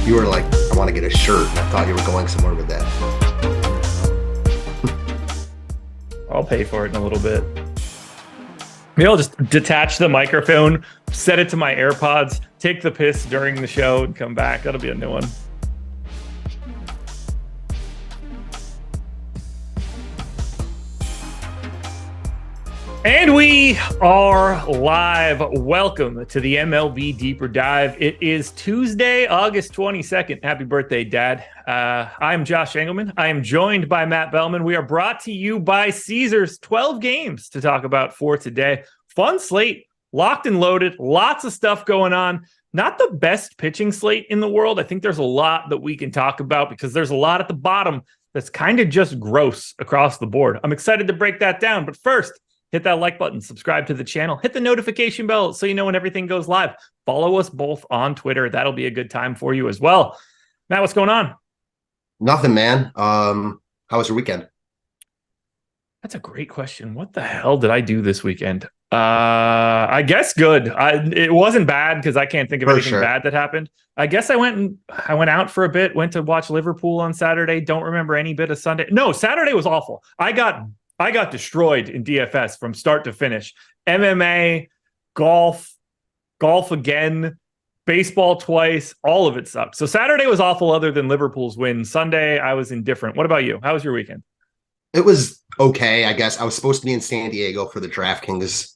You were like, I want to get a shirt. And I thought you were going somewhere with that. I'll pay for it in a little bit. Maybe I'll just detach the microphone, set it to my AirPods, take the piss during the show, and come back. That'll be a new one. And we are live. Welcome to the MLB Deeper Dive. It is Tuesday, August 22nd. Happy birthday, Dad. I'm Josh Engleman. I am joined by Matt Belman. We are brought to you by Caesars. 12 games to talk about for today. Fun slate, locked and loaded, lots of stuff going on. Not the best pitching slate in the world. I think there's a lot that we can talk about because there's a lot at the bottom that's kind of just gross across the board. I'm excited to break that down. But first, hit that like button, subscribe to the channel, hit the notification bell so you know when everything goes live. Follow us both on Twitter. That'll be a good time for you as well. Matt, what's going on? Nothing, man. How was your weekend? That's a great question. What the hell did I do this weekend? I guess good. It wasn't bad because I can't think of anything bad that happened. I guess I went out for a bit, went to watch Liverpool on Saturday. Don't remember any bit of Sunday. No, Saturday was awful. I got destroyed in DFS from start to finish. MMA, golf again, baseball twice, all of it sucked. So Saturday was awful other than Liverpool's win. Sunday, I was indifferent. What about you? How was your weekend? It was okay, I guess. I was supposed to be in San Diego for the DraftKings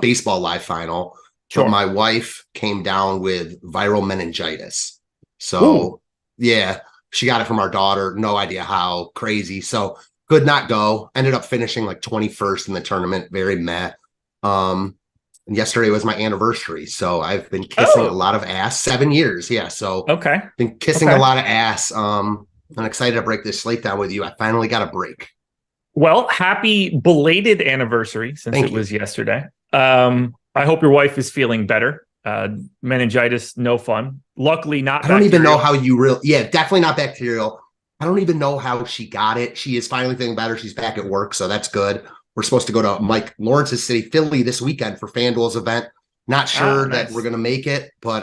baseball live final. Sure. But my wife came down with viral meningitis. So, yeah, she got it from our daughter. No idea how. Crazy. So, could not go. Ended up finishing like 21st in the tournament. Very meh. And yesterday was my anniversary. So I've been kissing a lot of ass. 7 years. Yeah. So okay. Been kissing a lot of ass. I'm excited to break this slate down with you. I finally got a break. Well, happy belated anniversary since it was yesterday. I hope your wife is feeling better. Meningitis, no fun. Luckily not. I don't even know how you really. Yeah, definitely not bacterial. I don't even know how she got it. She is finally feeling better. She's back at work, so that's good. We're supposed to go to Mike Lawrence's city, Philly, this weekend for FanDuel's event. Not sure that we're going to make it, but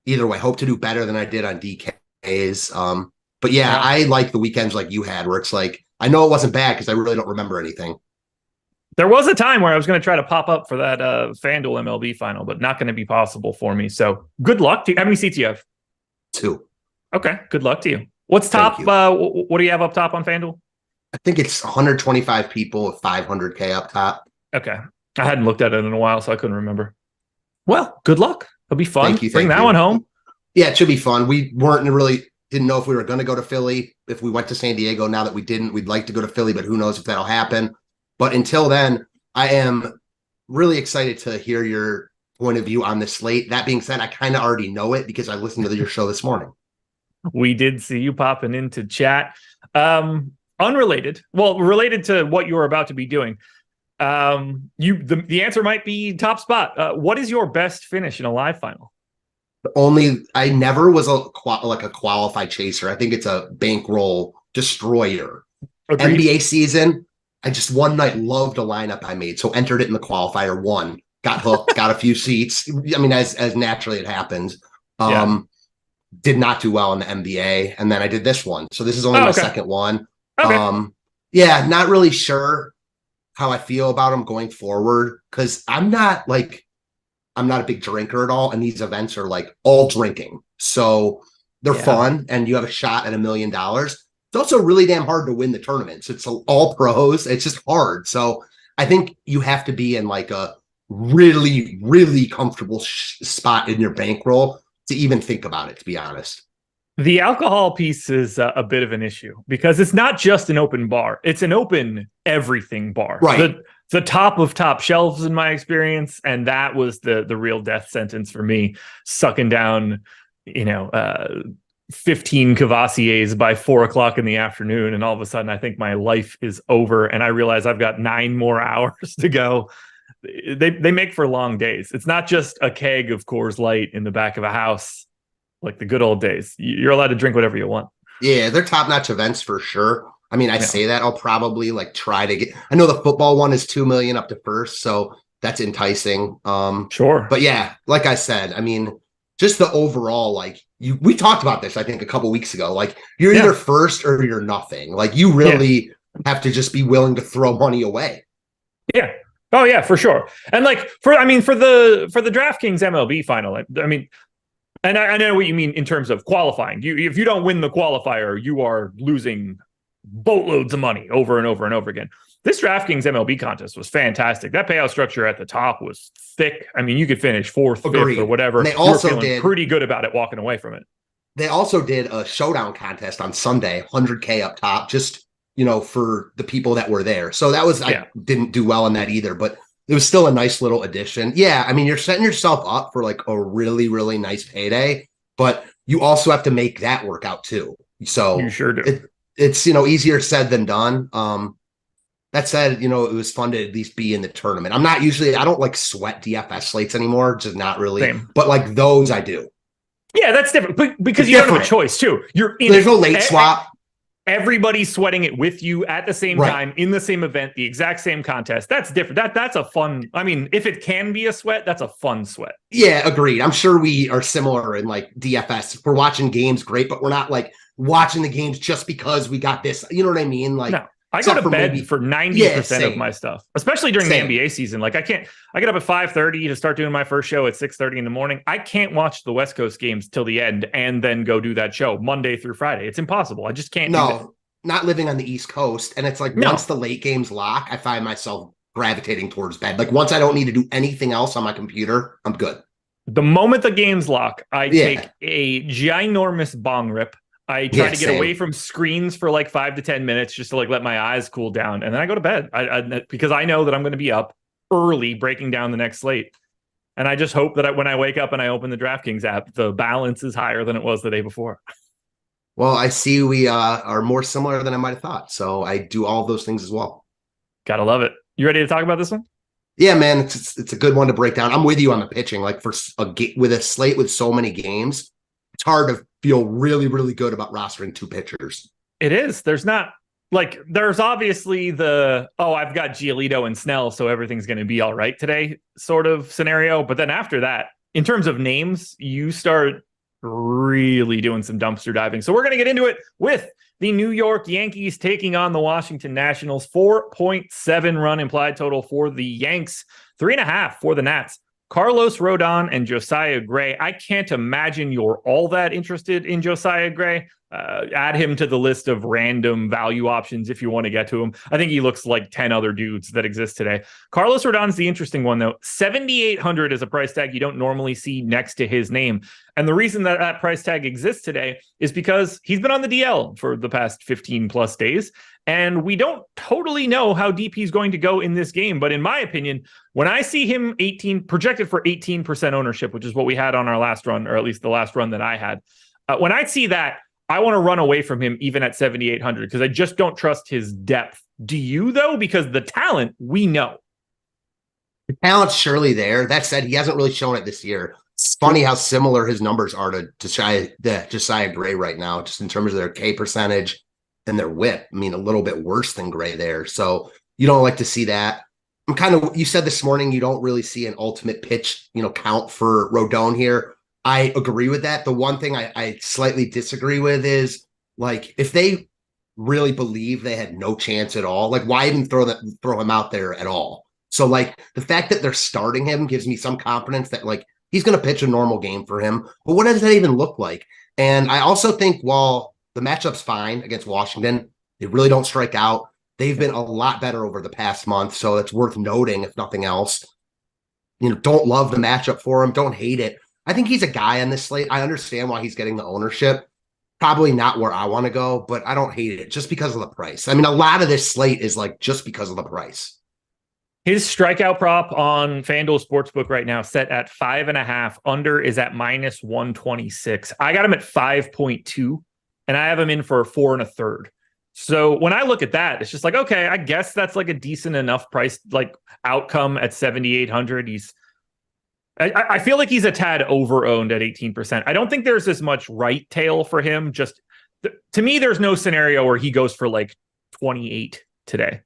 either way, hope to do better than I did on DKs. But yeah, I like the weekends like you had, where it's like, I know it wasn't bad because I really don't remember anything. There was a time where I was going to try to pop up for that FanDuel MLB final, but not going to be possible for me. So good luck to you. How many seats do you have? 2. Okay, good luck to you. What's top? What do you have up top on FanDuel? I think it's 125 people with 500K up top. Okay. I hadn't looked at it in a while, so I couldn't remember. Well, good luck. It'll be fun. Thank you. Bring that one home. Yeah, it should be fun. We didn't know if we were going to go to Philly. If we went to San Diego, now that we didn't, we'd like to go to Philly, but who knows if that'll happen. But until then, I am really excited to hear your point of view on the slate. That being said, I kind of already know it because I listened to your show this morning. We did see you popping into chat. Unrelated, related to what you were about to be doing. The answer might be top spot. What is your best finish in a live final? I never was a qualified chaser. I think it's a bankroll destroyer. Agreed. NBA season, I just one night loved a lineup I made, so entered it in the qualifier, won, got hooked, got a few seats. I mean, as naturally it happens. Did not do well in the NBA, and then I did this one. So this is only my second one. Okay. Yeah, not really sure how I feel about them going forward because I'm not a big drinker at all, and these events are like all drinking. So they're fun, and you have a shot at $1 million. It's also really damn hard to win the tournaments. It's all pros. It's just hard. So I think you have to be in like a really, really comfortable spot in your bankroll to even think about it, to be honest. The alcohol piece is a bit of an issue because it's not just an open bar. It's an open everything bar. Right. The top of top shelves in my experience. And that was the real death sentence for me, sucking down, 15 Cavassiers by 4:00 in the afternoon. And all of a sudden I think my life is over. And I realize I've got 9 more hours to go. They make for long days. It's not just a keg of Coors Light in the back of a house like the good old days. You're allowed to drink whatever you want. Yeah, they're top-notch events for sure. I mean, I say that I'll probably try to get. I know the football one is $2 million up to first, so that's enticing. Sure, but yeah, like I said, I mean, just the overall we talked about this, I think, a couple weeks ago. Like, you're either first or you're nothing. Like, you really have to just be willing to throw money away. Yeah. Oh yeah, for sure. And like for the DraftKings MLB final, I mean, and I know what you mean in terms of qualifying. If you don't win the qualifier, you are losing boatloads of money over and over and over again. This DraftKings MLB contest was fantastic. That payout structure at the top was thick. I mean, you could finish fourth, fifth, or whatever. And they also did pretty good about it walking away from it. They also did a showdown contest on Sunday, 100K up top, just for the people that were there. So that was, I didn't do well in that either, but it was still a nice little addition. Yeah, I mean, you're setting yourself up for like a really, really nice payday, but you also have to make that work out too. So you sure do. It's easier said than done. That said, it was fun to at least be in the tournament. I don't like sweat DFS slates anymore, just not really. Same. But like those I do. Yeah, that's different. But because you don't have a choice too. There's no late swap. Everybody's sweating it with you at the same time in the same event, the exact same contest. That's different. That's a fun. I mean, if it can be a sweat, that's a fun sweat. Yeah, agreed. I'm sure we are similar in like DFS. If we're watching games, great, but we're not like watching the games just because we got this. You know what I mean? Like, no. I go to bed for 90% of my stuff, especially during the NBA season. Like I get up at 5:30 to start doing my first show at 6:30 in the morning. I can't watch the West Coast games till the end and then go do that show Monday through Friday. It's impossible. I just can't do that. Not living on the East Coast. And it's like once the late games lock, I find myself gravitating towards bed. Like once I don't need to do anything else on my computer, I'm good. The moment the games lock, I take a ginormous bong rip. I try to get away from screens for like 5 to 10 minutes just to like let my eyes cool down. And then I go to bed because I know that I'm going to be up early breaking down the next slate. And I just hope that when I wake up and I open the DraftKings app, the balance is higher than it was the day before. Well, I see we are more similar than I might have thought. So I do all of those things as well. Gotta love it. You ready to talk about this one? Yeah, man, it's a good one to break down. I'm with you on the pitching. Like with a slate with so many games, it's hard to feel really, really good about rostering two pitchers. It is. There's obviously I've got Giolito and Snell, so everything's going to be all right today sort of scenario. But then after that, in terms of names, you start really doing some dumpster diving. So we're going to get into it with the New York Yankees taking on the Washington Nationals. 4.7 run implied total for the Yanks, 3.5 for the Nats. Carlos Rodon and Josiah Gray. I can't imagine you're all that interested in Josiah Gray. Add him to the list of random value options if you want to get to him. I think he looks like 10 other dudes that exist today. Carlos Rodon's the interesting one, though. 7,800 is a price tag you don't normally see next to his name. And the reason that price tag exists today is because he's been on the DL for the past 15 plus days. And we don't totally know how deep he's going to go in this game. But in my opinion, when I see him projected for 18% ownership, which is what we had on our last run, or at least the last run that I had, when I see that, I want to run away from him even at 7,800 because I just don't trust his depth. Do you, though? Because the talent, we know. The talent's surely there. That said, he hasn't really shown it this year. It's funny how similar his numbers are to Josiah Gray right now, just in terms of their K percentage and their whip. I mean, a little bit worse than Gray there. So you don't like to see that. You said this morning you don't really see an ultimate pitch, count for Rodon here. I agree with that. The one thing I slightly disagree with is, like, if they really believe they had no chance at all, like, why even throw him out there at all? So, like, the fact that they're starting him gives me some confidence that, like, he's going to pitch a normal game for him. But what does that even look like? And I also think while the matchup's fine against Washington, they really don't strike out. They've been a lot better over the past month, so it's worth noting, if nothing else. Don't love the matchup for him. Don't hate it. I think he's a guy on this slate. I understand why he's getting the ownership. Probably not where I want to go, but I don't hate it just because of the price. I mean, a lot of this slate is like just because of the price. His strikeout prop on FanDuel Sportsbook right now set at 5.5. Under is at -126. I got him at 5.2, and I have him in for 4 1/3. So when I look at that, it's just like, okay, I guess that's like a decent enough price, like outcome at 7,800. I feel like he's a tad over-owned at 18%. I don't think there's as much right tail for him. To me, there's no scenario where he goes for like 28 today.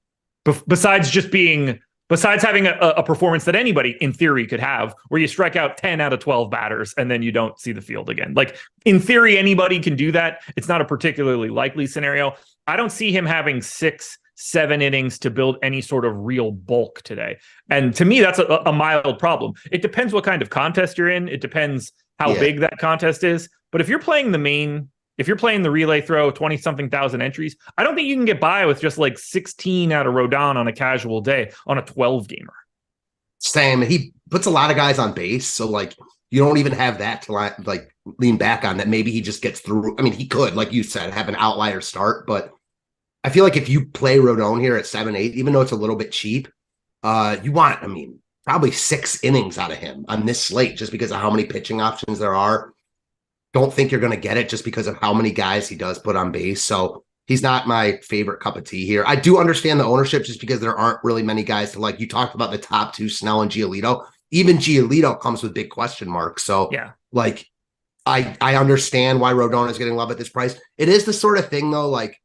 Besides just being Besides having a performance that anybody in theory could have, where you strike out 10 out of 12 batters and then you don't see the field again. Like, in theory, anybody can do that. It's not a particularly likely scenario. I don't see him having 6-7 innings to build any sort of real bulk today. And to me, that's a mild problem. It depends what kind of contest you're in. It depends how big that contest is. But if you're playing the relay throw, 20-something thousand entries, I don't think you can get by with just like 16 out of Rodon on a casual day on a 12-gamer. Same. He puts a lot of guys on base, so like you don't even have that to like lean back on, that maybe he just gets through. I mean, he could, like you said, have an outlier start, but I feel like if you play Rodon here at 7-8, even though it's a little bit cheap, you want, I mean, probably 6 innings out of him on this slate just because of how many pitching options there are. Don't think you're going to get it just because of how many guys he does put on base. So he's not my favorite cup of tea here. I do understand the ownership just because there aren't really many guys to like. You talked about the top 2, Snell and Giolito. Even Giolito comes with big question marks. So like, I understand why Rodon is getting love at this price. It is the sort of thing though, like,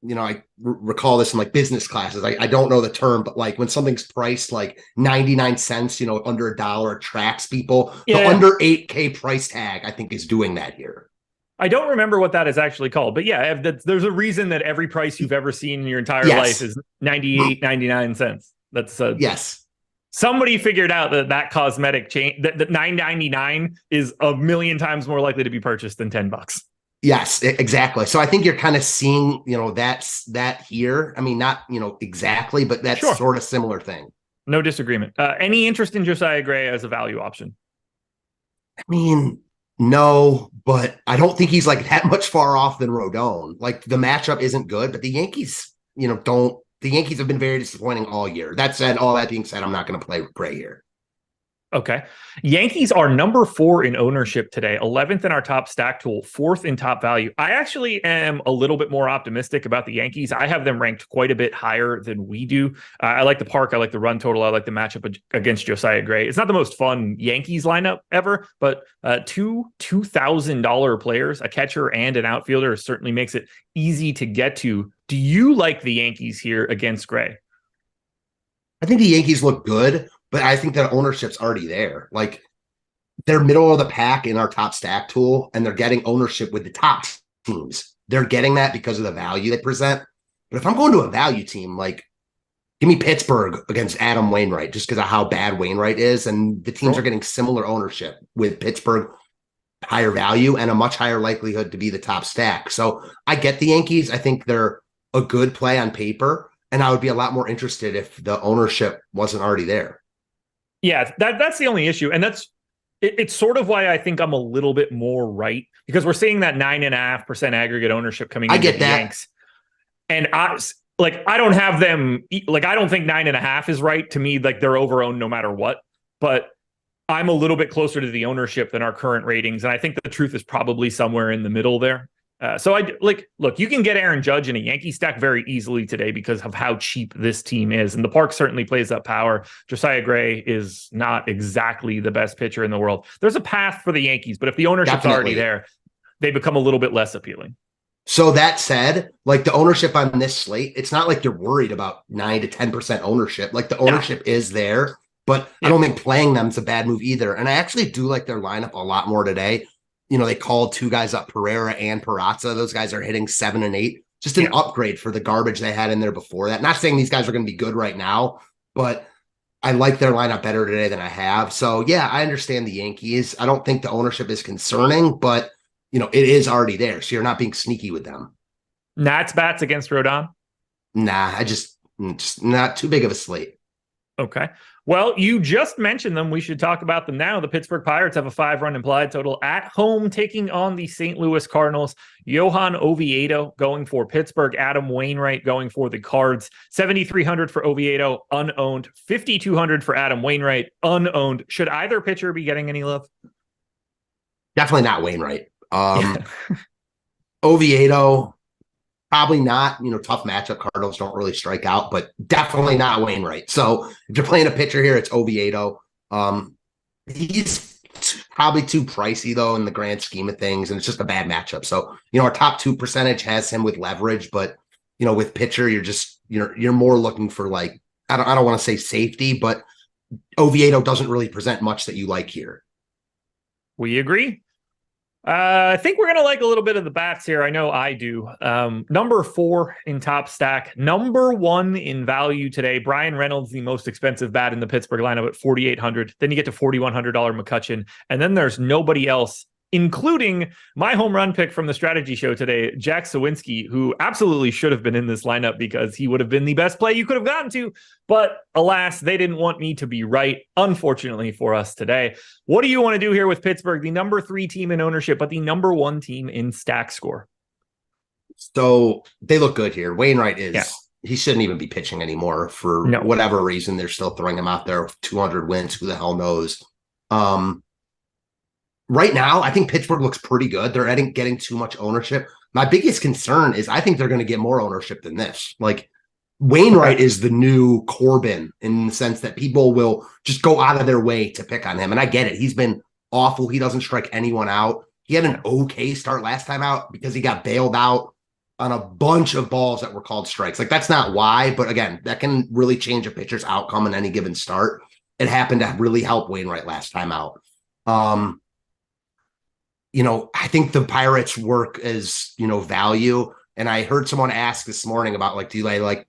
you know, I recall this in like business classes. I don't know the term, but like when something's priced like 99 cents, you know, under $1 attracts people. The under 8K price tag, I think, is doing that here. I don't remember what that is actually called, but yeah, there's a reason that every price you've ever seen in your entire life is 98, 99 cents. That's yes. Somebody figured out that cosmetic change, that $9.99 is a million times more likely to be purchased than $10. Yes, exactly. So I think you're kind of seeing, you know, that here. I mean, not, you know, exactly, but that's sort of similar thing. No disagreement. Any interest in Josiah Gray as a value option? I mean, no, but I don't think he's like that much far off than Rodon. Like, the matchup isn't good, but the Yankees, you know, the Yankees have been very disappointing all year. All that being said, I'm not going to play Gray here. Okay. Yankees are number 4 in ownership today, 11th in our top stack tool, 4th in top value. I actually am a little bit more optimistic about the Yankees. I have them ranked quite a bit higher than we do. I like the park. I like the run total. I like the matchup against Josiah Gray. It's not the most fun Yankees lineup ever, but two $2,000 players, a catcher and an outfielder, certainly makes it easy to get to. Do you like the Yankees here against Gray? I think the Yankees look good, but I think that ownership's already there. Like, they're middle of the pack in our top stack tool, and they're getting ownership with the top teams. They're getting that because of the value they present. But if I'm going to a value team, like, give me Pittsburgh against Adam Wainwright, just because of how bad Wainwright is. And the teams are getting similar ownership, with Pittsburgh higher value and a much higher likelihood to be the top stack. So I get the Yankees. I think they're a good play on paper, and I would be a lot more interested if the ownership wasn't already there. Yeah, that's the only issue. And it's sort of why I think I'm a little bit more right, because we're seeing that 9.5% aggregate ownership coming in. I get that. Yanks. And I don't have them, like, I don't think 9.5 is right. To me, like, they're over-owned no matter what. But I'm a little bit closer to the ownership than our current ratings. And I think the truth is probably somewhere in the middle there. So look, you can get Aaron Judge in a Yankee stack very easily today because of how cheap this team is. And the park certainly plays up power. Josiah Gray is not exactly the best pitcher in the world. There's a path for the Yankees, but if the ownership's already there, they become a little bit less appealing. So that said, like, the ownership on this slate, it's not like you're worried about 9 to 10% ownership. Like, the ownership is there, but I don't think playing them is a bad move either. And I actually do like their lineup a lot more today. You know, they called 2 guys up, Pereira and Peraza. Those guys are hitting 7 and 8. Just an upgrade for the garbage they had in there before that. Not saying these guys are going to be good right now, but I like their lineup better today than I have. So, yeah, I understand the Yankees. I don't think the ownership is concerning, but, you know, it is already there. So you're not being sneaky with them. Nats bats against Rodon? Nah, just not too big of a slate. Okay. Well, you just mentioned them. We should talk about them now. The Pittsburgh Pirates have a 5-run implied total at home, taking on the St. Louis Cardinals. Johan Oviedo going for Pittsburgh. Adam Wainwright going for the Cards. 7,300 for Oviedo, unowned. 5,200 for Adam Wainwright, unowned. Should either pitcher be getting any love? Definitely not Wainwright. Oviedo, probably not. You know, tough matchup. Cardinals don't really strike out, but definitely not Wainwright. So if you're playing a pitcher here, it's Oviedo. He's probably too pricey, though, in the grand scheme of things, and it's just a bad matchup. So, you know, our top 2 percentage has him with leverage, but, you know, with pitcher, you're more looking for, like, I don't want to say safety, but Oviedo doesn't really present much that you like here. We agree. I think we're going to like a little bit of the bats here. I know I do. Number 4 in top stack. Number 1 in value today. Brian Reynolds, the most expensive bat in the Pittsburgh lineup at $4,800. Then you get to $4,100 McCutchen. And then there's nobody else, including my home run pick from the strategy show today, Jack Sawinski, who absolutely should have been in this lineup because he would have been the best play you could have gotten to. But alas, they didn't want me to be right, unfortunately for us today. What do you want to do here with Pittsburgh, the number 3 team in ownership, but the number 1 team in stack score? So they look good here. Wainwright he shouldn't even be pitching anymore for whatever reason. They're still throwing him out there with 200 wins. Who the hell knows? Right now, I think Pittsburgh looks pretty good. They're getting too much ownership. My biggest concern is I think they're going to get more ownership than this. Like, Wainwright is the new Corbin in the sense that people will just go out of their way to pick on him. And I get it. He's been awful. He doesn't strike anyone out. He had an okay start last time out because he got bailed out on a bunch of balls that were called strikes. Like, that's not why, but again, that can really change a pitcher's outcome in any given start. It happened to really help Wainwright last time out. I think the Pirates work as, value. And I heard someone ask this morning about, like, do they like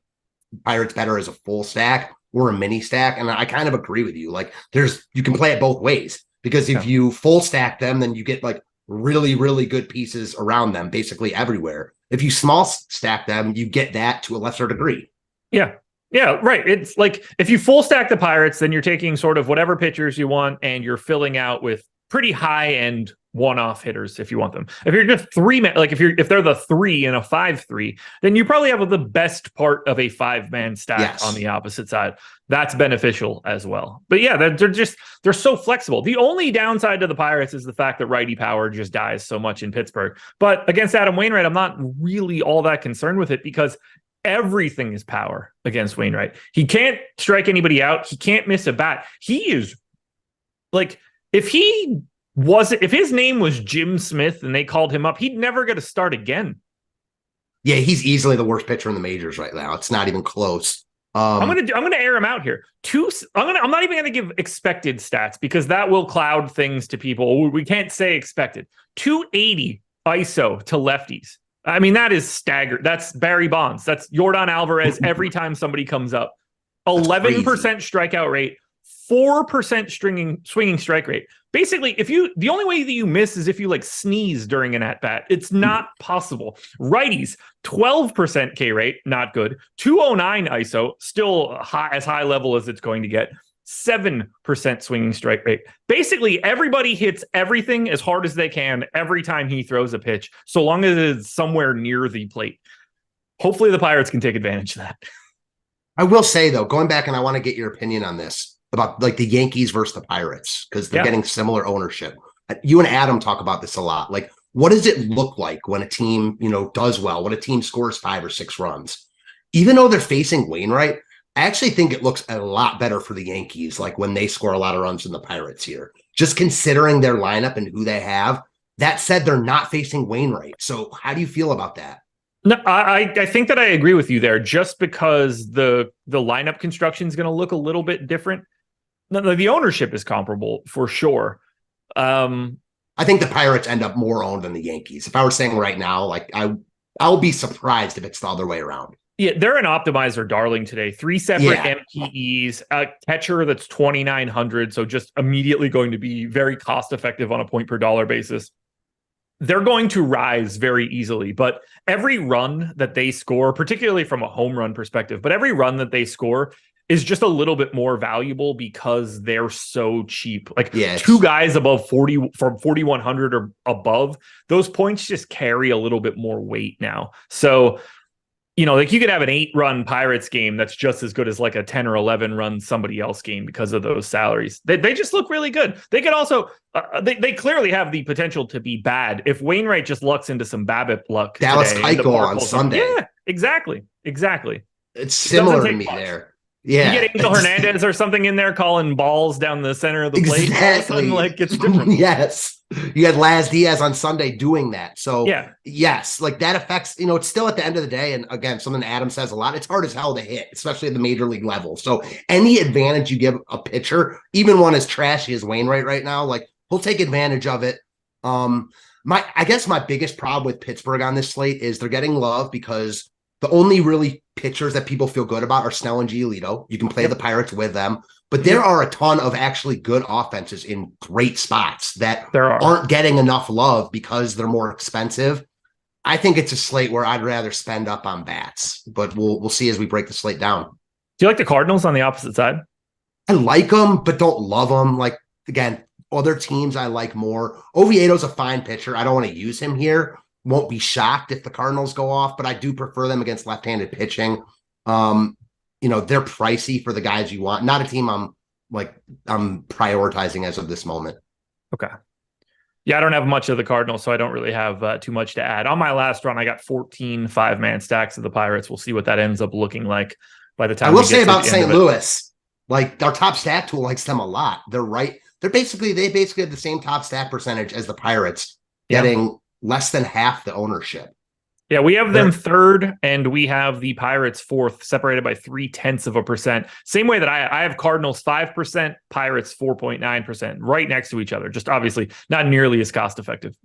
Pirates better as a full stack or a mini stack? And I kind of agree with you. Like, you can play it both ways, because if you full stack them, then you get like really, really good pieces around them, basically everywhere. If you small stack them, you get that to a lesser degree. Yeah. Yeah, right. It's like if you full stack the Pirates, then you're taking sort of whatever pitchers you want and you're filling out with pretty high end one-off hitters if you want them. If you're just if they're the 3 in a 5-3, then you probably have the best part of a 5-man stack on the opposite side. That's beneficial as well. But yeah, they're so flexible. The only downside to the Pirates is the fact that righty power just dies so much in Pittsburgh. But against Adam Wainwright, I'm not really all that concerned with it because everything is power against Wainwright. He can't strike anybody out. He can't miss a bat. He is like, if his name was Jim Smith and they called him up, he'd never get a start again. Yeah, he's easily the worst pitcher in the majors right now. It's not even close. I'm gonna air him out here. I'm not even gonna give expected stats because that will cloud things to people. We can't say expected. 280 ISO to lefties. I mean, that is staggered. That's Barry Bonds. That's Yordan Alvarez every time somebody comes up. 11% strikeout rate, 4% swinging strike rate. Basically, the only way that you miss is if you like sneeze during an at-bat. It's not possible. Righties, 12% K rate, not good. 209 ISO, still as high level as it's going to get. 7% swinging strike rate. Basically, everybody hits everything as hard as they can every time he throws a pitch, so long as it's somewhere near the plate. Hopefully the Pirates can take advantage of that. I will say, though, going back, and I want to get your opinion on this, about like the Yankees versus the Pirates, because they're getting similar ownership. You and Adam talk about this a lot. Like, what does it look like when a team, does well, when a team scores 5 or 6 runs? Even though they're facing Wainwright, I actually think it looks a lot better for the Yankees, like when they score a lot of runs than the Pirates here, just considering their lineup and who they have. That said, they're not facing Wainwright. So how do you feel about that? No, I think that I agree with you there, just because the lineup construction is going to look a little bit different. The ownership is comparable for sure. I think the Pirates end up more owned than the Yankees. If I were saying right now, like I'll be surprised if it's the other way around. Yeah, they're an optimizer darling today. 3 separate MPEs, a catcher that's 2,900, so just immediately going to be very cost effective on a point per dollar basis. They're going to rise very easily, but every run that they score, particularly from a home run perspective, but every run that they score is just a little bit more valuable because they're so cheap. Like 2 guys above 40 from 4,100 or above, those points just carry a little bit more weight now. So, like you could have an 8-run Pirates game that's just as good as like a 10 or 11 run somebody else game because of those salaries. They just look really good. They could also, they clearly have the potential to be bad. If Wainwright just lucks into some BABIP luck. Dallas Keuchel on Sunday. Yeah, exactly. It's similar to me there. Yeah. You get Angel Hernandez or something in there calling balls down the center of the plate. Exactly. Like, it's different. Yes. You had Laz Diaz on Sunday doing that. So, yeah, yes, like that affects, it's still at the end of the day. And again, something Adam says a lot, it's hard as hell to hit, especially at the major league level. So, any advantage you give a pitcher, even one as trashy as Wainwright right now, like he'll take advantage of it. I guess my biggest problem with Pittsburgh on this slate is they're getting love because the only really pitchers that people feel good about are Snell and Giolito. You can play the Pirates with them, but there are a ton of actually good offenses in great spots that aren't getting enough love because they're more expensive. I think it's a slate where I'd rather spend up on bats, but we'll see as we break the slate down. Do you like the Cardinals on the opposite side? I like them, but don't love them. Like, again, other teams I like more. Oviedo's a fine pitcher. I don't want to use him here. Won't be shocked if the Cardinals go off, but I do prefer them against left-handed pitching. They're pricey for the guys you want. Not a team I'm prioritizing as of this moment. Okay. Yeah, I don't have much of the Cardinals, so I don't really have too much to add. On my last run, I got 14 5-man stacks of the Pirates. We'll see what that ends up looking like by the time. I will say about St. Louis, like our top stack tool likes them a lot. They're right. They basically have the same top stack percentage as the Pirates, getting less than half the ownership. Yeah, we have them third, and we have the Pirates fourth, separated by 0.3%. Same way that I have Cardinals 5%, Pirates 4.9%, right next to each other. Just obviously not nearly as cost effective.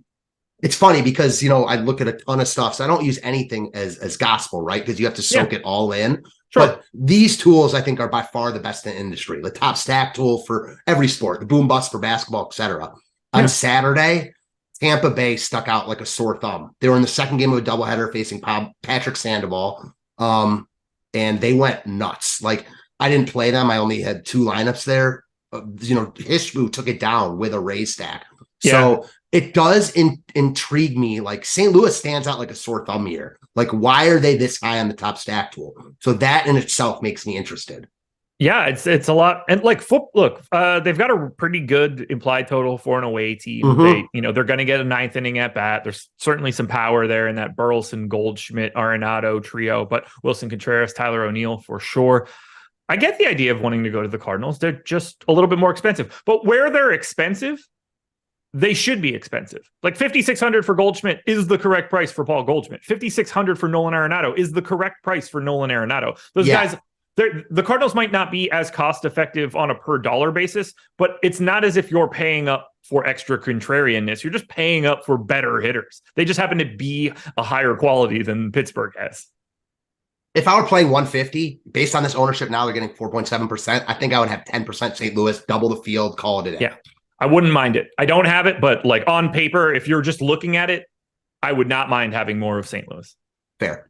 It's funny because, I look at a ton of stuff, so I don't use anything as gospel, right? Because you have to soak it all in. Sure. But these tools, I think, are by far the best in the industry. The top stack tool for every sport, the boom bust for basketball, etc. On Saturday, Tampa Bay stuck out like a sore thumb. They were in the second game of a doubleheader facing Patrick Sandoval, and they went nuts. Like, I didn't play them. I only had 2 lineups there. Hishbu took it down with a raise stack. Yeah. So it does intrigue me. Like, St. Louis stands out like a sore thumb here. Like, why are they this high on the top stack tool? So that in itself makes me interested. Yeah, it's a lot. And like, look, they've got a pretty good implied total for an away team. Mm-hmm. They're going to get a 9th inning at bat. There's certainly some power there in that Burleson, Goldschmidt, Arenado trio, but Wilson Contreras, Tyler O'Neill for sure. I get the idea of wanting to go to the Cardinals. They're just a little bit more expensive, but where they're expensive, they should be expensive. Like $5,600 for Goldschmidt is the correct price for Paul Goldschmidt. $5,600 for Nolan Arenado is the correct price for Nolan Arenado. Those guys. The Cardinals might not be as cost effective on a per dollar basis, but it's not as if you're paying up for extra contrarianness. You're just paying up for better hitters. They just happen to be a higher quality than Pittsburgh has. If I were playing 150, based on this ownership now, they're getting 4.7%. I think I would have 10% St. Louis, double the field, call it a day. Yeah, I wouldn't mind it. I don't have it, but like on paper, if you're just looking at it, I would not mind having more of St. Louis. Fair.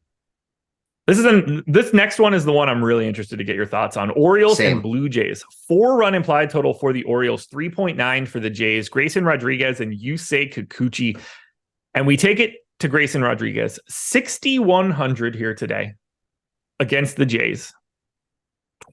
This next one is the one I'm really interested to get your thoughts on. Orioles and Blue Jays. 4-run implied total for the Orioles, 3.9 for the Jays. Grayson Rodriguez and Yusei Kikuchi. And we take it to Grayson Rodriguez. 6,100 here today against the Jays.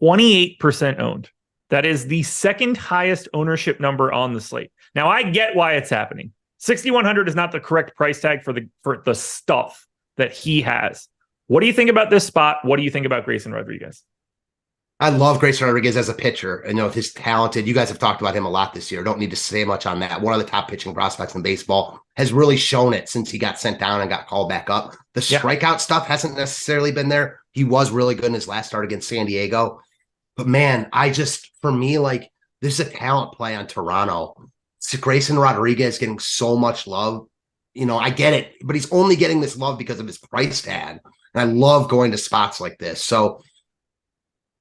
28% owned. That is the second highest ownership number on the slate. Now, I get why it's happening. 6,100 is not the correct price tag for the stuff that he has. What do you think about this spot? What do you think about Grayson Rodriguez? I love Grayson Rodriguez as a pitcher. And his talented, you guys have talked about him a lot this year. Don't need to say much on that. One of the top pitching prospects in baseball, has really shown it since he got sent down and got called back up. The strikeout stuff hasn't necessarily been there. He was really good in his last start against San Diego. But man, for me, like, this is a talent play on Toronto. Grayson Rodriguez getting so much love. I get it, but he's only getting this love because of his price tag. And I love going to spots like this. So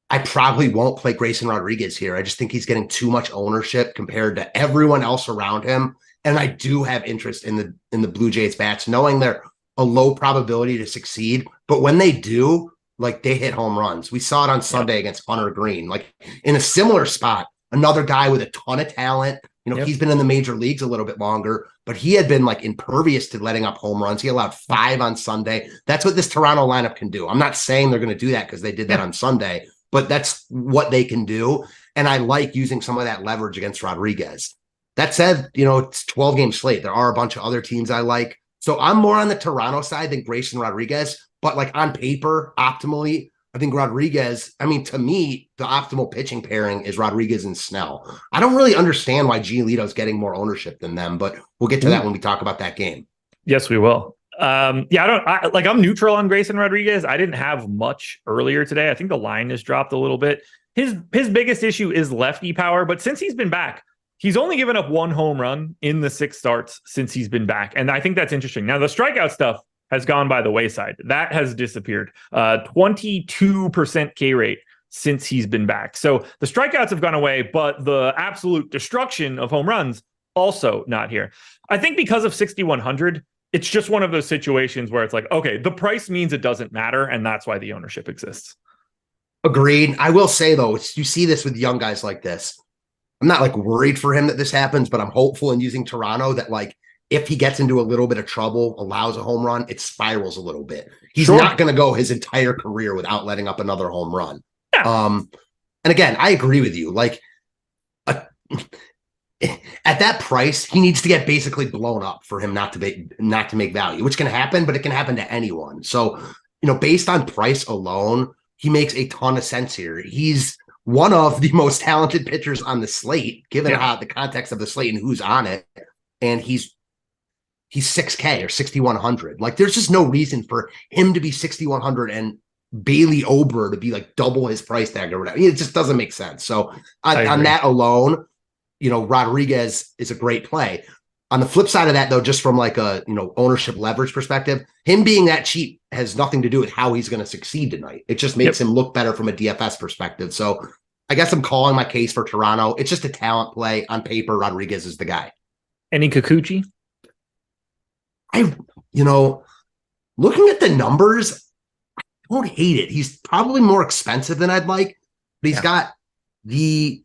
I probably won't play Grayson Rodriguez here. I just think he's getting too much ownership compared to everyone else around him. And I do have interest in the Blue Jays bats, knowing they're a low probability to succeed. But when they do, like, they hit home runs. We saw it on Sunday against Hunter Green. Like, in a similar spot, another guy with a ton of talent. He's been in the major leagues a little bit longer, but he had been like impervious to letting up home runs. He allowed 5 on Sunday. That's what this Toronto lineup can do. I'm not saying they're going to do that because they did that on Sunday, but that's what they can do. And I like using some of that leverage against Rodriguez. That said, it's 12-game slate. There are a bunch of other teams I like. So I'm more on the Toronto side than Grayson Rodriguez, but like on paper, optimally, I think Rodriguez, I mean, to me, the optimal pitching pairing is Rodriguez and Snell. I don't really understand why Giolito's getting more ownership than them, but we'll get to that when we talk about that game. Yes, we will. I'm neutral on Grayson Rodriguez. I didn't have much earlier today. I think the line has dropped a little bit. His biggest issue is lefty power, but since he's been back, he's only given up 1 home run in the 6 starts since he's been back. And I think that's interesting. Now, the strikeout stuff has gone by the wayside. That has disappeared. 22% K rate since he's been back. So the strikeouts have gone away, but the absolute destruction of home runs also not here. I think because of 6,100, it's just one of those situations where it's like, okay, the price means it doesn't matter, and that's why the ownership exists. Agreed. I will say, though, you see this with young guys like this. I'm not like worried for him that this happens, but I'm hopeful in using Toronto that like if he gets into a little bit of trouble, allows a home run, it spirals a little bit. He's not going to go his entire career without letting up another home run. Yeah. And again, I agree with you. Like at that price, he needs to get basically blown up for him not to make value, which can happen, but it can happen to anyone. So, based on price alone, he makes a ton of sense here. He's one of the most talented pitchers on the slate, given how the context of the slate and who's on it. And he's 6K or 6,100. Like, there's just no reason for him to be 6,100 and Bailey Ober to be like double his price tag or whatever. It just doesn't make sense. So on that alone, Rodriguez is a great play. On the flip side of that, though, just from like a, ownership leverage perspective, him being that cheap has nothing to do with how he's going to succeed tonight. It just makes him look better from a DFS perspective. So I guess I'm calling my case for Toronto. It's just a talent play. On paper, Rodriguez is the guy. Any Kikuchi? Looking at the numbers, I don't hate it. He's probably more expensive than I'd like, but he's got the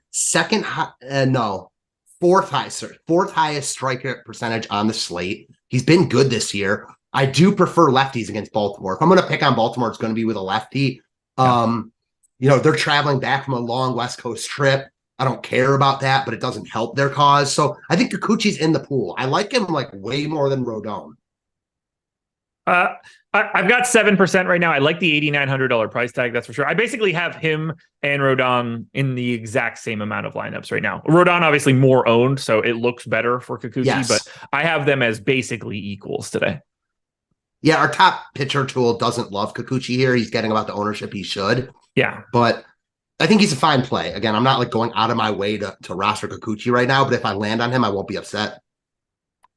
fourth highest strikeout percentage on the slate. He's been good this year. I do prefer lefties against Baltimore. If I'm going to pick on Baltimore, it's going to be with a lefty. They're traveling back from a long West Coast trip. I don't care about that, but it doesn't help their cause. So I think Kikuchi's in the pool. I like him like way more than Rodon. I've got 7% right now. I like the $8,900 price tag. That's for sure. I basically have him and Rodon in the exact same amount of lineups right now. Rodon obviously more owned, so it looks better for Kikuchi, but I have them as basically equals today. Yeah, our top pitcher tool doesn't love Kikuchi here. He's getting about the ownership he should. Yeah. But I think he's a fine play. Again, I'm not like going out of my way to roster Kikuchi right now, but if I land on him, I won't be upset.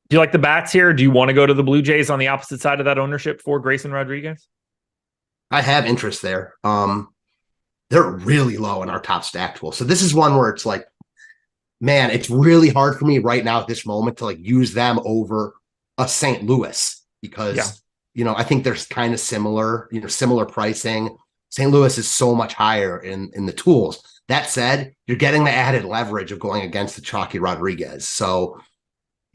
Do you like the bats here? Do you want to go to the Blue Jays on the opposite side of that ownership for Grayson Rodriguez? I have interest there. They're really low in our top stack tool. So this is one where it's like, man, it's really hard for me right now at this moment to like use them over a St. Louis because, I think there's kind of similar pricing. St. Louis is so much higher in the tools. That said, you're getting the added leverage of going against the chalky Rodriguez. So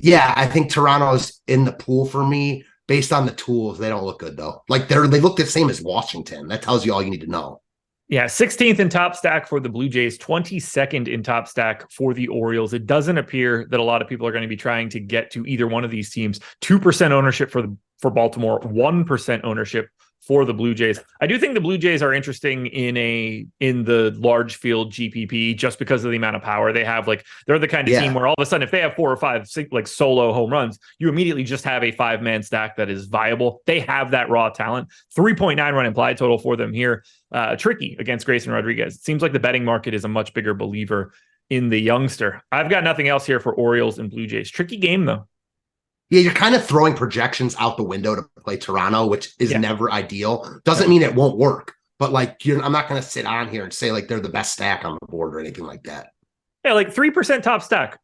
yeah, I think Toronto's in the pool for me. Based on the tools, they don't look good, though. Like, they look the same as Washington. That tells you all you need to know. Yeah, 16th in top stack for the Blue Jays, 22nd in top stack for the Orioles. It doesn't appear that a lot of people are going to be trying to get to either one of these teams. 2% ownership for Baltimore, 1% ownership for the Blue Jays. I do think the Blue Jays are interesting in the large field GPP just because of the amount of power they have. Like, they're the kind of team where all of a sudden, if they have 4 or 5 like solo home runs, you immediately just have a 5-man stack that is viable. They have that raw talent. 3.9 run implied total for them here. Tricky against Grayson Rodriguez. It seems like the betting market is a much bigger believer in the youngster. I've got nothing else here for Orioles and Blue Jays. Tricky game though. Yeah, you're kind of throwing projections out the window to play Toronto, which is never ideal. Doesn't mean it won't work, but like I'm not going to sit on here and say like they're the best stack on the board or anything like that. Yeah, like 3% top stack.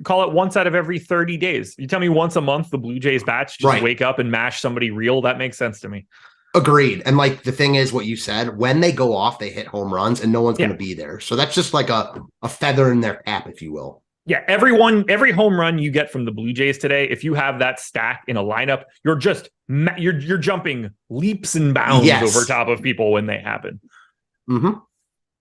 Call it once out of every 30 days. You tell me once a month the Blue Jays batch just wake up and mash somebody real. That makes sense to me. Agreed. And like the thing is what you said, when they go off, they hit home runs and no one's going to be there. So that's just like a feather in their cap, if you will. Yeah, every home run you get from the Blue Jays today, if you have that stack in a lineup, you're jumping leaps and bounds over top of people when they happen. Mm-hmm.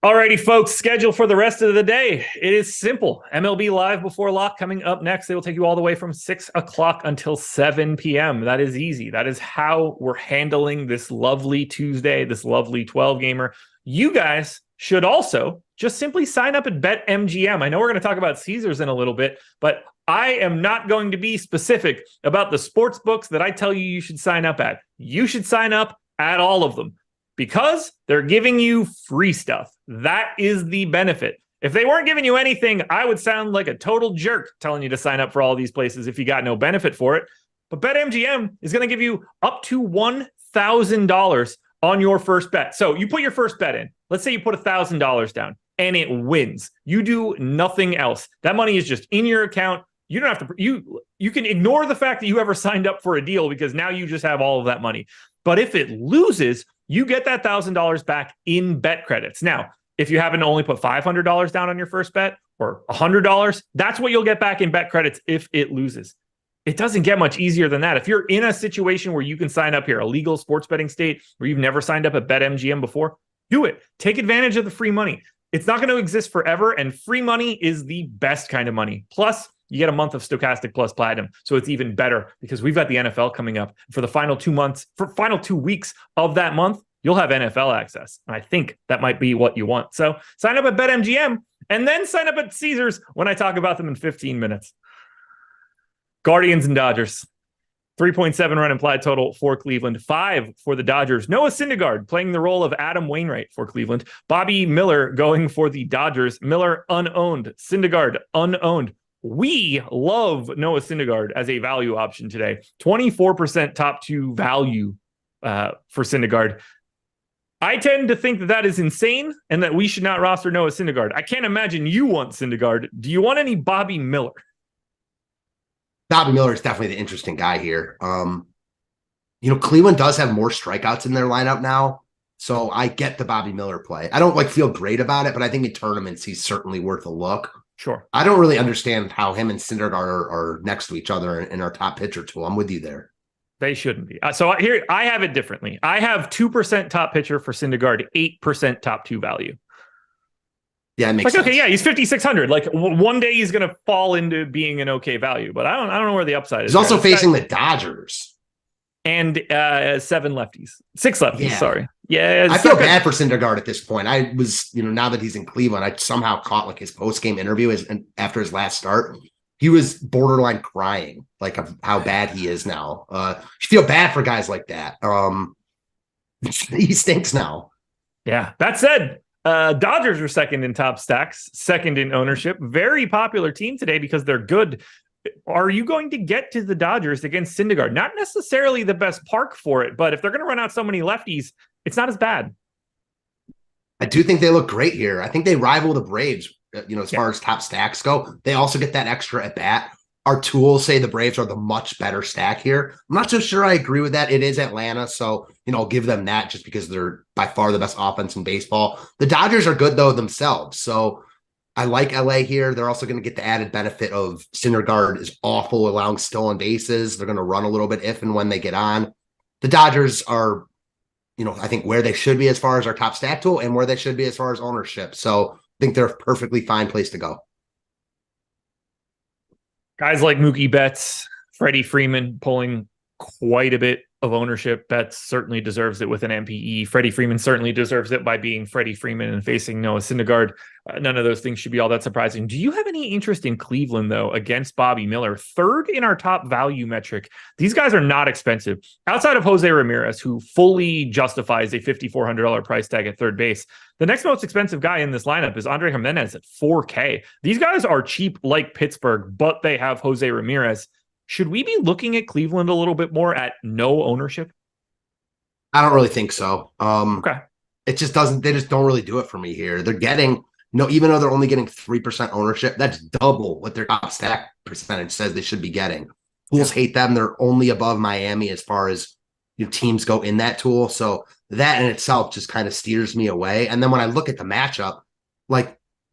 Alrighty, folks, schedule for the rest of the day. It is simple. MLB Live Before Lock coming up next. They will take you all the way from 6 o'clock until 7 p.m. That is easy. That is how we're handling this lovely Tuesday, this lovely 12-gamer. You guys should also just simply sign up at BetMGM. I know we're going to talk about Caesars in a little bit, but I am not going to be specific about the sports books that I tell you should sign up at. You should sign up at all of them, because they're giving you free stuff. That is the benefit. If they weren't giving you anything, I would sound like a total jerk telling you to sign up for all these places if you got no benefit for it. But BetMGM is going to give you up to $1,000 on your first bet. So you put your first bet in. Let's say you put $1,000 down and it wins. You do nothing else. That money is just in your account. You don't have to, you can ignore the fact that you ever signed up for a deal, because now you just have all of that money. But if it loses, you get that $1,000 back in bet credits. Now, if you happen to only put $500 down on your first bet or $100, that's what you'll get back in bet credits if it loses. It doesn't get much easier than that. If you're in a situation where you can sign up here, a legal sports betting state where you've never signed up at BetMGM before, do it. Take advantage of the free money. It's not going to exist forever, and free money is the best kind of money. Plus, you get a month of Stochastic Plus Platinum, so it's even better because we've got the NFL coming up. For the final 2 weeks of that month, you'll have NFL access. And I think that might be what you want. So sign up at BetMGM and then sign up at Caesars when I talk about them in 15 minutes. Guardians and Dodgers. 3.7 run implied total for Cleveland, 5 for the Dodgers. Noah Syndergaard playing the role of Adam Wainwright for Cleveland. Bobby Miller going for the Dodgers. Miller unowned. Syndergaard unowned. We love Noah Syndergaard as a value option today. 24% top 2 value for Syndergaard. I tend to think that is insane and that we should not roster Noah Syndergaard. I can't imagine you want Syndergaard. Do you want any Bobby Miller? Bobby Miller is definitely the interesting guy here. Cleveland does have more strikeouts in their lineup now, so I get the Bobby Miller play. I don't feel great about it, but I think in tournaments he's certainly worth a look. Sure. I don't really understand how him and Syndergaard are next to each other in our top pitcher tool. I'm with you there. They shouldn't be. So here, I have it differently. I have 2% top pitcher for Syndergaard, 8% top 2 value. Yeah, it makes sense. Okay, yeah, he's 5,600. One day he's going to fall into being an okay value, but I don't know where the upside is. He's also facing the Dodgers. And 6 lefties, sorry. Yeah, I feel bad for Syndergaard at this point. I was, now that he's in Cleveland, I somehow caught his post-game interview after his last start. He was borderline crying, of how bad he is now. You feel bad for guys like that. He stinks now. Yeah, that said, Dodgers are second in top stacks, second in ownership. Very popular team today because they're good. Are you going to get to the Dodgers against Syndergaard? Not necessarily the best park for it, but if they're going to run out so many lefties, it's not as bad. I do think they look great here. I think they rival the Braves, as far as top stacks go. They also get that extra at bat. Our tools say the Braves are the much better stack here. I'm not so sure I agree with that. It is Atlanta, so I'll give them that just because they're by far the best offense in baseball. The Dodgers are good though themselves, so I like LA here. They're also going to get the added benefit of Syndergaard is awful allowing stolen bases. They're going to run a little bit if and when they get on. The Dodgers are, I think where they should be as far as our top stack tool and where they should be as far as ownership. So I think they're a perfectly fine place to go. Guys like Mookie Betts, Freddie Freeman pulling quite a bit of ownership. Betts certainly deserves it with an MPE. Freddie Freeman certainly deserves it by being Freddie Freeman and facing Noah Syndergaard. None of those things should be all that surprising. Do you have any interest in Cleveland, though, against Bobby Miller? Third in our top value metric. These guys are not expensive. Outside of Jose Ramirez, who fully justifies a $5,400 price tag at third base, the next most expensive guy in this lineup is Andre Jimenez at $4K. These guys are cheap like Pittsburgh, but they have Jose Ramirez. Should we be looking at Cleveland a little bit more at no ownership? I don't really think so. Okay. It just doesn't, they just don't really do it for me here. They're getting, even though they're only getting 3% ownership, that's double what their top stack percentage says they should be getting. Fools hate them. They're only above Miami as far as teams go in that tool. So that in itself just kind of steers me away. And then when I look at the matchup,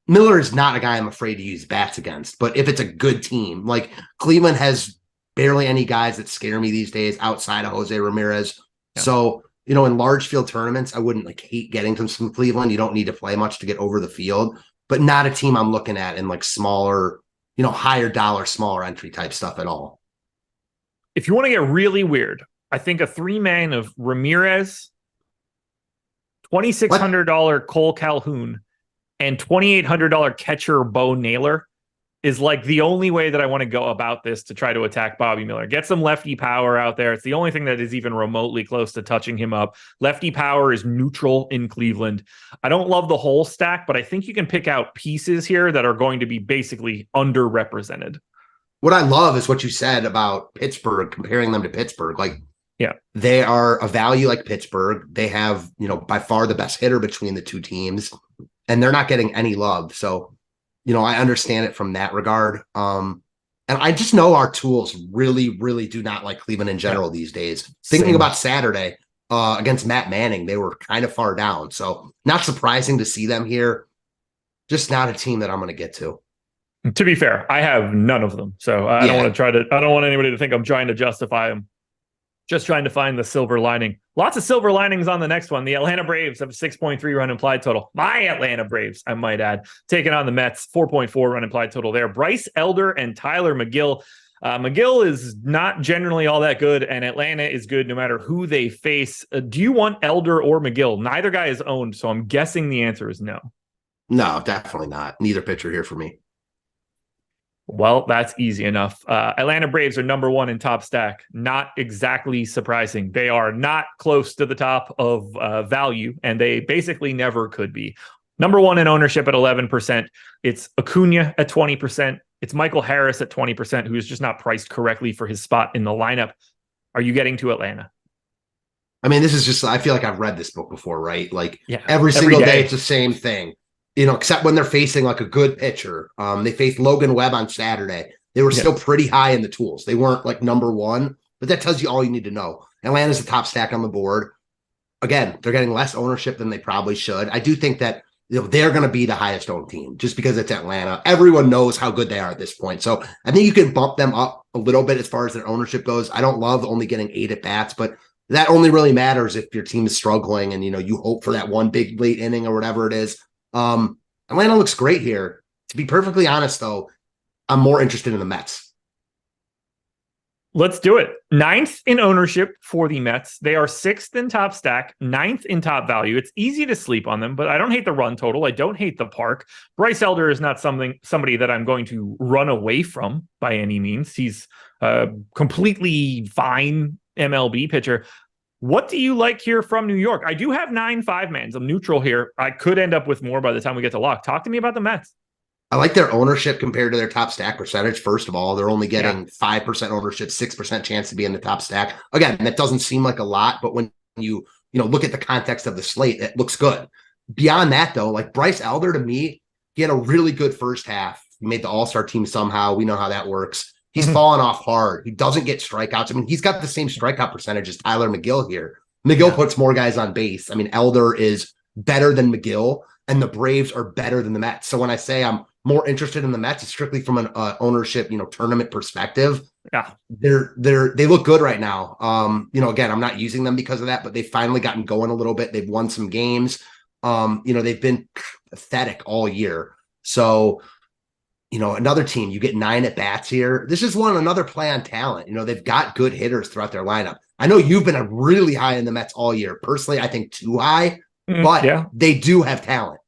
Miller is not a guy I'm afraid to use bats against, but if it's a good team, Cleveland has barely any guys that scare me these days outside of Jose Ramirez. Yeah. So in large field tournaments, I wouldn't like hate getting some Cleveland. You don't need to play much to get over the field, but not a team I'm looking at in like smaller, higher dollar, smaller entry type stuff at all. If you want to get really weird, I think a 3-man of Ramirez, $2,600 Cole Calhoun, and $2,800 catcher Bo Naylor is like the only way that I want to go about this to try to attack Bobby Miller. Get some lefty power out there. It's the only thing that is even remotely close to touching him up. Lefty power is neutral in Cleveland. I don't love the whole stack, but I think you can pick out pieces here that are going to be basically underrepresented. What I love is what you said about Pittsburgh, comparing them to Pittsburgh. Like, yeah, they are a value like Pittsburgh. They have, by far the best hitter between the two teams, and they're not getting any love. So, I understand it from that regard. And I just know our tools really, really do not like Cleveland in general these days. Thinking about Saturday against Matt Manning, they were kind of far down. So not surprising to see them here. Just not a team that I'm going to get to. To be fair, I have none of them. So I don't want anybody to think I'm trying to justify them. Just trying to find the silver lining. Lots of silver linings on the next one. The Atlanta Braves have a 6.3 run implied total. My Atlanta Braves, I might add, taking on the Mets, 4.4 run implied total there. Bryce Elder and Tyler McGill. McGill is not generally all that good, and Atlanta is good no matter who they face. Do you want Elder or McGill? Neither guy is owned, so I'm guessing the answer is no. No, definitely not. Neither pitcher here for me. Well, that's easy enough. Atlanta Braves are number 1 in top stack. Not exactly surprising. They are not close to the top of value, and they basically never could be. Number 1 in ownership at 11%. It's Acuna at 20%. It's Michael Harris at 20%, who is just not priced correctly for his spot in the lineup. Are you getting to Atlanta? I mean, this is just, I feel like I've read this book before, right? Like every single day it's the same thing. Except when they're facing like a good pitcher. They faced Logan Webb on Saturday. They were still pretty high in the tools. They weren't like number 1, but that tells you all you need to know. Atlanta's the top stack on the board. Again, they're getting less ownership than they probably should. I do think that they're going to be the highest owned team just because it's Atlanta. Everyone knows how good they are at this point. So I think you can bump them up a little bit as far as their ownership goes. I don't love only getting 8 at bats, but that only really matters if your team is struggling and you hope for that one big late inning or whatever it is. Atlanta looks great here. To be perfectly honest, though, I'm more interested in the Mets. Let's do it. 9th in ownership for the Mets. They are 6th in top stack, 9th in top value. It's easy to sleep on them, but I don't hate the run total. I don't hate the park. Bryce Elder is not somebody that I'm going to run away from by any means. He's a completely fine MLB pitcher. What do you like here from New York? I do have 9 5-mans. I'm neutral here. I could end up with more by the time we get to lock. Talk to me about the Mets. I like their ownership compared to their top stack percentage. First of all, they're only getting 5% ownership, 6% chance to be in the top stack. Again, that doesn't seem like a lot, but when you look at the context of the slate, it looks good. Beyond that, though, like Bryce Elder, to me, he had a really good first half. He made the All-Star team somehow. We know how that works. He's fallen off hard. He doesn't get strikeouts. I mean, he's got the same strikeout percentage as Tyler McGill here. McGill puts more guys on base. I mean, Elder is better than McGill, and the Braves are better than the Mets. So when I say I'm more interested in the Mets, it's strictly from an ownership, tournament perspective. Yeah, they look good right now. Again, I'm not using them because of that, but they've finally gotten going a little bit. They've won some games. They've been pathetic all year. So, another team, you get 9 at bats here. This is another play on talent. They've got good hitters throughout their lineup. I know you've been really high in the Mets all year. Personally, I think too high, but they do have talent.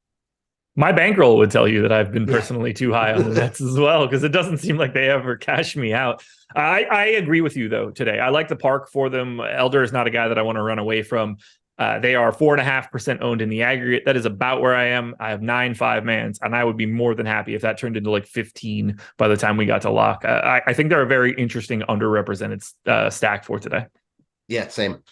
My bankroll would tell you that I've been personally too high on the Mets as well, because it doesn't seem like they ever cash me out. I agree with you, though, today. I like the park for them. Elder is not a guy that I want to run away from. They are 4.5% owned in the aggregate. That is about where I am. I have 9 5-mans, and I would be more than happy if that turned into like 15 by the time we got to lock. I think they're a very interesting underrepresented stack for today. Yeah, same.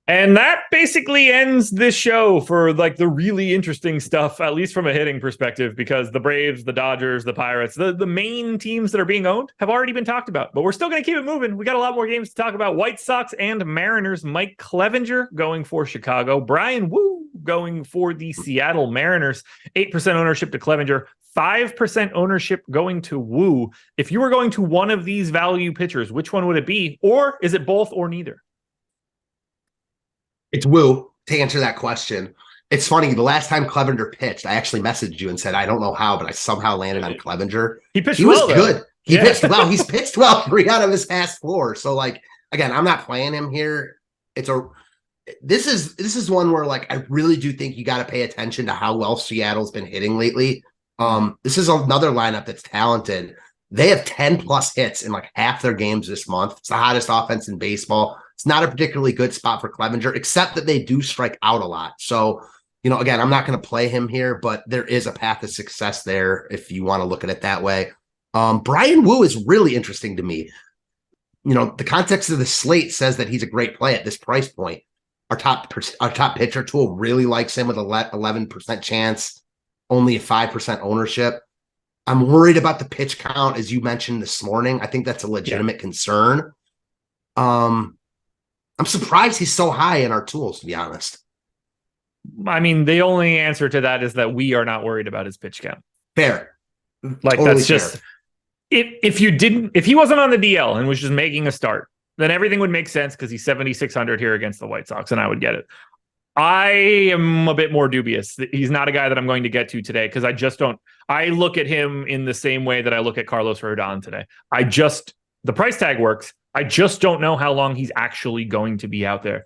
And that basically ends this show for like the really interesting stuff, at least from a hitting perspective, because the Braves, the Dodgers, the Pirates, the main teams that are being owned have already been talked about. But we're still going to keep it moving. We got a lot more games to talk about. White Sox and Mariners. Mike Clevenger going for Chicago. Brian Wu going for the Seattle Mariners. 8% ownership to Clevenger. 5% ownership going to Wu. If you were going to one of these value pitchers, which one would it be? Or is it both or neither? It's Woo to answer that question. It's funny. The last time Clevenger pitched, I actually messaged you and said, I don't know how, but I somehow landed on Clevenger. He pitched He was well, good. Though. He pitched well. He's pitched well 3 out of his past 4. So, like, again, I'm not playing him here. This is one where, like, I really do think you got to pay attention to how well Seattle's been hitting lately. This is another lineup that's talented. They have 10 plus hits in like half their games this month. It's the hottest offense in baseball. It's not a particularly good spot for Clevenger, except that they do strike out a lot. So, again, I'm not going to play him here, but there is a path to success there if you want to look at it that way. Brian Wu is really interesting to me. The context of the slate says that he's a great play at this price point. Our top pitcher tool really likes him with 11% chance, only a 5% ownership. I'm worried about the pitch count, as you mentioned this morning. I think that's a legitimate concern. I'm surprised he's so high in our tools, to be honest. I mean, the only answer to that is that we are not worried about his pitch count. Fair. Like, totally that's just fair. If he wasn't on the DL and was just making a start, then everything would make sense because he's 7,600 here against the White Sox, and I would get it. I am a bit more dubious. He's not a guy that I'm going to get to today because I look at him in the same way that I look at Carlos Rodon today. The price tag works. I just don't know how long he's actually going to be out there.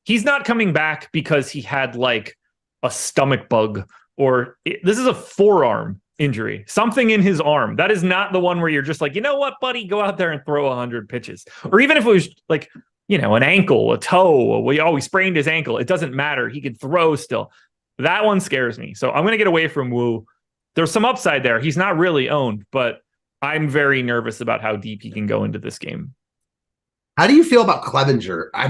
He's not coming back because he had like a stomach bug this is a forearm injury, something in his arm. That is not the one where you're just like, you know what, buddy, go out there and throw 100 pitches. Or even if it was like, an ankle, a toe, he sprained his ankle. It doesn't matter. He could throw still. That one scares me. So I'm going to get away from Wu. There's some upside there. He's not really owned, but I'm very nervous about how deep he can go into this game. How do you feel about Clevenger? I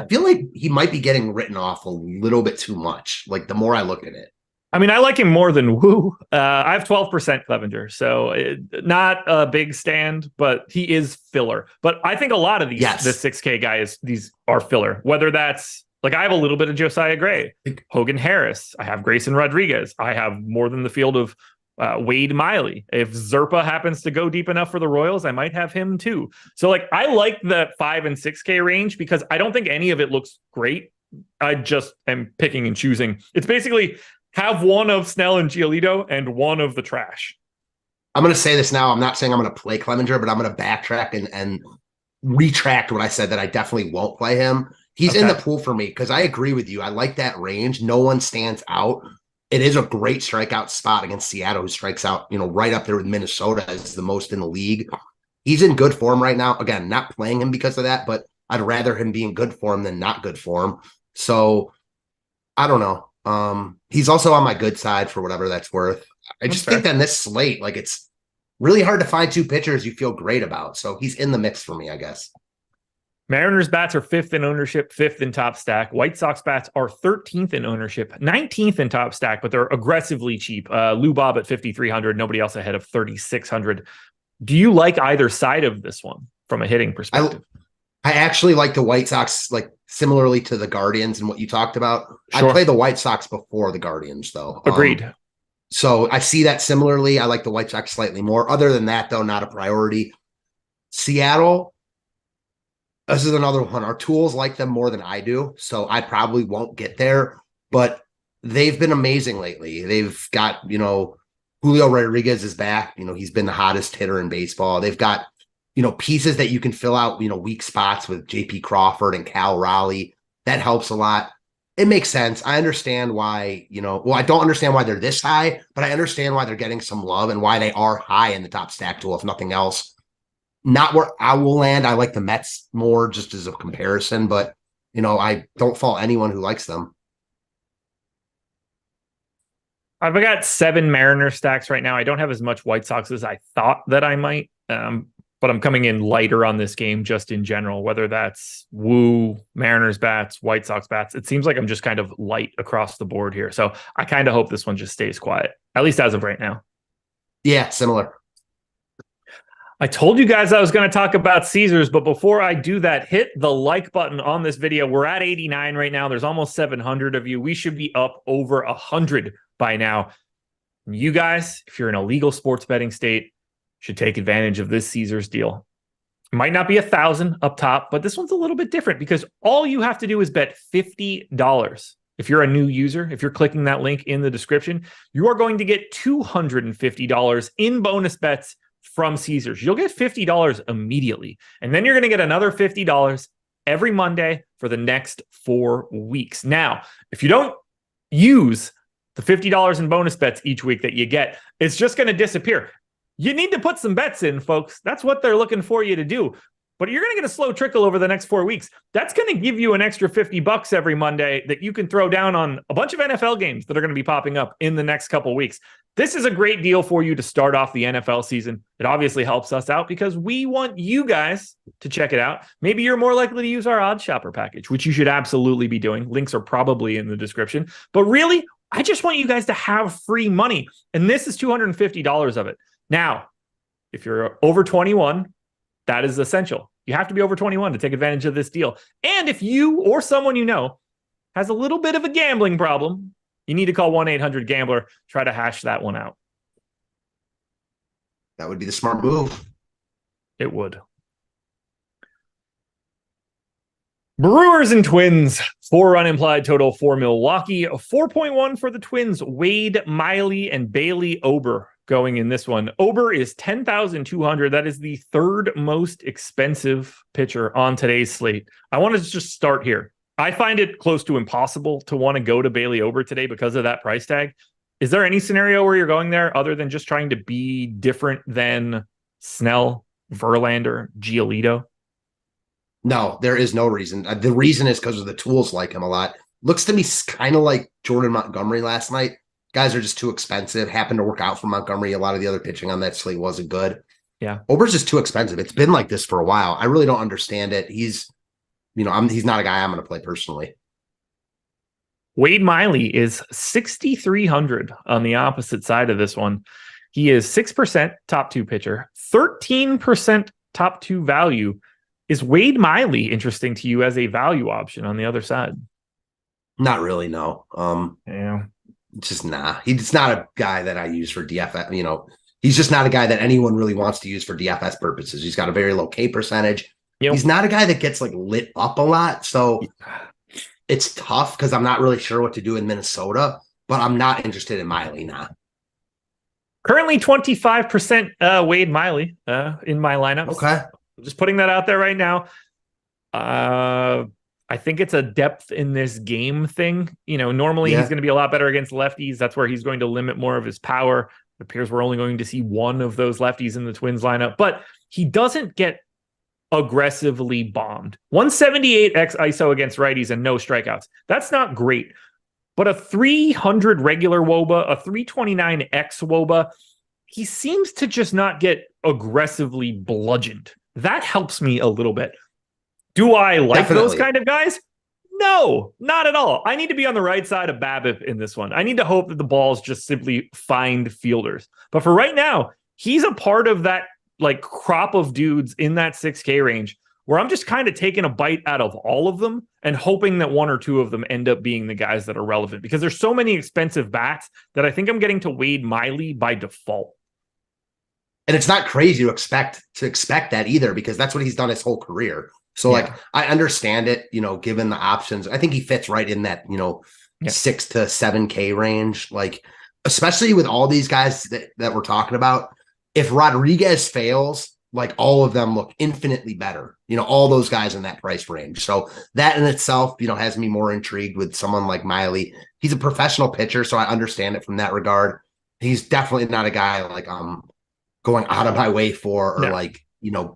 feel like he might be getting written off a little bit too much. Like, the more I look at it. I mean, I like him more than Wu. I have 12% Clevenger, so not a big stand, but he is filler. But I think a lot of the 6K guys, these are filler. Whether that's like, I have a little bit of Josiah Gray, Hogan Harris. I have Grayson Rodriguez. I have more than the field of Wade Miley. If Zerpa happens to go deep enough for the Royals, I might have him too. So like, I like the 5 and 6K range because I don't think any of it looks great. I just am picking and choosing. It's basically have one of Snell and Giolito and one of the trash. I'm going to say this now. I'm not saying I'm going to play Clevenger, but I'm going to backtrack and retract what I said that I definitely won't play him. He's in the pool for me because I agree with you. I like that range. No one stands out. It is a great strikeout spot against Seattle, who strikes out, right up there with Minnesota as the most in the league. He's in good form right now. Again, not playing him because of that, but I'd rather him be in good form than not good form. So I don't know. He's also on my good side for whatever that's worth. I just think that in this slate, like, it's really hard to find 2 pitchers you feel great about. So he's in the mix for me, I guess. Mariners bats are 5th in ownership, 5th in top stack. White Sox bats are 13th in ownership, 19th in top stack, but they're aggressively cheap. Lou Bob at 5,300, nobody else ahead of 3,600. Do you like either side of this one from a hitting perspective? I actually like the White Sox, like, similarly to the Guardians and what you talked about. Sure. I play the White Sox before the Guardians, though. Agreed. So I see that similarly. I like the White Sox slightly more. Other than that, though, not a priority. Seattle, this is another one. Our tools like them more than I do, so I probably won't get there. But they've been amazing lately. They've got, Julio Rodriguez is back. He's been the hottest hitter in baseball. They've got, pieces that you can fill out, weak spots with JP Crawford and Cal Raleigh. That helps a lot. It makes sense. I understand why, I don't understand why they're this high, but I understand why they're getting some love and why they are high in the top stack tool, if nothing else. Not where I will land. I like the Mets more just as a comparison, but, I don't fault anyone who likes them. I've got 7 Mariner stacks right now. I don't have as much White Sox as I thought that I might. But I'm coming in lighter on this game just in general, whether that's Wu, Mariners bats, White Sox bats. It seems like I'm just kind of light across the board here. So I kind of hope this one just stays quiet, at least as of right now. Yeah, similar. I told you guys I was going to talk about Caesars, but before I do that, hit the like button on this video. We're at 89 right now. There's almost 700 of you. We should be up over 100 by now. You guys, if you're in a legal sports betting state, should take advantage of this Caesars deal. Might not be 1,000 up top, but this one's a little bit different because all you have to do is bet $50. If you're a new user, if you're clicking that link in the description, you are going to get $250 in bonus bets from Caesars. You'll get $50 immediately. And then you're going to get another $50 every Monday for the next 4 weeks. Now, if you don't use the $50 in bonus bets each week that you get, it's just going to disappear. You need to put some bets in, folks. That's what they're looking for you to do. But you're going to get a slow trickle over the next 4 weeks. That's going to give you an extra $50 every Monday that you can throw down on a bunch of NFL games that are going to be popping up in the next couple of weeks. This is a great deal for you to start off the NFL season. It obviously helps us out because we want you guys to check it out. Maybe you're more likely to use our Odds Shopper package, which you should absolutely be doing. Links are probably in the description. But really, I just want you guys to have free money. And this is $250 of it. Now, if you're over 21, that is essential. You have to be over 21 to take advantage of this deal. And if you or someone you know has a little bit of a gambling problem, you need to call 1-800-GAMBLER, try to hash that one out. That would be the smart move. It would. Brewers and Twins, 4-run implied total for Milwaukee, 4.1 for the Twins, Wade Miley and Bailey Ober going in this one. Ober is 10,200. That is the third most expensive pitcher on today's slate. I want to just start here. I find it close to impossible to want to go to Bailey Ober today because of that price tag. Is there any scenario where you're going there other than just trying to be different than Snell, Verlander, Giolito? No, there is no reason. The reason is because of the tools like him a lot. Looks to me kind of like Jordan Montgomery last night. Guys are just too expensive. Happened to work out for Montgomery. A lot of the other pitching on that slate wasn't good. Yeah. Ober's just too expensive. It's been like this for a while. I really don't understand it. He's not a guy I'm going to play personally. Wade Miley is 6,300 on the opposite side of this one. He is 6% top two pitcher, 13% top two value. Is Wade Miley interesting to you as a value option on the other side? Not really, no. Yeah. Just nah. He's not a guy that I use for DFS. He's just not a guy that anyone really wants to use for DFS purposes. He's got a very low K percentage. Yep. He's not a guy that gets like lit up a lot. So it's tough because I'm not really sure what to do in Minnesota, but I'm not interested in Miley now. Currently 25% Wade Miley in my lineups. Okay. Just putting that out there right now. I think it's a depth in this game thing. Normally he's going to be a lot better against lefties. That's where he's going to limit more of his power. It appears we're only going to see one of those lefties in the Twins lineup, but he doesn't get aggressively bombed. 178 x ISO against righties and no strikeouts. That's not great. But a 300 regular WOBA, a 329 x WOBA, he seems to just not get aggressively bludgeoned. That helps me a little bit. Do I like those kind of guys? No, not at all. I need to be on the right side of BABIP in this one. I need to hope that the balls just simply find fielders. But for right now, he's a part of that like crop of dudes in that 6K range where I'm just kind of taking a bite out of all of them and hoping that one or two of them end up being the guys that are relevant because there's so many expensive bats that I think I'm getting to Wade Miley by default. And it's not crazy to expect that either because that's what he's done his whole career. So like I understand it, given the options. I think he fits right in that, 6 to 7K range. Like, especially with all these guys that we're talking about, if Rodriguez fails, like all of them look infinitely better, all those guys in that price range. So that in itself, has me more intrigued with someone like Miley. He's a professional pitcher, so I understand it from that regard. He's definitely not a guy like going out of my way for or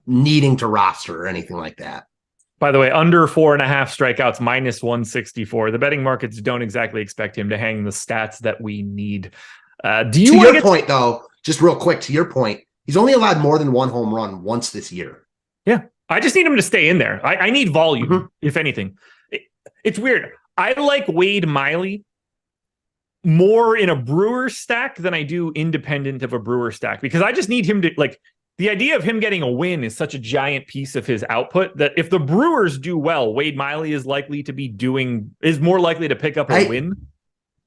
needing to roster or anything like that. By the way, under 4.5 strikeouts, minus 164. The betting markets don't exactly expect him to hang the stats that we need. To your point, though, just real quick, to your point, he's only allowed more than one home run once this year. Yeah. I just need him to stay in there. I need volume, if anything. It's weird. I like Wade Miley more in a Brewer stack than I do independent of a Brewer stack because I just need him to the idea of him getting a win is such a giant piece of his output that if the Brewers do well, Wade Miley is more likely to pick up a win.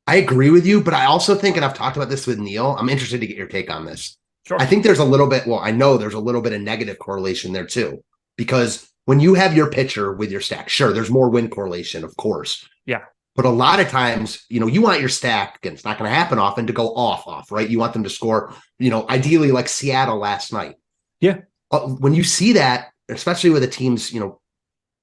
I agree with you, but I also think, and I've talked about this with Neil, I'm interested to get your take on this. Sure. I think there's a little bit, I know there's a little bit of negative correlation there too. because when you have your pitcher with your stack, sure, there's more win correlation, of course. Yeah. But a lot of times, you want your stack, again, it's not going to happen often, to go off, right? You want them to score, ideally like Seattle last night. Yeah. When you see that, especially with a team's,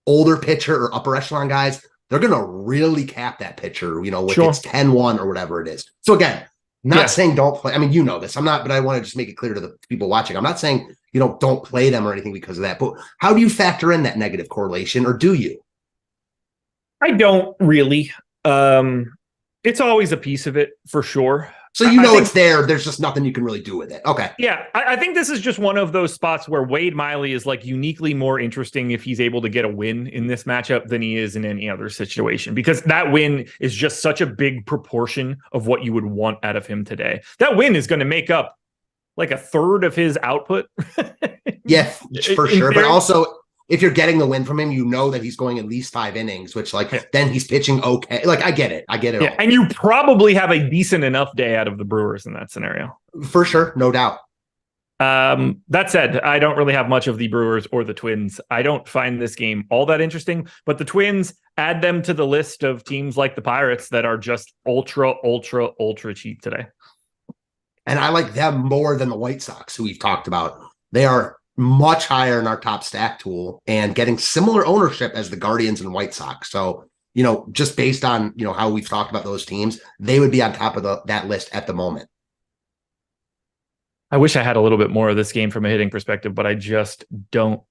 older pitcher or upper echelon guys, they're going to really cap that pitcher, with it's 10-1 or whatever it is. So again, not saying don't play. I mean, this. But I want to just make it clear to the people watching. I'm not saying, don't play them or anything because of that. But how do you factor in that negative correlation, or do you? I don't really. It's always a piece of it for sure. So it's there. There's just nothing you can really do with it. Okay. Yeah, I think this is just one of those spots where Wade Miley is like uniquely more interesting if he's able to get a win in this matchup than he is in any other situation, because that win is just such a big proportion of what you would want out of him today. That win is going to make up like a third of his output. Yeah, for sure. But also, if you're getting the win from him, that he's going at least 5 innings, which then he's pitching okay. Like, I get it. Yeah, and you probably have a decent enough day out of the Brewers in that scenario. For sure. No doubt. That said, I don't really have much of the Brewers or the Twins. I don't find this game all that interesting, but the Twins, add them to the list of teams like the Pirates that are just ultra cheap today. And I like them more than the White Sox, who we've talked about. They are much higher in our top stack tool and getting similar ownership as the Guardians and White Sox. So, just based on, how we've talked about those teams, they would be on top of that list at the moment. I wish I had a little bit more of this game from a hitting perspective, but I just don't.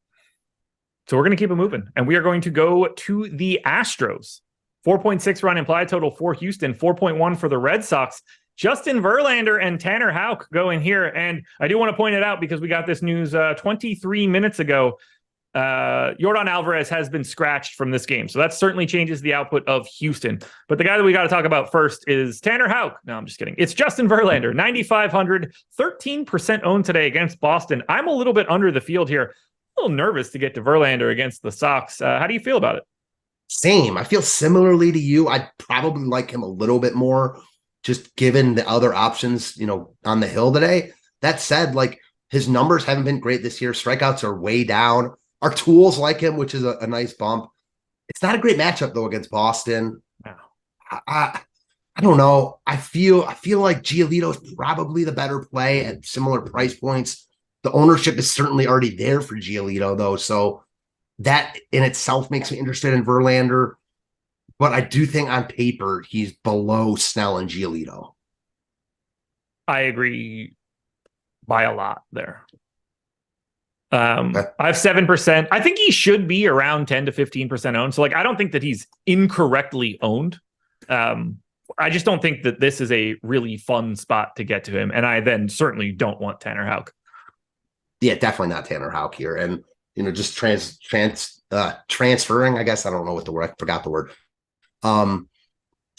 So we're going to keep it moving, and we are going to go to the Astros. 4.6 run implied total for Houston, 4.1 for the Red Sox. Justin Verlander and Tanner Houck go in here. And I do want to point it out because we got this news 23 minutes ago. Yordan Alvarez has been scratched from this game. So that certainly changes the output of Houston. But the guy that we got to talk about first is Tanner Houck. No, I'm just kidding. It's Justin Verlander, 9,500, 13% owned today against Boston. I'm a little bit under the field here. A little nervous to get to Verlander against the Sox. How do you feel about it? Same. I feel similarly to you. I'd probably like him a little bit more, just given the other options, on the hill today. That said, his numbers haven't been great this year. Strikeouts are way down. Our tools like him, which is a nice bump. It's not a great matchup though against Boston. No. I don't know. I feel like Giolito is probably the better play at similar price points. The ownership is certainly already there for Giolito though, so that in itself makes me interested in Verlander. But I do think on paper, he's below Snell and Giolito. I agree by a lot there. I have 7%. I think he should be around 10 to 15% owned. So I don't think that he's incorrectly owned. I just don't think that this is a really fun spot to get to him. And I then certainly don't want Tanner Houck. Yeah, definitely not Tanner Houck here. And, just transferring, I guess, I don't know what the word, I forgot the word.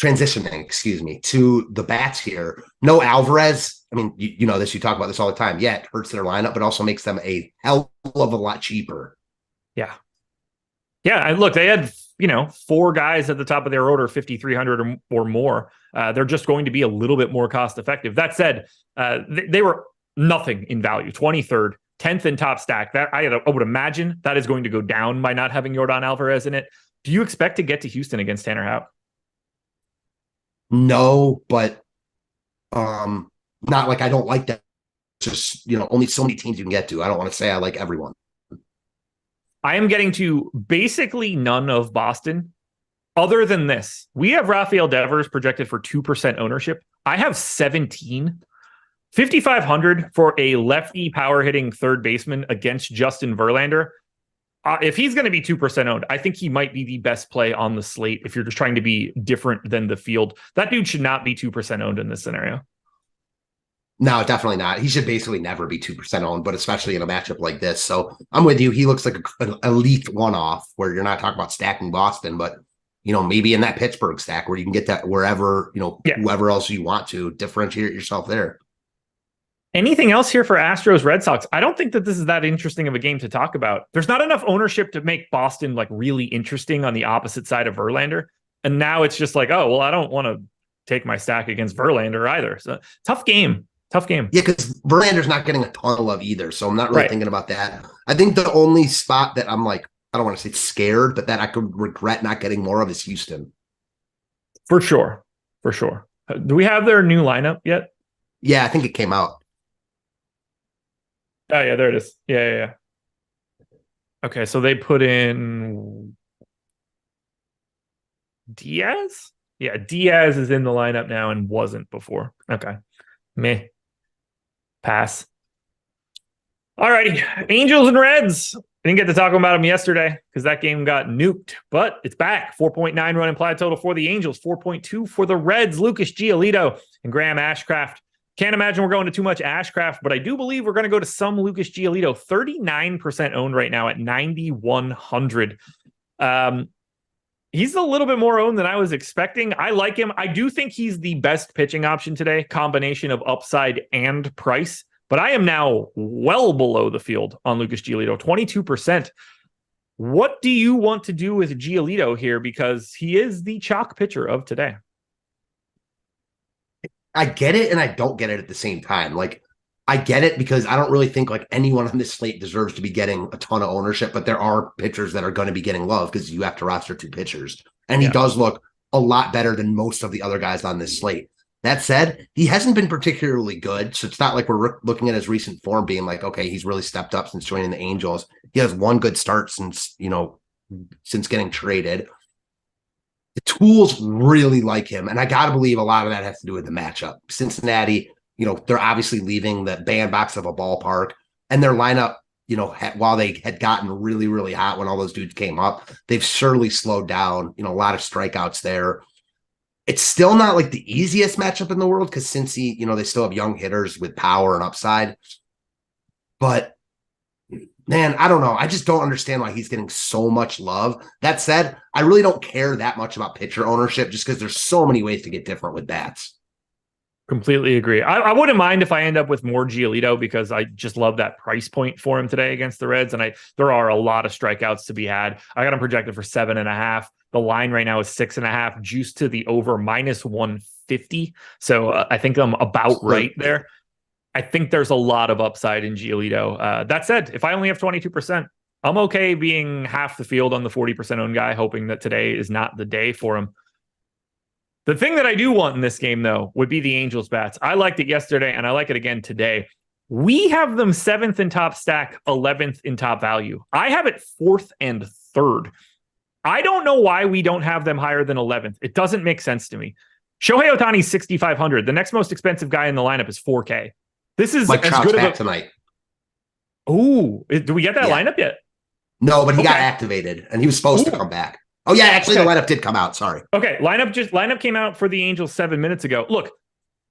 Transitioning, to the bats here. No Alvarez. I mean, you know this, you talk about this all the time. Yeah, it hurts their lineup, but also makes them a hell of a lot cheaper. Yeah. Yeah, and look, they had, 4 guys at the top of their order, 5,300 or more. They're just going to be a little bit more cost effective. That said, they were nothing in value, 23rd, 10th in top stack. That I would imagine that is going to go down by not having Yordan Alvarez in it. Do you expect to get to Houston against Tanner Houck? No, but not like I don't like that. Just, only so many teams you can get to. I don't want to say I like everyone. I am getting to basically none of Boston. Other than this, we have Rafael Devers projected for 2% ownership. I have 17. 5,500 for a lefty power hitting third baseman against Justin Verlander. If he's going to be 2% owned, I think he might be the best play on the slate if you're just trying to be different than the field. That dude should not be 2% owned in this scenario. No, definitely not. He should basically never be 2% owned, but especially in a matchup like this. So I'm with you. He looks like an elite one-off where you're not talking about stacking Boston, but, maybe in that Pittsburgh stack where you can get that wherever, whoever else you want to differentiate yourself there. Anything else here for Astros Red Sox? I don't think that this is that interesting of a game to talk about. There's not enough ownership to make Boston really interesting on the opposite side of Verlander. And now it's just I don't want to take my stack against Verlander either. So tough game. Tough game. Yeah, because Verlander's not getting a ton of love either, so I'm not really thinking about that. I think the only spot that I'm like, I don't want to say scared, but that I could regret not getting more of is Houston. For sure. Do we have their new lineup yet? Yeah, I think it came out. Oh, yeah, there it is. Yeah. Okay, so they put in Diaz? Yeah, Diaz is in the lineup now and wasn't before. Okay. Meh. Pass. All righty. Angels and Reds. I didn't get to talk about them yesterday because that game got nuked, but it's back. 4.9 run implied total for the Angels, 4.2 for the Reds. Lucas Giolito and Graham Ashcraft. Can't imagine we're going to too much Ashcraft, but I do believe we're going to go to some Lucas Giolito. 39% owned right now at 9,100. He's a little bit more owned than I was expecting. I like him. I do think he's the best pitching option today, combination of upside and price. But I am now well below the field on Lucas Giolito, 22%. What do you want to do with Giolito here? Because he is the chalk pitcher of today. I get it and I don't get it at the same time. Like, I get it because I don't really think like anyone on this slate deserves to be getting a ton of ownership, but there are pitchers that are going to be getting love because you have to roster 2 pitchers. And he does look a lot better than most of the other guys on this slate. That said, he hasn't been particularly good, so it's not like we're looking at his recent form being like, okay, he's really stepped up since joining the Angels. He has one good start since getting traded. The tools really like him, and I got to believe a lot of that has to do with the matchup. Cincinnati, they're obviously leaving the bandbox of a ballpark, and their lineup, while they had gotten really, really hot when all those dudes came up, they've surely slowed down, a lot of strikeouts there. It's still not like the easiest matchup in the world because Cincy, they still have young hitters with power and upside. But, man, I don't know. I just don't understand why he's getting so much love. That said, I really don't care that much about pitcher ownership just because there's so many ways to get different with bats. Completely agree. I wouldn't mind if I end up with more Giolito because I just love that price point for him today against the Reds. And there are a lot of strikeouts to be had. I got him projected for 7.5. The line right now is 6.5, juiced to the over -150. So I think I'm about right there. I think there's a lot of upside in Giolito. That said, if I only have 22%, I'm okay being half the field on the 40% owned guy, hoping that today is not the day for him. The thing that I do want in this game, though, would be the Angels bats. I liked it yesterday, and I like it again today. We have them 7th in top stack, 11th in top value. I have it 4th and 3rd. I don't know why we don't have them higher than 11th. It doesn't make sense to me. Shohei Ohtani's 6,500. The next most expensive guy in the lineup is 4K. This is Mike Trout's back tonight. Oh, do we get that lineup yet? No, but he got activated, and he was supposed to come back. Oh, yeah, actually, the lineup did come out. Sorry. Okay, lineup came out for the Angels 7 minutes ago. Look,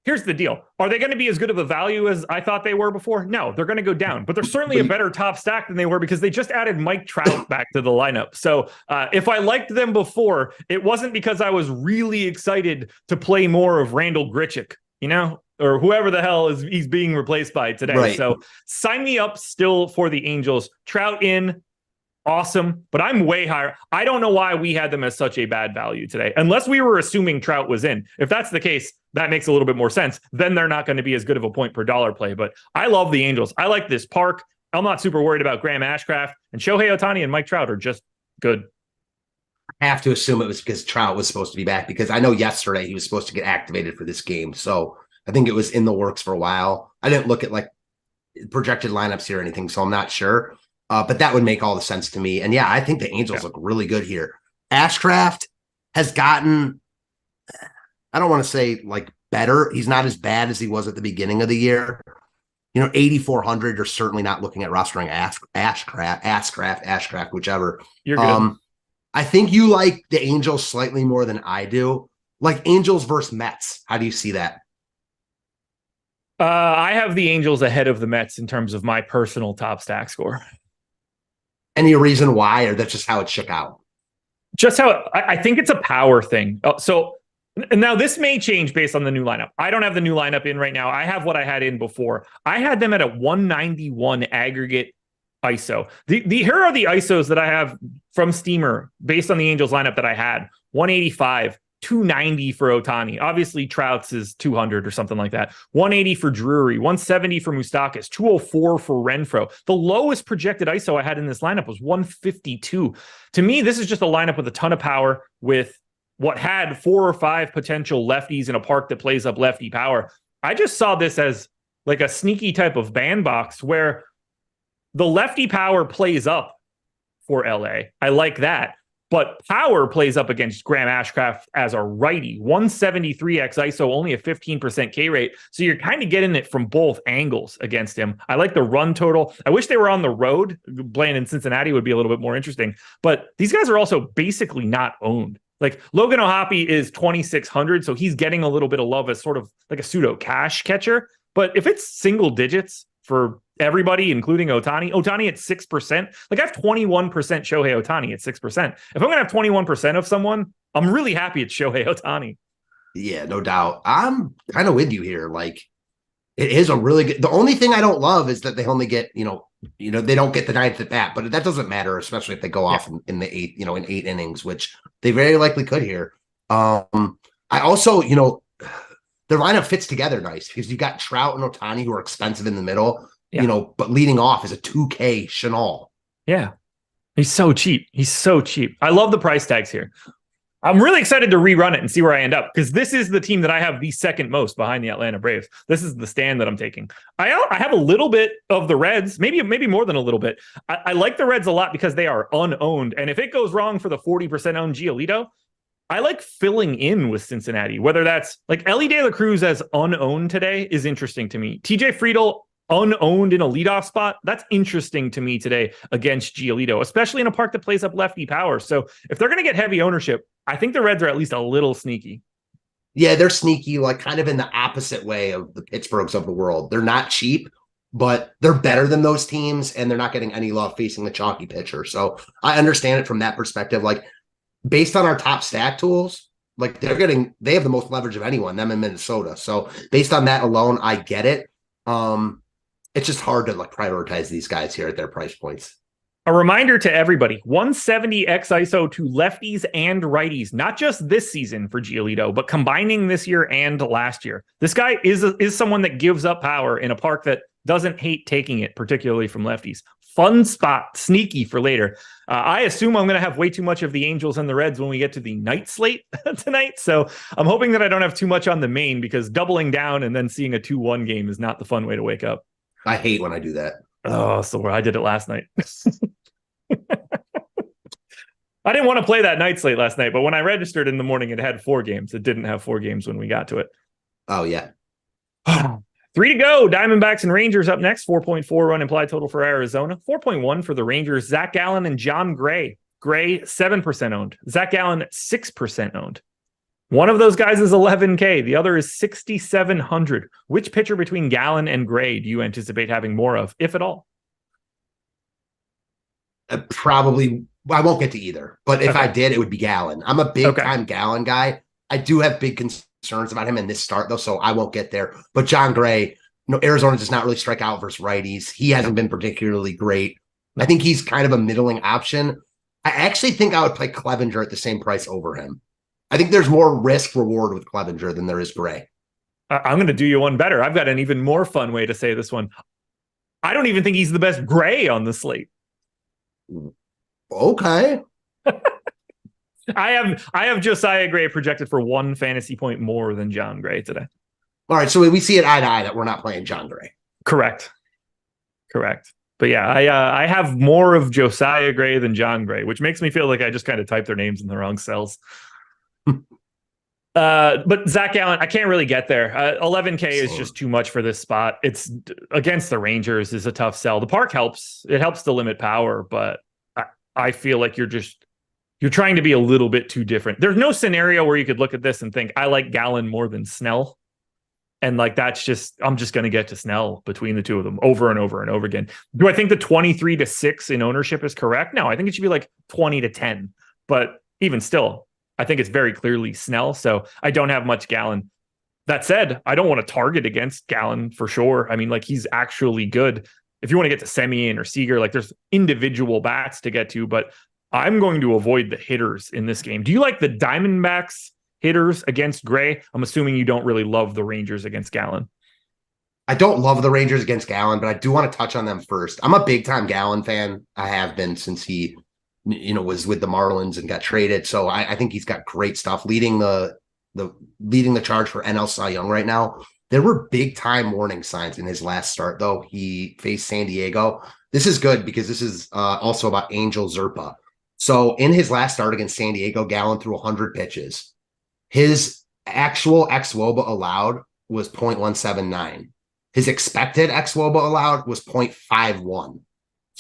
here's the deal. Are they going to be as good of a value as I thought they were before? No, they're going to go down. But they're certainly a better top stack than they were because they just added Mike Trout back to the lineup. So if I liked them before, it wasn't because I was really excited to play more of Randall Grichuk, or whoever the hell he's being replaced by today. Right. So sign me up still for the Angels. Trout in. Awesome, but I'm way higher. I don't know why we had them as such a bad value today, unless we were assuming Trout was in. If that's the case, that makes a little bit more sense. Then they're not going to be as good of a point per dollar play, but I love the Angels. I like this park. I'm not super worried about Graham Ashcraft, and Shohei Ohtani and Mike Trout are just good. I have to assume it was because Trout was supposed to be back because I know yesterday he was supposed to get activated for this game. So I think it was in the works for a while. I didn't look at like projected lineups here or anything, so I'm not sure. But that would make all the sense to me. And yeah, I think the Angels look really good here. Ashcraft has gotten, I don't want to say like better. He's not as bad as he was at the beginning of the year. 8,400, you're certainly not looking at rostering Ashcraft, whichever. You're good. I think you like the Angels slightly more than I do. Like Angels versus Mets. How do you see that? I have the Angels ahead of the Mets in terms of my personal top stack score. Any reason why, or that's just how it shook out? Just how I think it's a power thing. So now this may change based on the new lineup. I don't have the new lineup in right now. I have what I had in before. I had them at a 191 aggregate ISO. Here are the ISOs that I have from Steamer based on the Angels lineup that I had. 185, 290 for Ohtani. Obviously, Trout's is 200 or something like that. 180 for Drury, 170 for Moustakas, 204 for Renfroe. The lowest projected ISO I had in this lineup was 152. To me, this is just a lineup with a ton of power with what had 4 or 5 potential lefties in a park that plays up lefty power. I just saw this as like a sneaky type of bandbox where the lefty power plays up for LA. I like that. But power plays up against Graham Ashcraft as a righty. 173 x ISO, only a 15% K rate. So you're kind of getting it from both angles against him. I like the run total. I wish they were on the road. Playing in Cincinnati would be a little bit more interesting. But these guys are also basically not owned. Like Logan O'Hoppe is 2,600, so he's getting a little bit of love as sort of like a pseudo cash catcher. But if it's single digits for everybody, including Ohtani at 6%, like I have 21% Shohei Ohtani at 6%. If I'm going to have 21% of someone, I'm really happy it's Shohei Ohtani. Yeah, no doubt. I'm kind of with you here. Like it is a really good, the only thing I don't love is that they only get, they don't get the 9th at bat, but that doesn't matter, especially if they go off in the 8th, in 8 innings, which they very likely could here. I also, the lineup fits together nice because you got Trout and Ohtani who are expensive in the middle, but leading off is a 2K Chanel. Yeah. He's so cheap. I love the price tags here. I'm really excited to rerun it and see where I end up because this is the team that I have the second most behind the Atlanta Braves. This is the stand that I'm taking. I have a little bit of the Reds, maybe more than a little bit. I like the Reds a lot because they are unowned. And if it goes wrong for the 40% owned Giolito, I like filling in with Cincinnati, whether that's like Ellie De La Cruz as unowned today is interesting to me. TJ Friedl unowned in a leadoff spot. That's interesting to me today against Giolito, especially in a park that plays up lefty power. So if they're going to get heavy ownership, I think the Reds are at least a little sneaky. Yeah, they're sneaky, like kind of in the opposite way of the Pittsburghs of the world. They're not cheap, but they're better than those teams, and they're not getting any love facing the chalky pitcher. So I understand it from that perspective. Like, based on our top stack tools, like they have the most leverage of anyone, them in Minnesota. So based on that alone, I get it. It's just hard to like prioritize these guys here at their price points. A reminder to everybody, 170 x ISO to lefties and righties, not just this season for Giolito, but combining this year and last year. This guy is someone that gives up power in a park that doesn't hate taking it, particularly from lefties. Fun spot, sneaky for later. I assume I'm going to have way too much of the Angels and the Reds when we get to the night slate tonight. So I'm hoping that I don't have too much on the main because doubling down and then seeing a 2-1 game is not the fun way to wake up. I hate when I do that. Oh, so I did it last night. I didn't want to play that night slate last night, but when I registered in the morning, it had 4 games. It didn't have 4 games when we got to it. Oh, yeah. 3 to go. Diamondbacks and Rangers up next. 4.4 run implied total for Arizona. 4.1 for the Rangers. Zach Gallen and John Gray. Gray, 7% owned. Zach Gallen, 6% owned. One of those guys is 11K. The other is 6,700. Which pitcher between Gallen and Gray do you anticipate having more of, if at all? Probably, I won't get to either. But if I did, it would be Gallen. I'm a big-time Gallen guy. I do have big concerns about him in this start, though, so I won't get there. But John Gray, Arizona does not really strike out versus righties. He hasn't been particularly great. I think he's kind of a middling option. I actually think I would play Clevenger at the same price over him. I think there's more risk reward with Clevenger than there is Gray. I'm going to do you one better. I've got an even more fun way to say this one. I don't even think he's the best Gray on the slate. Okay. I have Josiah Gray projected for 1 fantasy point more than John Gray today. All right, so we see it eye to eye that we're not playing John Gray. Correct. But yeah, I have more of Josiah Gray than John Gray, which makes me feel like I just kind of typed their names in the wrong cells. But Zach Gallen, I can't really get there. 11K is just too much for this spot. It's against the Rangers is a tough sell. The park helps. It helps to limit power, but I feel like you're trying to be a little bit too different. There's no scenario where you could look at this and think, I like Gallen more than Snell. And like, I'm just going to get to Snell between the two of them over and over and over again. Do I think the 23-6 in ownership is correct? No, I think it should be like 20-10, but even still, I think it's very clearly Snell. So I don't have much Gallen. That said, I don't want to target against Gallen for sure. I mean, like he's actually good. If you want to get to Semien or Seager, like there's individual bats to get to, but I'm going to avoid the hitters in this game. Do you like the Diamondbacks hitters against Gray. I'm assuming you don't really love the Rangers against Gallen. I don't love the Rangers against Gallen, but I do want to touch on them first. I'm a big time Gallen fan. I have been since he, was with the Marlins and got traded. So I think he's got great stuff leading the charge for NL Cy Young right now. There were big time warning signs in his last start, though. He faced San Diego. This is good because this is also about Angel Zerpa. So in his last start against San Diego, Gallen threw 100 pitches. His actual xWOBA allowed was 0.179. His expected xWOBA allowed was 0.51.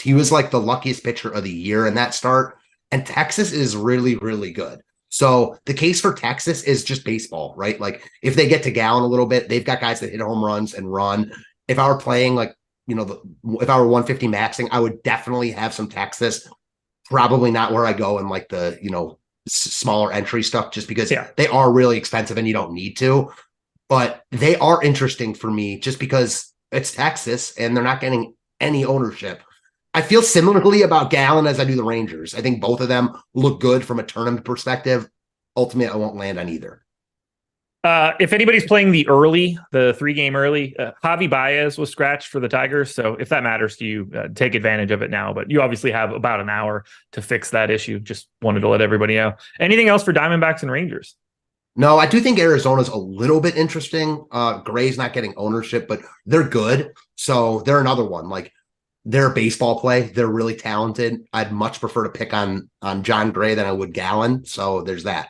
He was like the luckiest pitcher of the year in that start. And Texas is really, really good. So the case for Texas is just baseball, right? Like if they get to Gallen a little bit, they've got guys that hit home runs and run. If I were playing like, if I were 150 maxing, I would definitely have some Texas. Probably not where I go in like the, smaller entry stuff, just because they are really expensive and you don't need to. But they are interesting for me just because it's Texas and they're not getting any ownership. I feel similarly about Gallen as I do the Rangers. I think both of them look good from a tournament perspective. Ultimately, I won't land on either. If anybody's playing the 3-game early, Javi Baez was scratched for the Tigers. So if that matters to you, take advantage of it now. But you obviously have about an hour to fix that issue. Just wanted to let everybody know. Anything else for Diamondbacks and Rangers? No, I do think Arizona's a little bit interesting. Gray's not getting ownership, but they're good. So they're another one. Like they're a baseball play. They're really talented. I'd much prefer to pick on John Gray than I would Gallen. So there's that.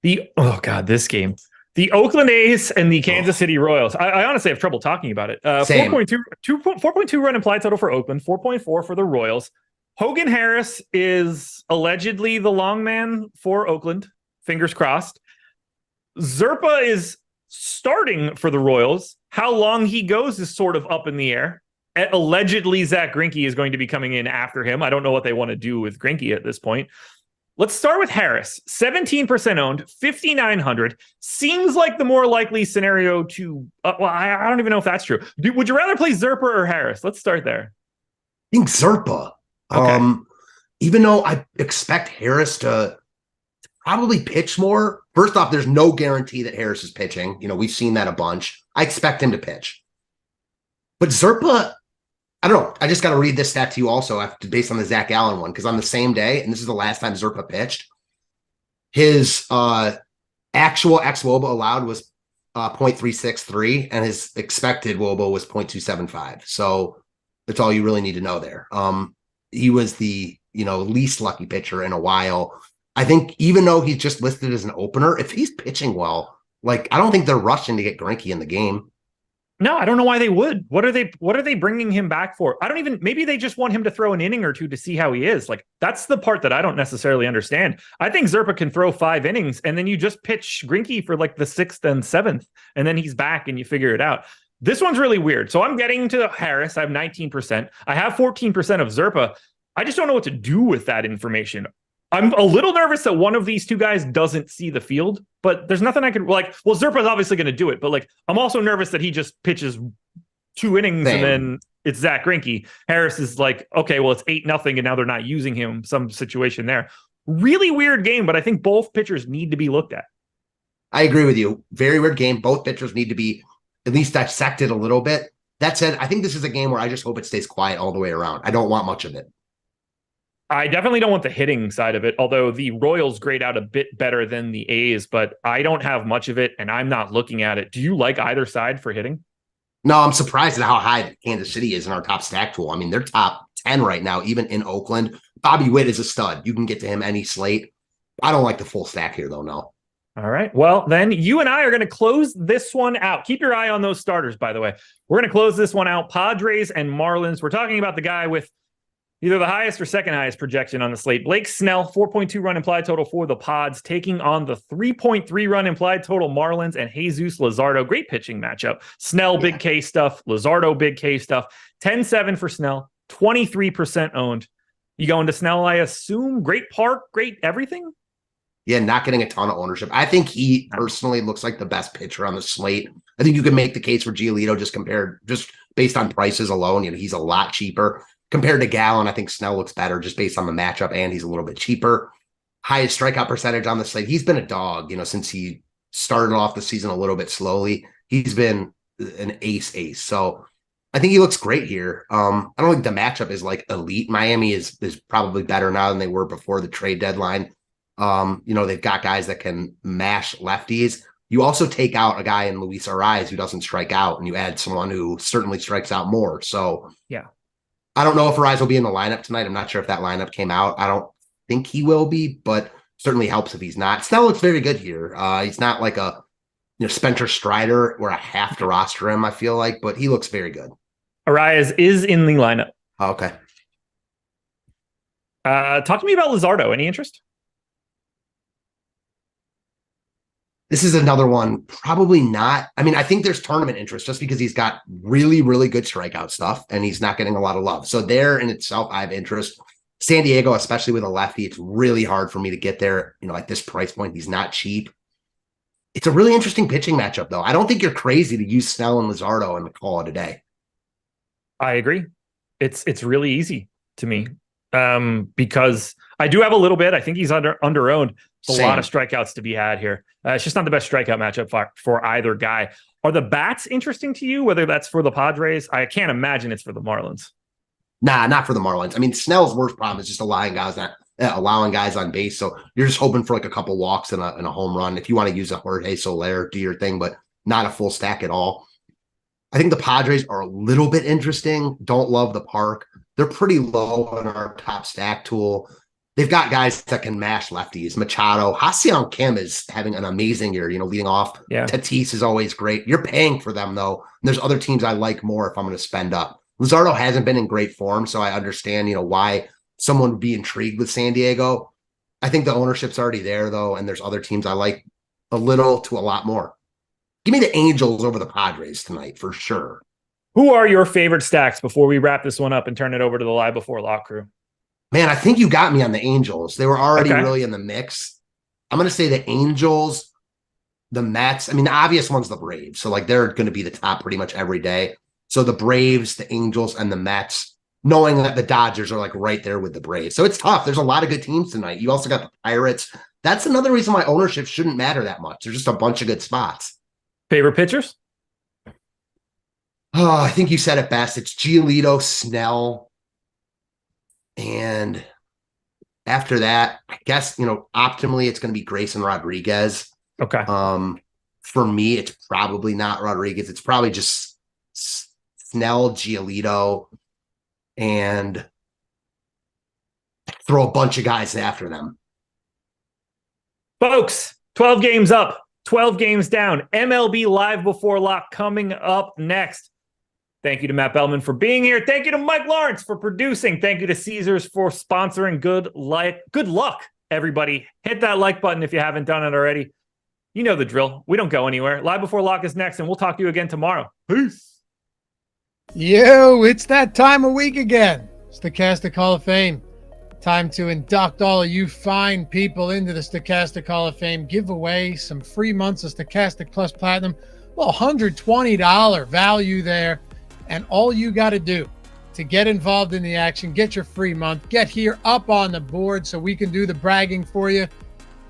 This game. The Oakland A's and the Kansas City Royals. I honestly have trouble talking about it. 4.2 run implied total for Oakland, 4.4 for the Royals. Hogan Harris is allegedly the long man for Oakland. Fingers crossed. Zerpa is starting for the Royals. How long he goes is sort of up in the air. Allegedly, Zach Greinke is going to be coming in after him. I don't know what they want to do with Greinke at this point. Let's start with Harris. 17% owned, 5,900. Seems like the more likely scenario to... I don't even know if that's true. Would you rather play Zerpa or Harris? Let's start there. I think Zerpa. Okay. Even though I expect Harris to probably pitch more. First off, there's no guarantee that Harris is pitching. We've seen that a bunch. I expect him to pitch. But Zerpa, I don't know. I just got to read this stat to you also based on the Zach Allen one, because on the same day, and this is the last time Zerpa pitched, his actual xWOBA allowed was 0.363, and his expected WOBA was 0.275. So that's all you really need to know there. He was the least lucky pitcher in a while. I think even though he's just listed as an opener, if he's pitching well, I don't think they're rushing to get Greinke in the game. No, I don't know why they would. What are they bringing him back for? Maybe they just want him to throw an inning or two to see how he is. That's the part that I don't necessarily understand. I think Zerpa can throw 5 innings and then you just pitch Greinke for the 6th and 7th, and then he's back and you figure it out. This one's really weird. So I'm getting to Harris. I have 19%. I have 14% of Zerpa. I just don't know what to do with that information. I'm a little nervous that one of these two guys doesn't see the field, but there's nothing I could Zerpa's obviously going to do it, but I'm also nervous that he just pitches 2 innings and then it's Zach Greinke. Harris is okay, well, it's 8-0 and now they're not using him. Some situation there. Really weird game, but I think both pitchers need to be looked at. I agree with you. Very weird game. Both pitchers need to be at least dissected a little bit. That said, I think this is a game where I just hope it stays quiet all the way around. I don't want much of it. I definitely don't want the hitting side of it, although the Royals grade out a bit better than the A's, but I don't have much of it, and I'm not looking at it. Do you like either side for hitting? No, I'm surprised at how high Kansas City is in our top stack tool. I mean, they're top 10 right now, even in Oakland. Bobby Witt is a stud. You can get to him any slate. I don't like the full stack here, though, no. All right. Well, then you and I are going to close this one out. Keep your eye on those starters, by the way. We're going to close this one out. Padres and Marlins. We're talking about the guy with either the highest or second highest projection on the slate. Blake Snell, 4.2 run implied total for the Pods, taking on the 3.3 run implied total Marlins and Jesus Luzardo. Great pitching matchup. Snell, big K stuff. Luzardo, big K stuff. 10-7 for Snell, 23% owned. You going to Snell, I assume? Great park, great everything? Yeah, not getting a ton of ownership. I think he personally looks like the best pitcher on the slate. I think you can make the case for Giolito just based on prices alone. He's a lot cheaper. Compared to Gallen, I think Snell looks better just based on the matchup, and he's a little bit cheaper. highest strikeout percentage on the slate. He's been a dog, since he started off the season a little bit slowly. He's been an ace. So I think he looks great here. I don't think the matchup is like elite. Miami is probably better now than they were before the trade deadline. They've got guys that can mash lefties. You also take out a guy in Luis Arraez who doesn't strike out, and you add someone who certainly strikes out more. So yeah, I don't know if Arraez will be in the lineup tonight. I'm not sure if that lineup came out. I don't think he will be, but certainly helps if he's not. Snell looks very good here. He's not like a Spencer Strider where I have to roster him, I feel like, but he looks very good. Arraez is in the lineup. Oh, okay. Talk to me about Luzardo. Any interest? This is another one, probably not. I mean, I think there's tournament interest just because he's got really, really good strikeout stuff and he's not getting a lot of love. So there in itself, I have interest. San Diego, especially with a lefty, it's really hard for me to get there. At this price point, he's not cheap. It's a really interesting pitching matchup, though. I don't think you're crazy to use Snell and Luzardo and call it a day. I agree. It's really ezy to me because I do have a little bit. I think he's under-owned. A lot of strikeouts to be had here. It's just not the best strikeout matchup for either guy. Are the bats interesting to you, whether that's for the Padres? I can't imagine it's for the Marlins. Nah, not for the Marlins. I mean, Snell's worst problem is just allowing guys on base. So you're just hoping for like a couple walks and a home run. If you want to use a Jorge Soler, do your thing, but not a full stack at all. I think the Padres are a little bit interesting. Don't love the park. They're pretty low on our top stack tool. They've got guys that can mash lefties. Machado, Ha-Seong Kim is having an amazing year, leading off. Yeah. Tatis is always great. You're paying for them, though. And there's other teams I like more if I'm going to spend up. Luzardo hasn't been in great form, so I understand, why someone would be intrigued with San Diego. I think the ownership's already there, though, and there's other teams I like a little to a lot more. Give me the Angels over the Padres tonight, for sure. Who are your favorite stacks before we wrap this one up and turn it over to the Live Before Lock crew? Man, I think you got me on the Angels. They were already really in the mix. I'm going to say the Angels, the Mets. I mean, the obvious one's the Braves. So, they're going to be the top pretty much every day. So the Braves, the Angels, and the Mets, knowing that the Dodgers are right there with the Braves. So it's tough. There's a lot of good teams tonight. You also got the Pirates. That's another reason why ownership shouldn't matter that much. There's just a bunch of good spots. Favorite pitchers? Oh, I think you said it best. It's Giolito, Snell. And after that, I guess, optimally it's going to be Grayson Rodriguez. Okay. For me, it's probably not Rodriguez. It's probably just Snell, Giolito, and throw a bunch of guys after them. Folks, 12 games up, 12 games down. MLB Live Before Lock coming up next. Thank you to Matt Belman for being here. Thank you to Mike Lawrence for producing. Thank you to Caesars for sponsoring. Good luck, everybody. Hit that like button if you haven't done it already. You know the drill. We don't go anywhere. Live Before Lock is next, and we'll talk to you again tomorrow. Peace. Yo, it's that time of week again. Stochastic Hall of Fame. Time to induct all of you fine people into the Stochastic Hall of Fame. Give away some free months of Stochastic Plus Platinum. Well, $120 value there. And all you got to do to get involved in the action, get your free month, get here up on the board so we can do the bragging for you.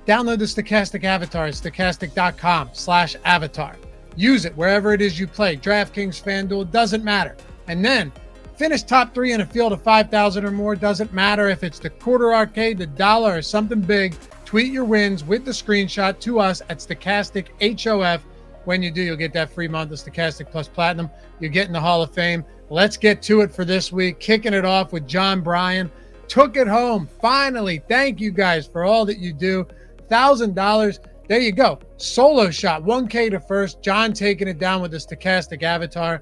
Download the Stochastic Avatar at stochastic.com/avatar. Use it wherever it is you play. DraftKings, FanDuel, doesn't matter. And then finish top 3 in a field of 5,000 or more. Doesn't matter if it's the quarter arcade, the dollar, or something big. Tweet your wins with the screenshot to us at Stochastic HOF. When you do, you'll get that free month of Stochastic Plus Platinum. You'll get in the Hall of Fame. Let's get to it for this week. Kicking it off with John Bryan. Took it home. Finally, thank you guys for all that you do. $1,000. There you go. Solo shot. 1K to first. John taking it down with the Stochastic Avatar.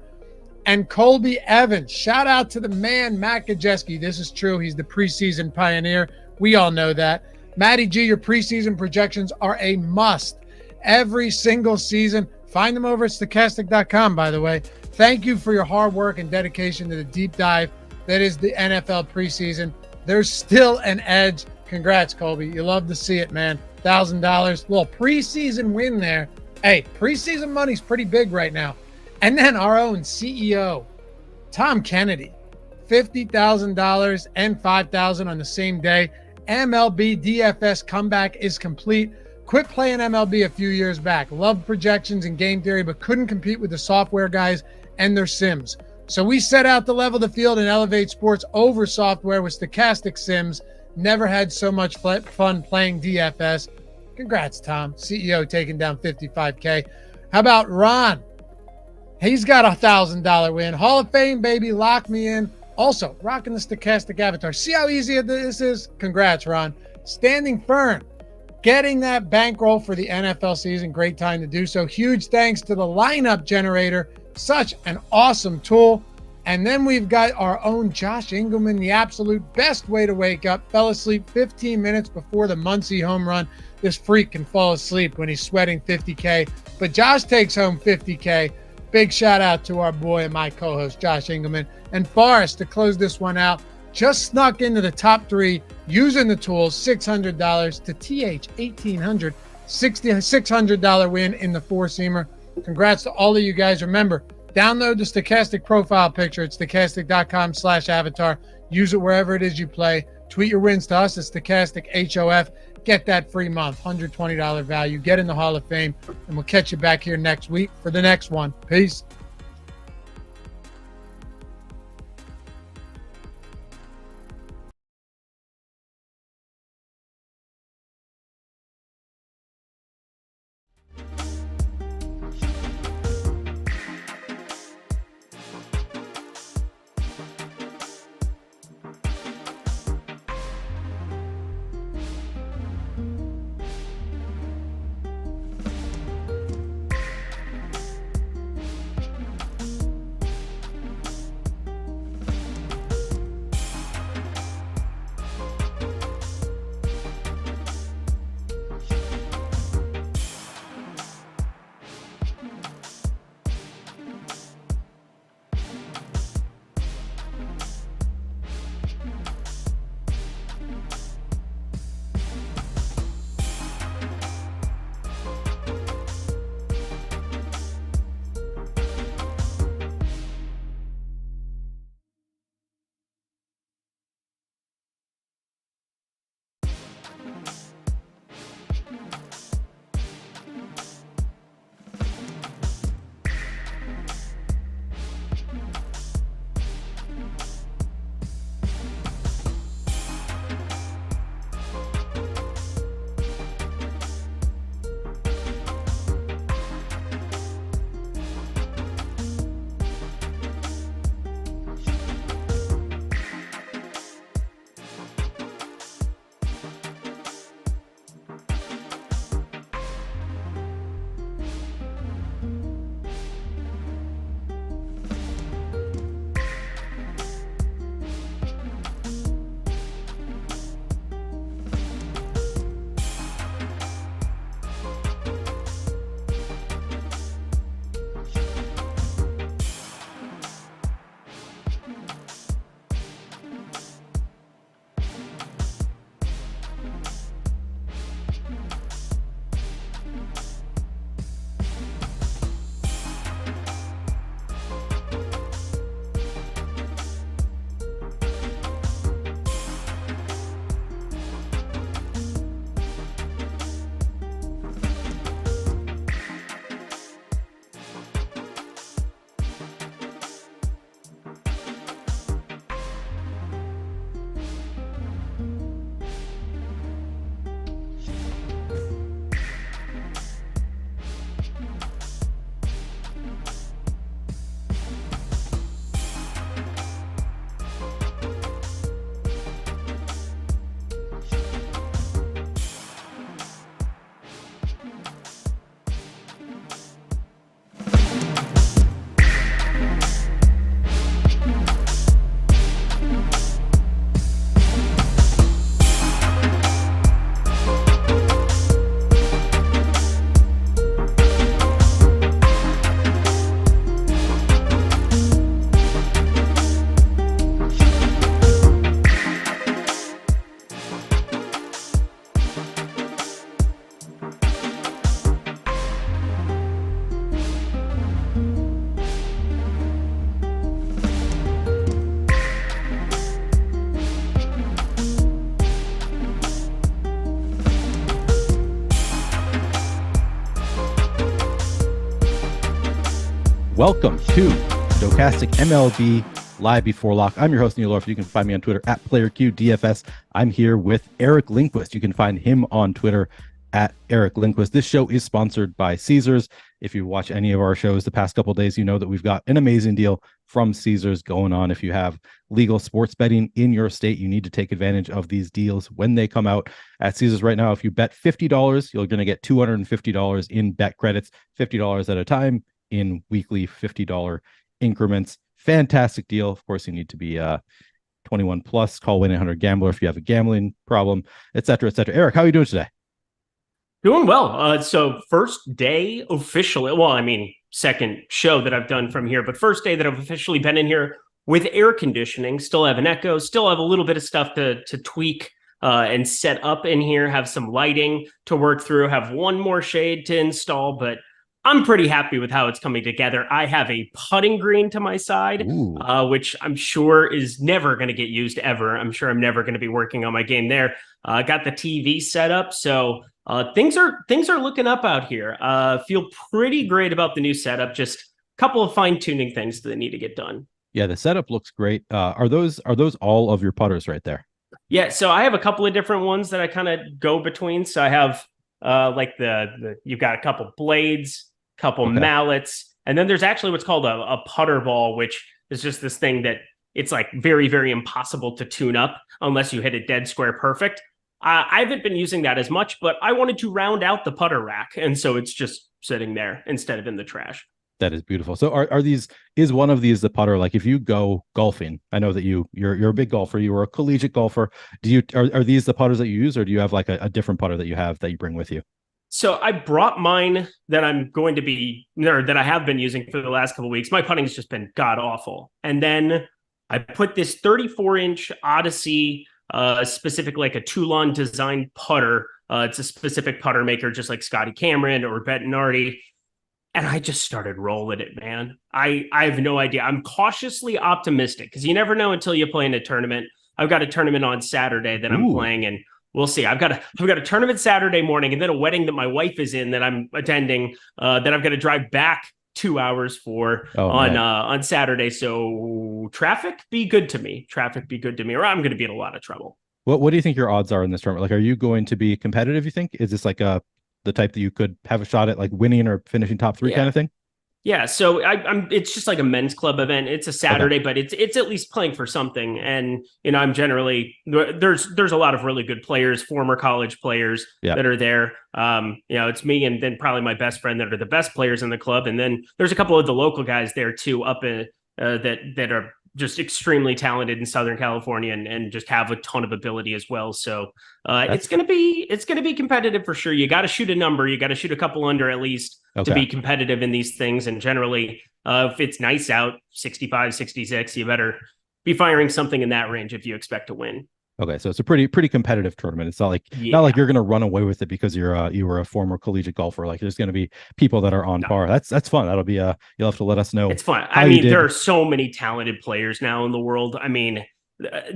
And Colby Evans. Shout out to the man, Matt Gajeski. This is true. He's the preseason pioneer. We all know that. Matty G, your preseason projections are a must. Every single season. Find them over at stochastic.com, by the way. Thank you for your hard work and dedication to the deep dive that is the NFL preseason. There's still an edge. Congrats, Colby. You love to see it, man. $1,000. Little preseason win there. Hey, preseason money's pretty big right now. And then our own CEO, Tom Kennedy. $50,000 and $5,000 on the same day. MLB DFS comeback is complete. Quit playing MLB a few years back. Loved projections and game theory, but couldn't compete with the software guys and their sims. So we set out to level the field and elevate sports over software with stochastic sims. Never had so much fun playing DFS. Congrats, Tom. CEO taking down 55K. How about Ron? He's got a $1,000 win. Hall of Fame, baby. Lock me in. Also, rocking the stochastic avatar. See how easy this is? Congrats, Ron. Standing Fern. Getting that bankroll for the NFL season. Great time to do so. Huge thanks to the lineup generator. Such an awesome tool. And then we've got our own Josh Engleman, the absolute best way to wake up. Fell asleep 15 minutes before the Muncie home run. This freak can fall asleep when he's sweating 50K. But Josh takes home 50K. Big shout out to our boy and my co-host, Josh Engleman. And Forrest, to close this one out, just snuck into the top 3 using the tools, $600 to TH, $1,800, $600 win in the four-seamer. Congrats to all of you guys. Remember, download the Stochastic profile picture at stochastic.com/avatar. Use it wherever it is you play. Tweet your wins to us at Stochastic HOF. Get that free month, $120 value. Get in the Hall of Fame, and we'll catch you back here next week for the next one. Peace. Welcome to Stochastic MLB Live Before Lock. I'm your host, Neil Orfield. You can find me on Twitter at PlayerQDFS. I'm here with Eric Lindquist. You can find him on Twitter at Eric Lindquist. This show is sponsored by Caesars. If you watch any of our shows the past couple of days, you know that we've got an amazing deal from Caesars going on. If you have legal sports betting in your state, you need to take advantage of these deals when they come out. At Caesars right now, if you bet $50, you're going to get $250 in bet credits, $50 at a time in weekly $50 increments. Fantastic deal. Of course, you need to be 21 plus. Call 1-800-GAMBLER if you have a gambling problem, etc., etc. Eric, how are you doing today? Doing well. So first day officially, well, I mean, second show that I've done from here, but first day that I've officially been in here with air conditioning. Still have an echo, still have a little bit of stuff to tweak and set up in here, have some lighting to work through, have one more shade to install, but I'm pretty happy with how it's coming together. I have a putting green to my side, which I'm sure is never going to get used ever. I'm sure I'm never going to be working on my game there. Got the TV set up, so things are looking up out here. Feel pretty great about the new setup. Just a couple of fine tuning things that need to get done. Yeah, the setup looks great. Are those all of your putters right there? Yeah, so I have a couple of different ones that I kind of go between. So I have like you've got a couple blades, couple mallets, and then there's actually what's called a putter ball, which is just this thing that it's like very, very impossible to tune up unless you hit it dead square perfect. I haven't been using that as much, but I wanted to round out the putter rack, and so it's just sitting there instead of in the trash. That is beautiful. So is one of these the putter? Like if you go golfing, I know that you're a big golfer, you were a collegiate golfer. Are these the putters that you use, or do you have like a different putter that you have that you bring with you? So I brought mine that that I have been using for the last couple of weeks. My putting's just been god awful. And then I put this 34-inch Odyssey, specific like a Toulon designed putter. It's a specific putter maker, just like Scotty Cameron or Bettinardi. And I just started rolling it, man. I have no idea. I'm cautiously optimistic because you never know until you play in a tournament. I've got a tournament on Saturday that I'm playing, and we'll see. I've got a tournament Saturday morning, and then a wedding that my wife is in that I'm attending. That I've got to drive back 2 hours for on Saturday. So traffic be good to me. Or I'm going to be in a lot of trouble. What do you think your odds are in this tournament? Like, are you going to be competitive? You think? Is this like the type that you could have a shot at like winning or finishing top three kind of thing? Yeah, so it's just like a men's club event. It's a Saturday, but it's at least playing for something. And I'm generally there's a lot of really good players, former college players that are there. It's me and then probably my best friend that are the best players in the club. And then there's a couple of the local guys there too, up in that are just extremely talented in Southern California and just have a ton of ability as well. So it's gonna be competitive for sure. You got to shoot a number. You got to shoot a couple under at least to be competitive in these things. And generally, if it's nice out, 65, 66, you better be firing something in that range if you expect to win. Okay, so it's a pretty competitive tournament. It's not like you're going to run away with it because you were a former collegiate golfer. Like there's going to be people that are on par. That's fun. That'll be you'll have to let us know. It's fun. I mean, there are so many talented players now in the world. I mean,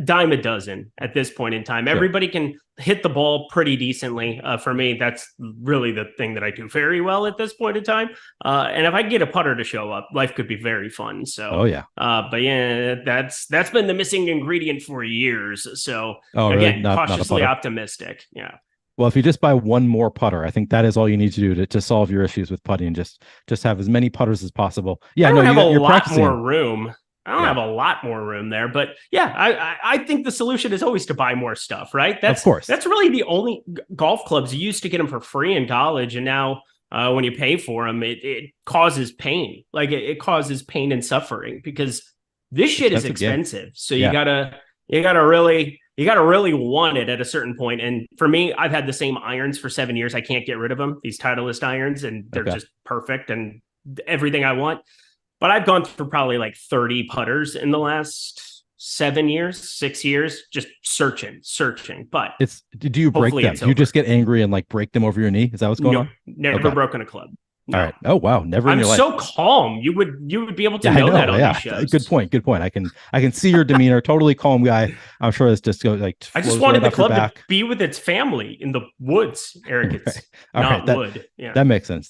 dime a dozen at this point in time. Everybody can hit the ball pretty decently. For me, that's really the thing that I do very well at this point in time. And if I get a putter to show up, life could be very fun. So, but yeah, that's been the missing ingredient for years. So again, really? Cautiously optimistic. Yeah. Well, if you just buy one more putter, I think that is all you need to do to solve your issues with putting. Just have as many putters as possible. Yeah, I don't have a lot more room. I don't have a lot more room there, but I think the solution is always to buy more stuff, right? Of course. That's really the only golf clubs. You used to get them for free in college, and now when you pay for them, it causes pain. Like it causes pain and suffering because this shit is expensive. So you gotta really want it at a certain point. And for me, I've had the same irons for 7 years. I can't get rid of them. These Titleist irons, and they're just perfect and everything I want. But I've gone through probably like 30 putters in the last 6 years, just searching. But do you break them? Do you just get angry and like break them over your knee? Is that what's going on? Never broken a club. No. All right. Oh wow, never. I'm so calm. You would be able to know that on these shows. Good point. I can see your demeanor. Totally calm guy. I'm sure it's just like. I just wanted the club to be with its family in the woods, Eric. It's not wood. Yeah, that makes sense.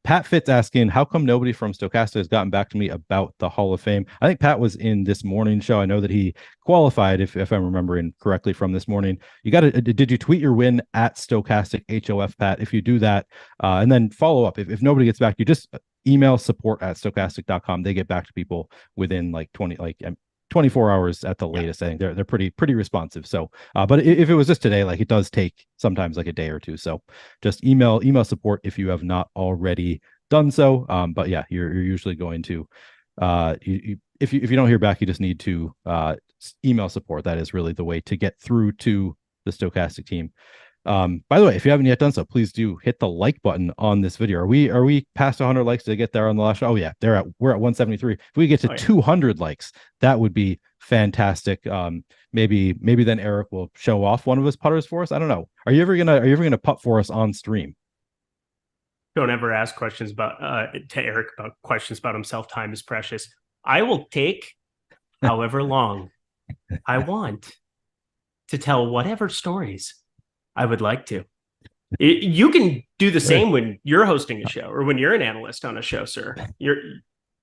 Pat Fitz asking, how come nobody from Stokastic has gotten back to me about the Hall of Fame? I think Pat was in this morning show. I know that he qualified, if I'm remembering correctly from this morning. Did you tweet your win at Stokastic HOF, Pat? If you do that, and then follow up. If nobody gets back, you just email support@stokastic.com. They get back to people within like 24 hours at the latest. I think they're pretty responsive. So, but if it was just today, like it does take sometimes like a day or two. So just email support if you have not already done so. But yeah, you're usually going to, if you don't hear back, you just need to email support. That is really the way to get through to the Stokastic team. By the way, if you haven't yet done so, please do hit the like button on this video. Are we past 100 likes to get there on the last show? Oh yeah, we're at 173. If we get to 200 likes, that would be fantastic. Maybe then Eric will show off one of his putters for us. I don't know. Are you ever gonna putt for us on stream? Don't ever ask questions about to Eric about questions about himself. Time is precious. I will take however long I want to tell whatever stories I would like to. You can do the same when you're hosting a show or when you're an analyst on a show, sir.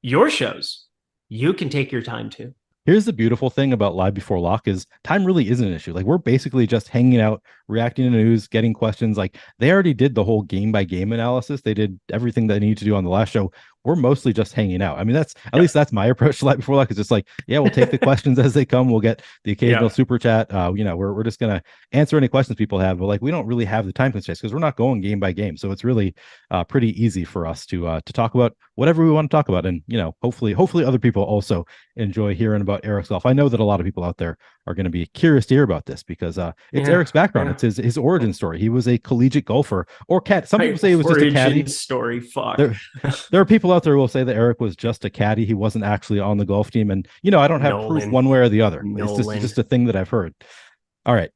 Your shows, you can take your time too. Here's the beautiful thing about Live Before Lock is time really isn't an issue. Like we're basically just hanging out, reacting to news, getting questions. Like they already did the whole game by game analysis. They did everything they need to do on the last show. We're mostly just hanging out. I mean, at least that's my approach to Live Before Lock. It's just like, yeah, we'll take the questions as they come. We'll get the occasional super chat. We're just gonna answer any questions people have, but like we don't really have the time constraints because we're not going game by game. So it's really pretty easy for us to talk about whatever we want to talk about. And hopefully other people also enjoy hearing about Eric's golf. I know that a lot of people out there are going to be curious to hear about this because it's Eric's background. It's his origin story. He was a collegiate golfer or cat. Some people say it was just a caddy story. Fuck. There are people out there who will say that Eric was just a caddy. He wasn't actually on the golf team. And, I don't have proof one way or the other. It's just a thing that I've heard. All right.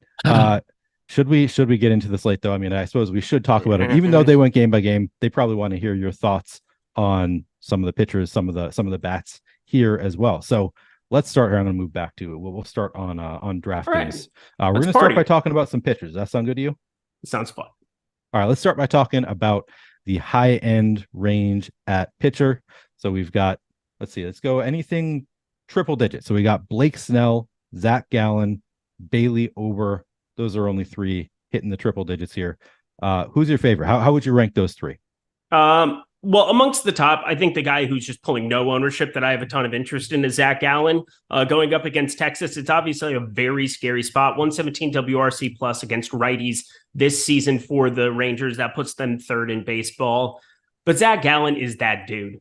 Should we get into the slate though? I mean, I suppose we should talk about it. Even though they went game by game, they probably want to hear your thoughts on some of the pitchers, some of the bats here as well. So let's start here. I'm going to move back to it. We'll start on DraftKings. We're going to start by talking about some pitchers. Does that sound good to you? It sounds fun. All right, let's start by talking about the high end range at pitcher. So we've got, let's go anything triple digit. So we got Blake Snell, Zach Gallen, Bailey Ober. Those are only three hitting the triple digits here. Who's your favorite? How would you rank those three? Well, amongst the top, I think the guy who's just pulling no ownership that I have a ton of interest in is Zach Gallen. Going up against Texas, it's obviously a very scary spot. 117 WRC plus against righties this season for the Rangers. That puts them third in baseball. But Zach Gallen is that dude.